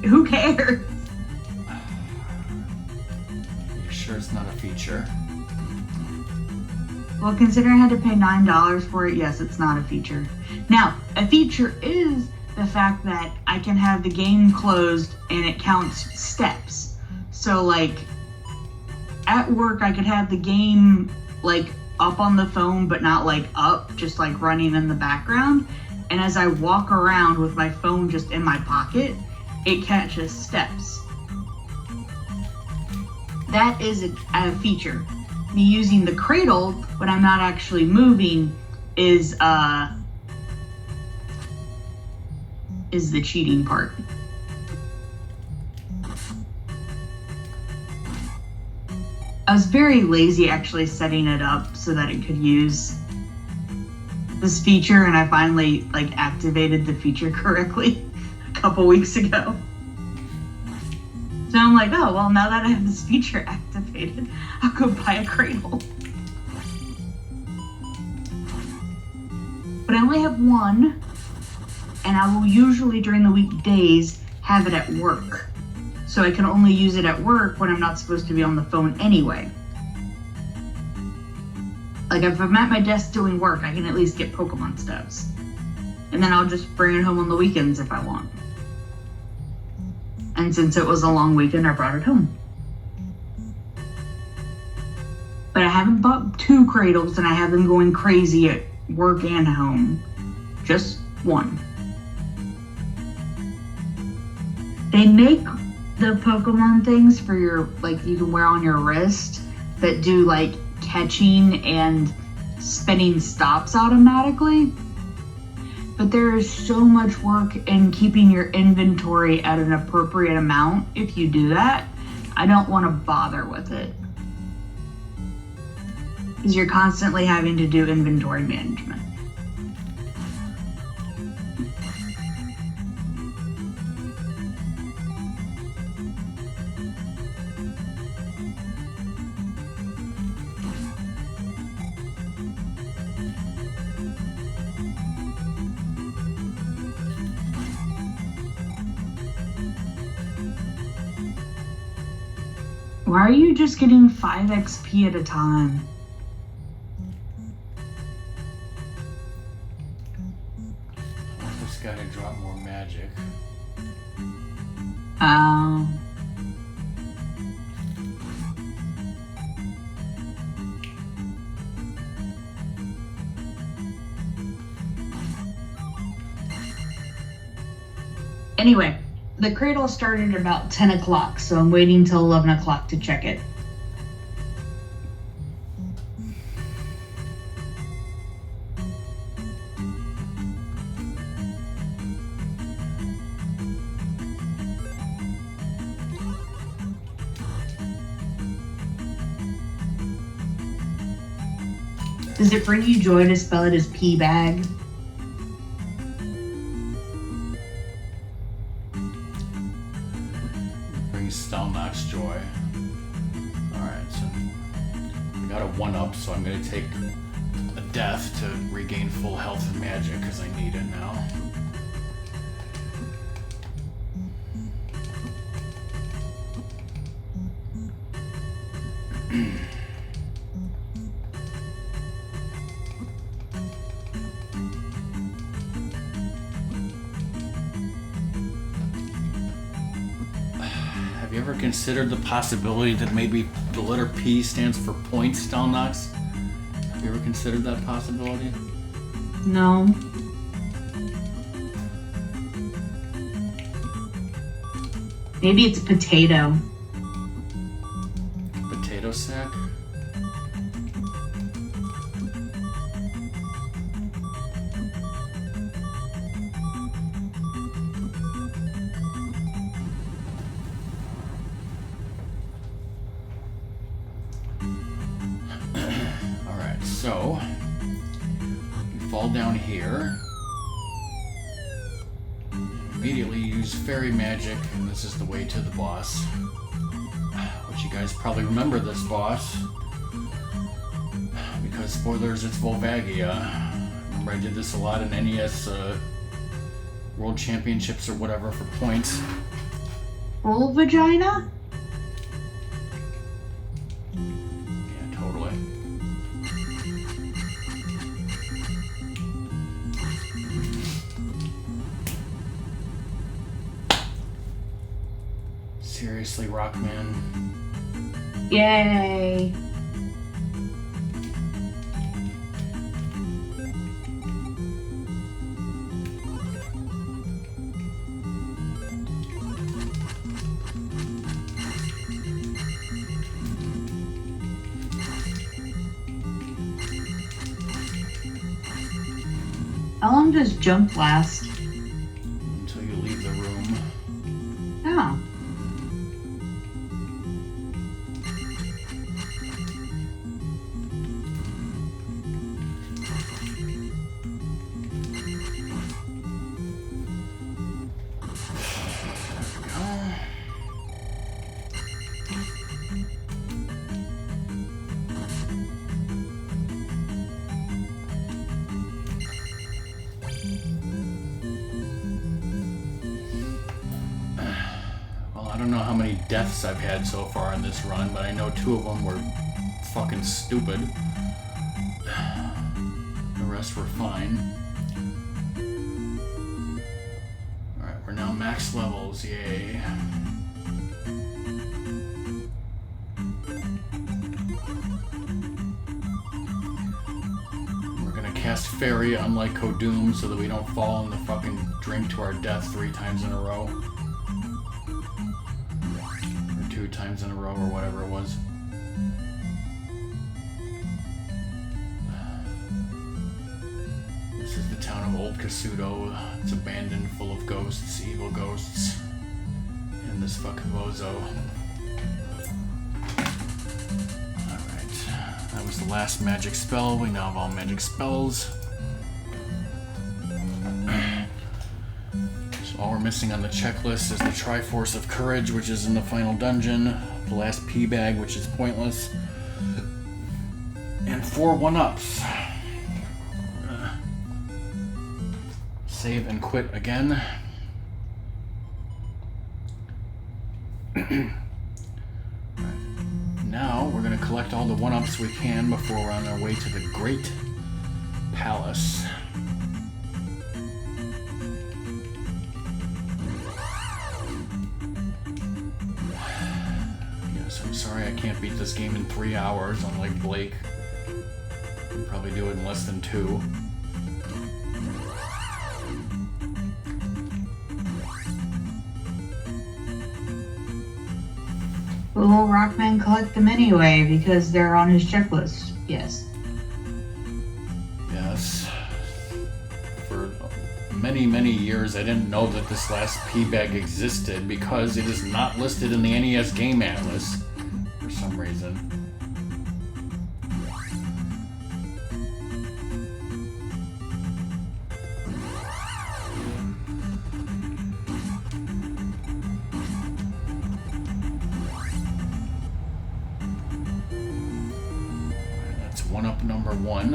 who cares? You sure it's not a feature? Well, considering I had to pay $9 for it, yes, it's not a feature. Now, a feature is the fact that I can have the game closed and it counts steps. So, like, at work, I could have the game, like, up on the phone, but not, like, up, just, like, running in the background. And as I walk around with my phone just in my pocket, it catches steps. That is a feature. Me using the cradle when I'm not actually moving is the cheating part. I was very lazy actually setting it up so that it could use this feature, and I finally like activated the feature correctly a couple weeks ago. So I'm like, oh, well, now that I have this feature activated, I'll go buy a cradle. But I only have one, and I will usually during the weekdays have it at work. So I can only use it at work when I'm not supposed to be on the phone anyway. Like if I'm at my desk doing work, I can at least get Pokemon steps. And then I'll just bring it home on the weekends if I want. And since it was a long weekend, I brought it home. But I haven't bought 2 cradles, and I have them going crazy at work and home. Just one. They make the Pokemon things for your, like, you can wear on your wrist that do, like, catching and spinning stops automatically. But there is so much work in keeping your inventory at an appropriate amount if you do that. I don't want to bother with it. Because you're constantly having to do inventory management. Why are you just getting 5 XP at a time? I just gotta drop more magic. Anyway, the cradle started about 10 o'clock, so I'm waiting till 11 o'clock to check it. Does it bring you joy to spell it as P-bag? Brings Stalnox joy. Alright, so I got a 1-up, so I'm going to take a death to regain full health and magic because I need it now. Have you ever considered the possibility that maybe the letter P stands for points, Stalnox? Have you ever considered that possibility? No. Maybe it's potato. Potato sack? Alright, so you fall down here. Immediately use fairy magic, and this is the way to the boss. Which you guys probably remember this boss. Because, spoilers, it's Volvagia. Remember I did this a lot in NES World Championships or whatever for points. Full vagina? Yeah, totally. Seriously, Rockman? Yay. How long does jump last? Until you leave the room. Oh. I don't know how many deaths I've had so far in this run, but I know 2 of them were fucking stupid. The rest were fine. Alright, we're now max levels, yay. We're gonna cast Fairy unlike Kodoom so that we don't fall in the fucking drink to our death 3 times in a row. 2 times in a row or whatever it was. This is the town of Old Kasuto. It's abandoned, full of ghosts, evil ghosts, and this fucking bozo. Alright, that was the last magic spell. We now have all magic spells. All we're missing on the checklist is the Triforce of Courage, which is in the final dungeon, the last P-bag, which is pointless, and 4 1-ups. Save and quit again. Now we're going to collect all the 1-ups we can before we're on our way to the Great Palace. I'm sorry I can't beat this game in 3 hours, unlike Blake. I'll probably do it in less than 2. Will Rockman collect them anyway because they're on his checklist? Yes. Yes. For many, many years I didn't know that this last P-bag existed because it is not listed in the NES Game Atlas. For some reason. number 1.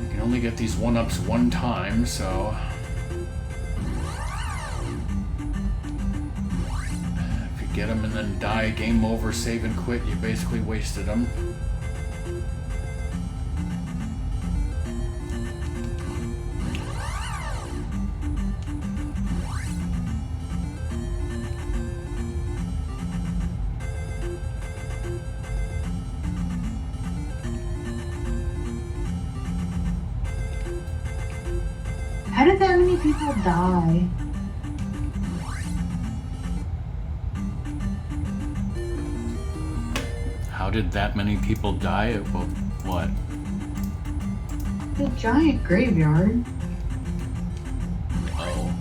You can only get these 1-ups one time, so if you get them and then die, game over, save and quit, you basically wasted them. How did that many people die? How did that many people die? Well, what? The giant graveyard. Oh,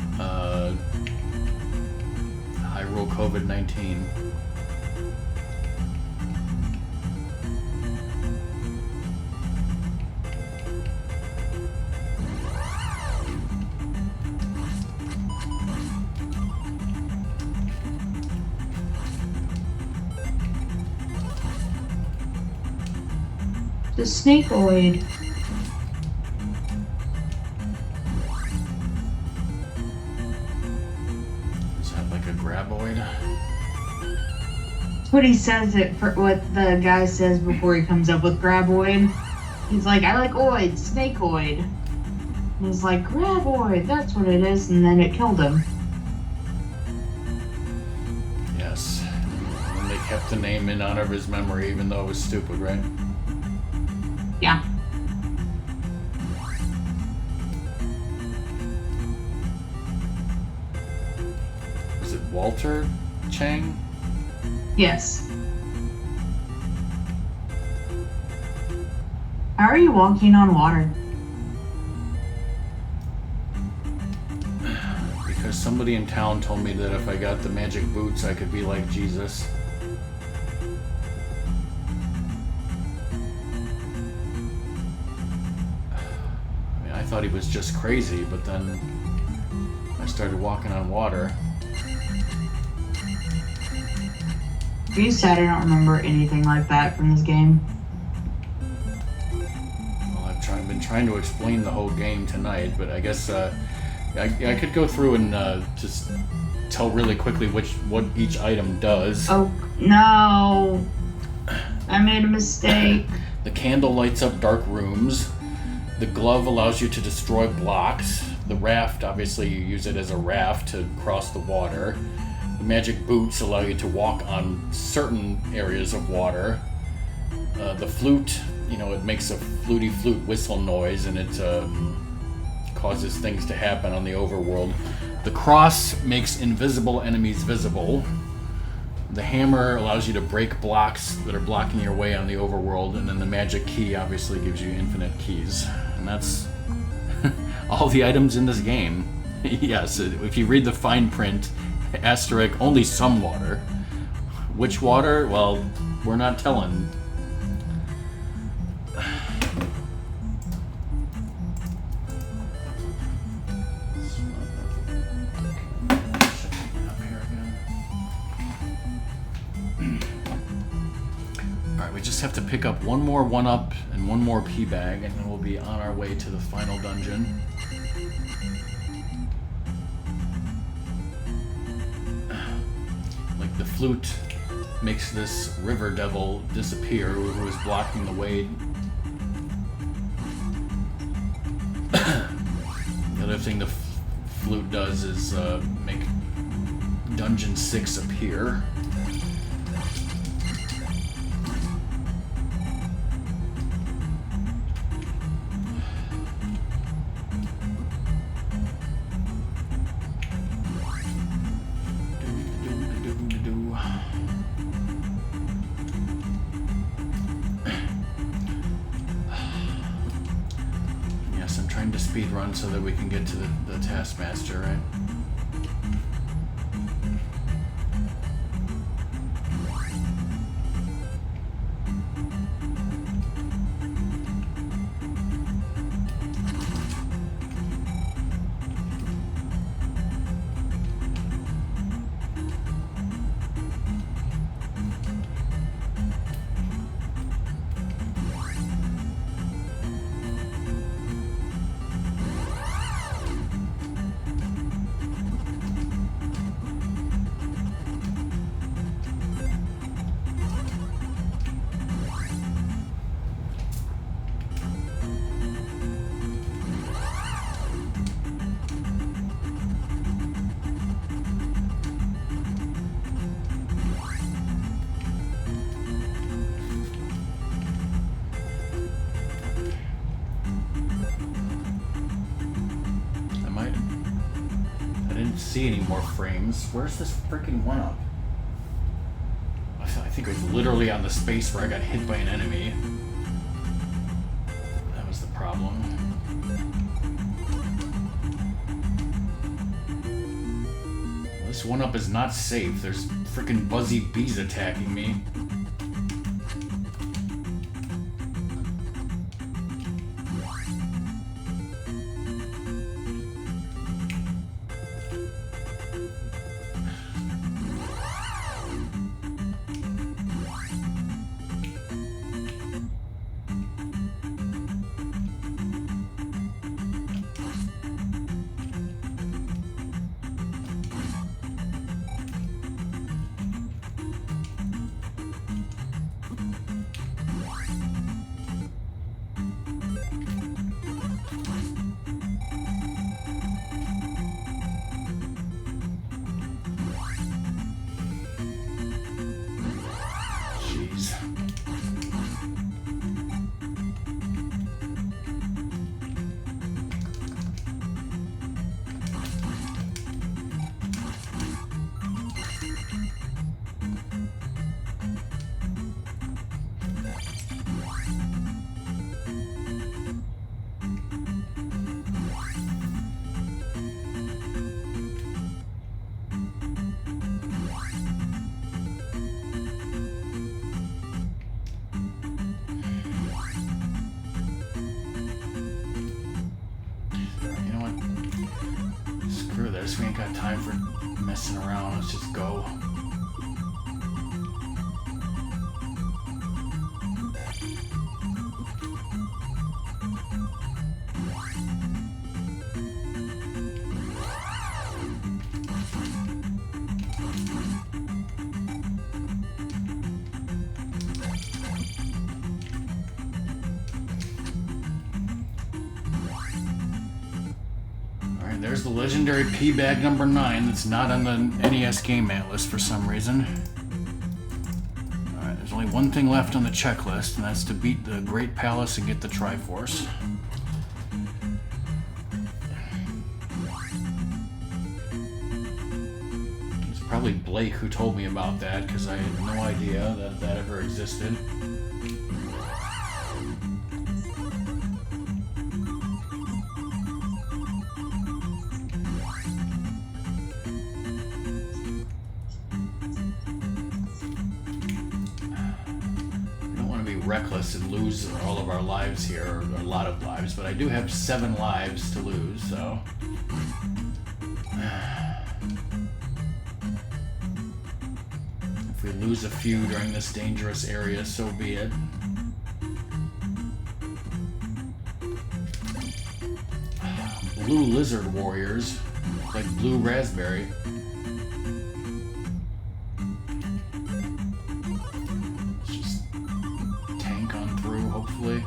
Hyrule COVID-19. The snakeoid. Is that like a graboid? That's what he says it for what the guy says before he comes up with graboid. He's like, I like oid, snakeoid. And he's like, graboid, that's what it is, and then it killed him. Yes. And they kept the name in honor of his memory, even though it was stupid, right? Yeah. Was it Walter Chang? Yes. How are you walking on water? Because somebody in town told me that if I got the magic boots, I could be like Jesus. I mean, I thought he was just crazy, but then I started walking on water. You said I don't remember anything like that from this game. Well, I've been trying to explain the whole game tonight, but I guess I could go through and just tell really quickly what each item does. Oh, no. I made a mistake. The candle lights up dark rooms. The glove allows you to destroy blocks. The raft, obviously you use it as a raft to cross the water. The magic boots allow you to walk on certain areas of water. The flute, it makes a fluty flute whistle noise, and it causes things to happen on the overworld. The cross makes invisible enemies visible. The hammer allows you to break blocks that are blocking your way on the overworld, and then the magic key obviously gives you infinite keys. And that's all the items in this game. Yes, if you read the fine print, asterisk, only some water. Which water? Well, we're not telling. Alright, we just have to pick up one more 1-up and one more P-bag, and then we'll be on our way to the final dungeon. The flute makes this river devil disappear who is blocking the way. The other thing the flute does is make Dungeon 6 appear. Trying to speed run so that we can get to the Taskmaster, right? see any more frames. Where's this freaking one up? I think it was literally on the space where I got hit by an enemy. That was the problem. This one up is not safe. There's freaking buzzy bees attacking me. We ain't got time for messing around. Let's just go. There's the legendary P-Bag number 9 that's not on the NES game atlas for some reason. Alright, there's only one thing left on the checklist, and that's to beat the Great Palace and get the Triforce. It's probably Blake who told me about that, because I had no idea that that ever existed. Reckless and lose all of our lives here, or a lot of lives, but I do have 7 lives to lose, so if we lose a few during this dangerous area, so be it. Blue lizard warriors, like blue raspberry. Hopefully.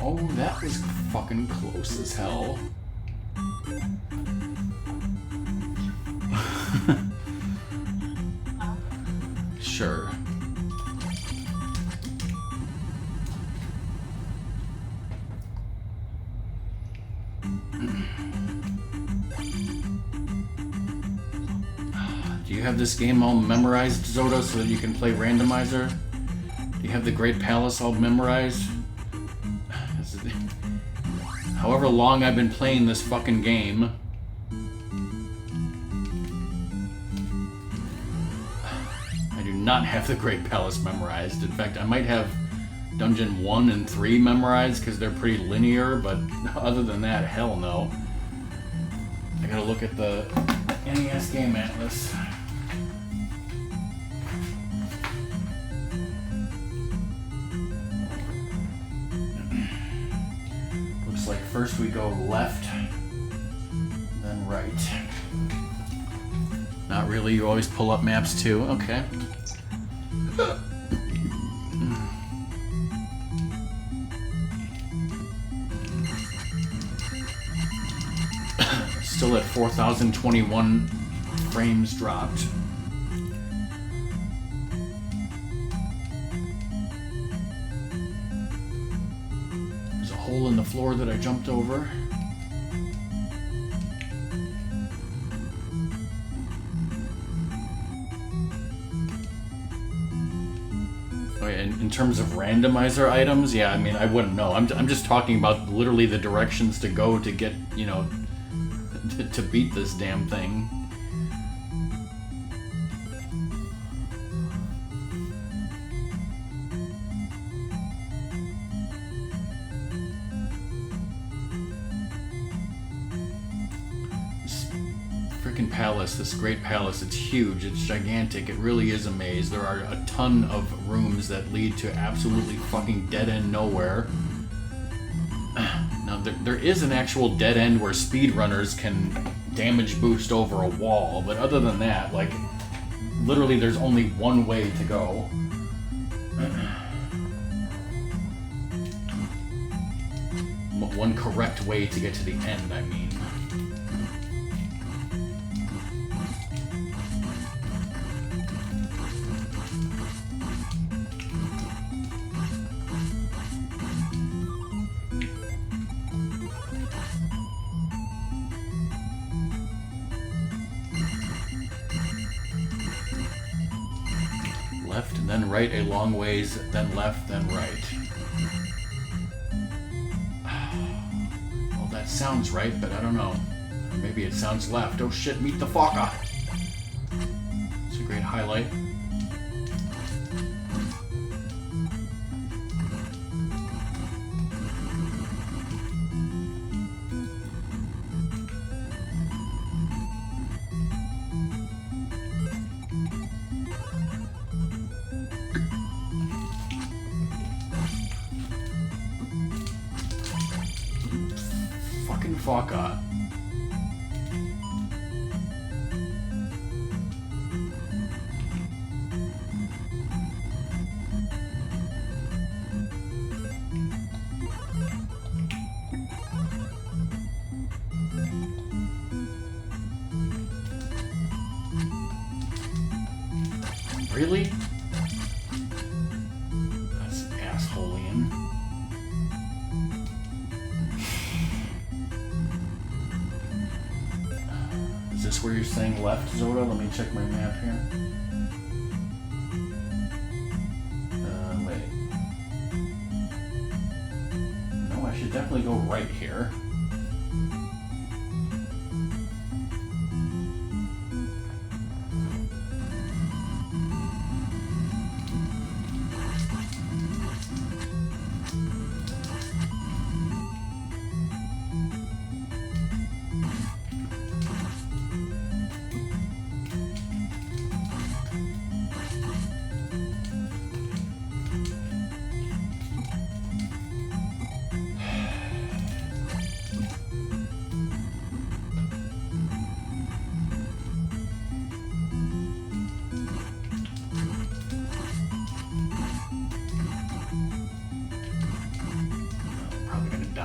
Oh, that was fucking close as hell. Sure. Do you have this game all memorized, Zoda, so that you can play randomizer? Do you have the Great Palace all memorized? However long I've been playing this fucking game. I do not have the Great Palace memorized. In fact, I might have Dungeon 1 and 3 memorized because they're pretty linear, but other than that, hell no. I gotta look at the NES Game Atlas. Looks like first we go left, then right. Not really, you always pull up maps too, okay. Still at 4,021 frames dropped. hole in the floor that I jumped over. In terms of randomizer items, yeah, I mean, I wouldn't know. I'm just talking about literally the directions to go to get, you know, to beat this damn thing. Palace, this great palace, it's huge, it's gigantic, it really is a maze. There are a ton of rooms that lead to absolutely fucking dead end nowhere. Now there is an actual dead end where speedrunners can damage boost over a wall, but other than that, like, literally there's only one way to go. One correct way to get to the end, I mean. Left, and then right a long ways, then left, then right. Well, that sounds right, but I don't know. Or maybe it sounds left. Oh shit, meet the fucker! It's a great highlight. Fucker. Really? That's assholeian. Is this where you're saying left, Zoda? Let me check my map here. Wait. No, I should definitely go right here.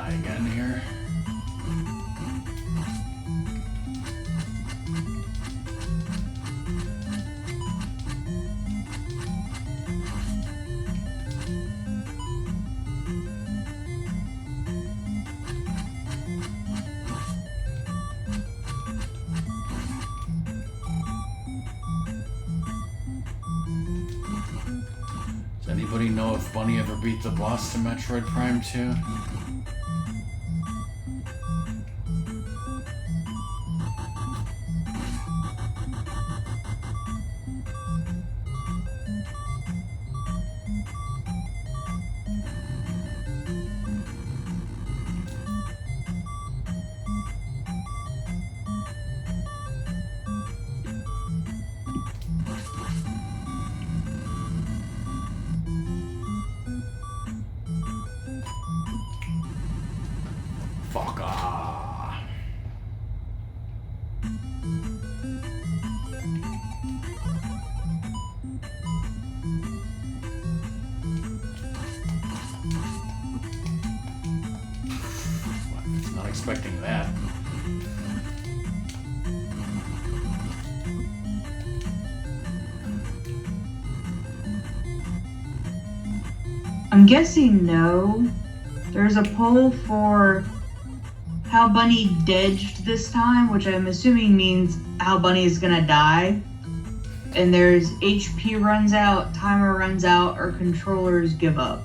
Again here. Does anybody know if Bunny ever beat the boss to Metroid Prime 2? Fuck off. Not expecting that. I'm guessing no, There's a poll for how Bunny dodged this time, which I'm assuming means how Bunny is gonna die. And there's HP runs out, timer runs out, or controllers give up.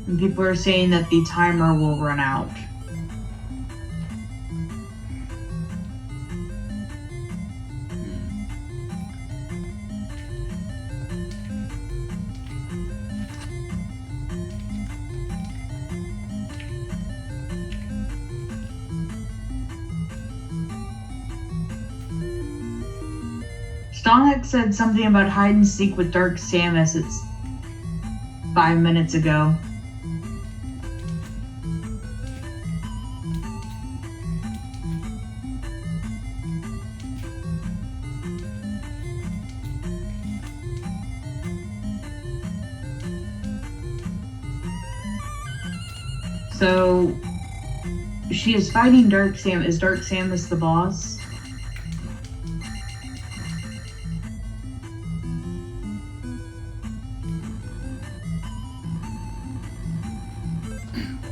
And people are saying that the timer will run out. Sonic said something about hide and seek with Dark Samus. It's 5 minutes ago. So she is fighting Dark Samus. Is Dark Samus the boss?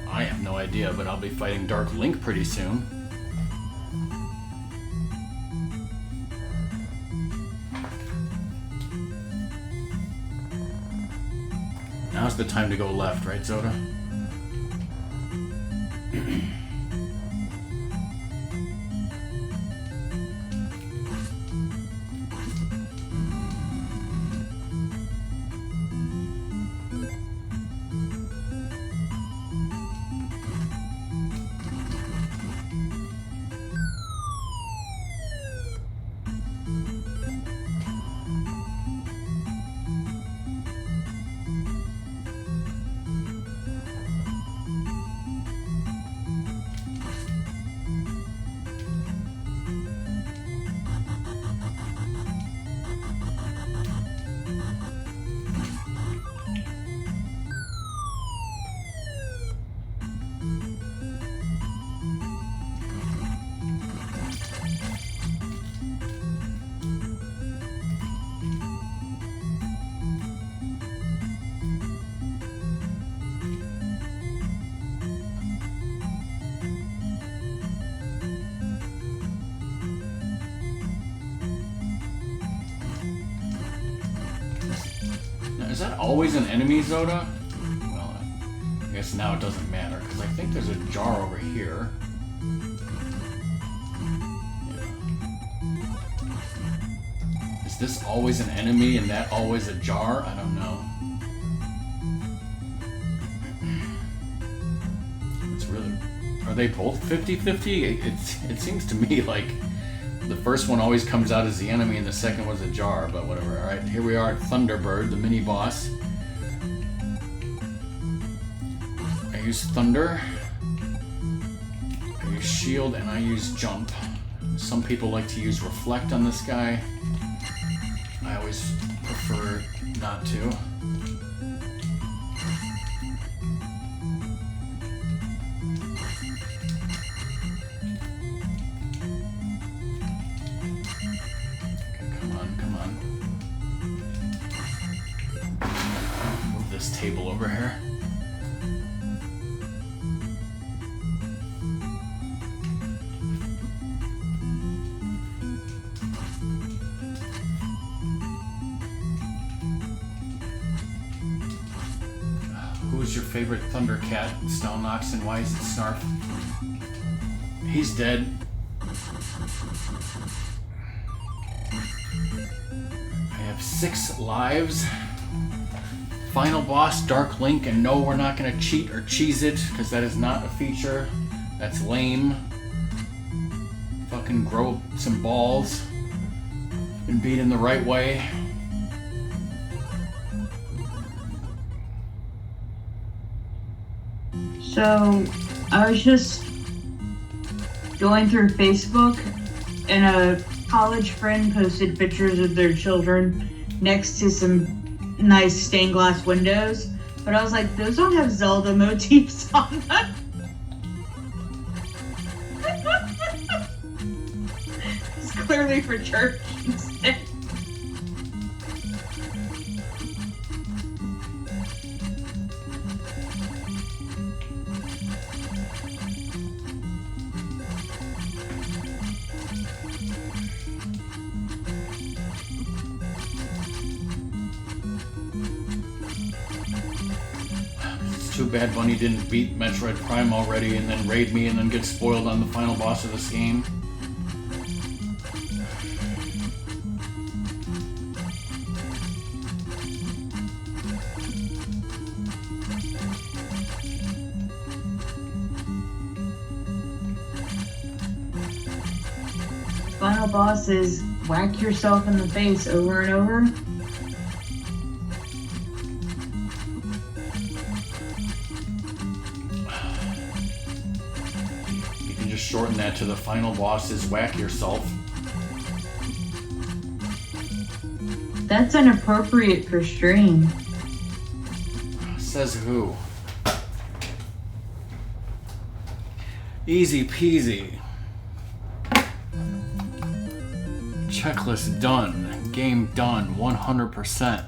I have no idea, but I'll be fighting Dark Link pretty soon. Now's the time to go left, right, Zoda? Is that always an enemy, Zoda? Well, I guess now it doesn't matter, because I think there's a jar over here. Yeah. Is this always an enemy and that always a jar? I don't know. It's really... Are they both 50-50? It seems to me like the first one always comes out as the enemy and the second was a jar, but whatever. Alright, here we are at Thunderbird, the mini-boss. I use Thunder, I use Shield, and I use Jump. Some people like to use Reflect on this guy. I always prefer not to. Table over here. Who is your favorite Thundercat? Stalnox, and why is it Snarf? He's dead. I have 6 lives. Final boss, Dark Link, and no, we're not going to cheat or cheese it, because that is not a feature. That's lame. Fucking grow some balls and beat him the right way. So, I was just going through Facebook, and a college friend posted pictures of their children next to some nice stained glass windows, but I was like, those don't have Zelda motifs on them. It's clearly for church instead. too bad Bunny didn't beat Metroid Prime already and then raid me and then get spoiled on the final boss of this game. Final boss is whack yourself in the face over and over. You can just shorten that to the final boss is whack yourself. That's inappropriate for stream. Says who? Easy peasy. Checklist done. Game done. 100%.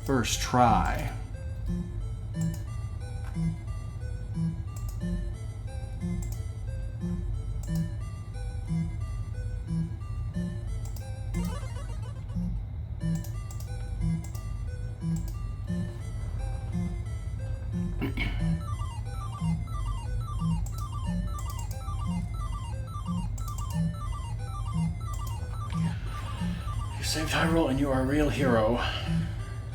First try. You saved Hyrule and you are a real hero.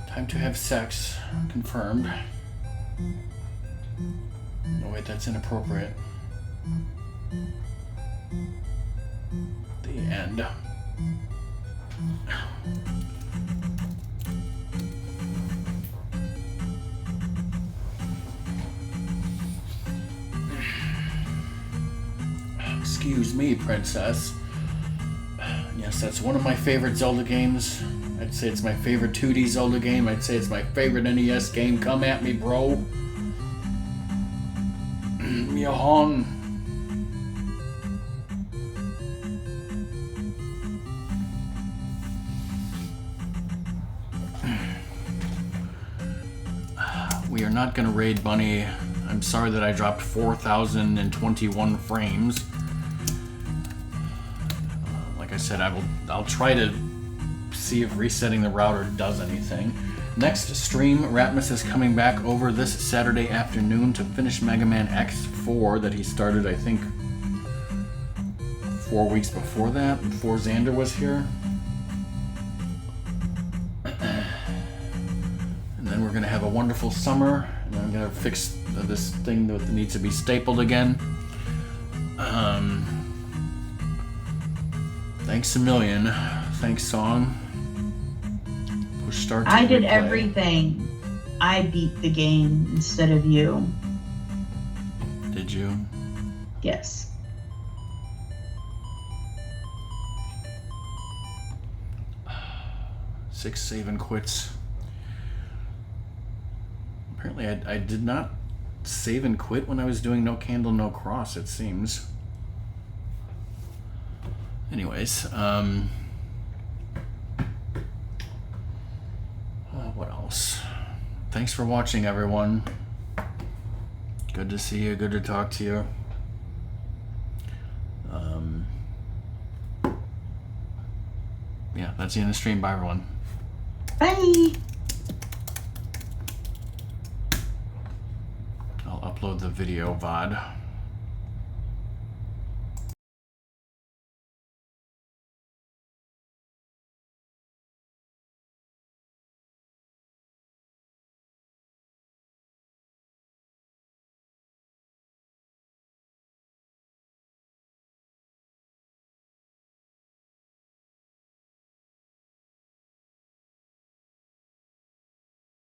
Time to have sex. Confirmed. Oh wait, that's inappropriate. The end. Excuse me, princess. Yes, that's one of my favorite Zelda games. I'd say it's my favorite 2D Zelda game. I'd say it's my favorite NES game. Come at me, bro. Yahan. We are not gonna raid Bunny. I'm sorry that I dropped 4,021 frames. Like I said, I'll try to see if resetting the router does anything. Next stream, Ratmus is coming back over this Saturday afternoon to finish Mega Man X4 that he started, I think, 4 weeks before that, before Xander was here. And then we're gonna have a wonderful summer, and then I'm gonna fix this thing that needs to be stapled again. Thanks a million. Thanks, Song. Push start to I did replay. everything. I beat the game instead of you. Did you? Yes. Six save and quits. Apparently I did not save and quit when I was doing No Candle, No Cross, it seems. Anyways, what else? Thanks for watching, everyone. Good to see you, good to talk to you. Yeah, that's the end of the stream. Bye, everyone. Bye. I'll upload the video VOD.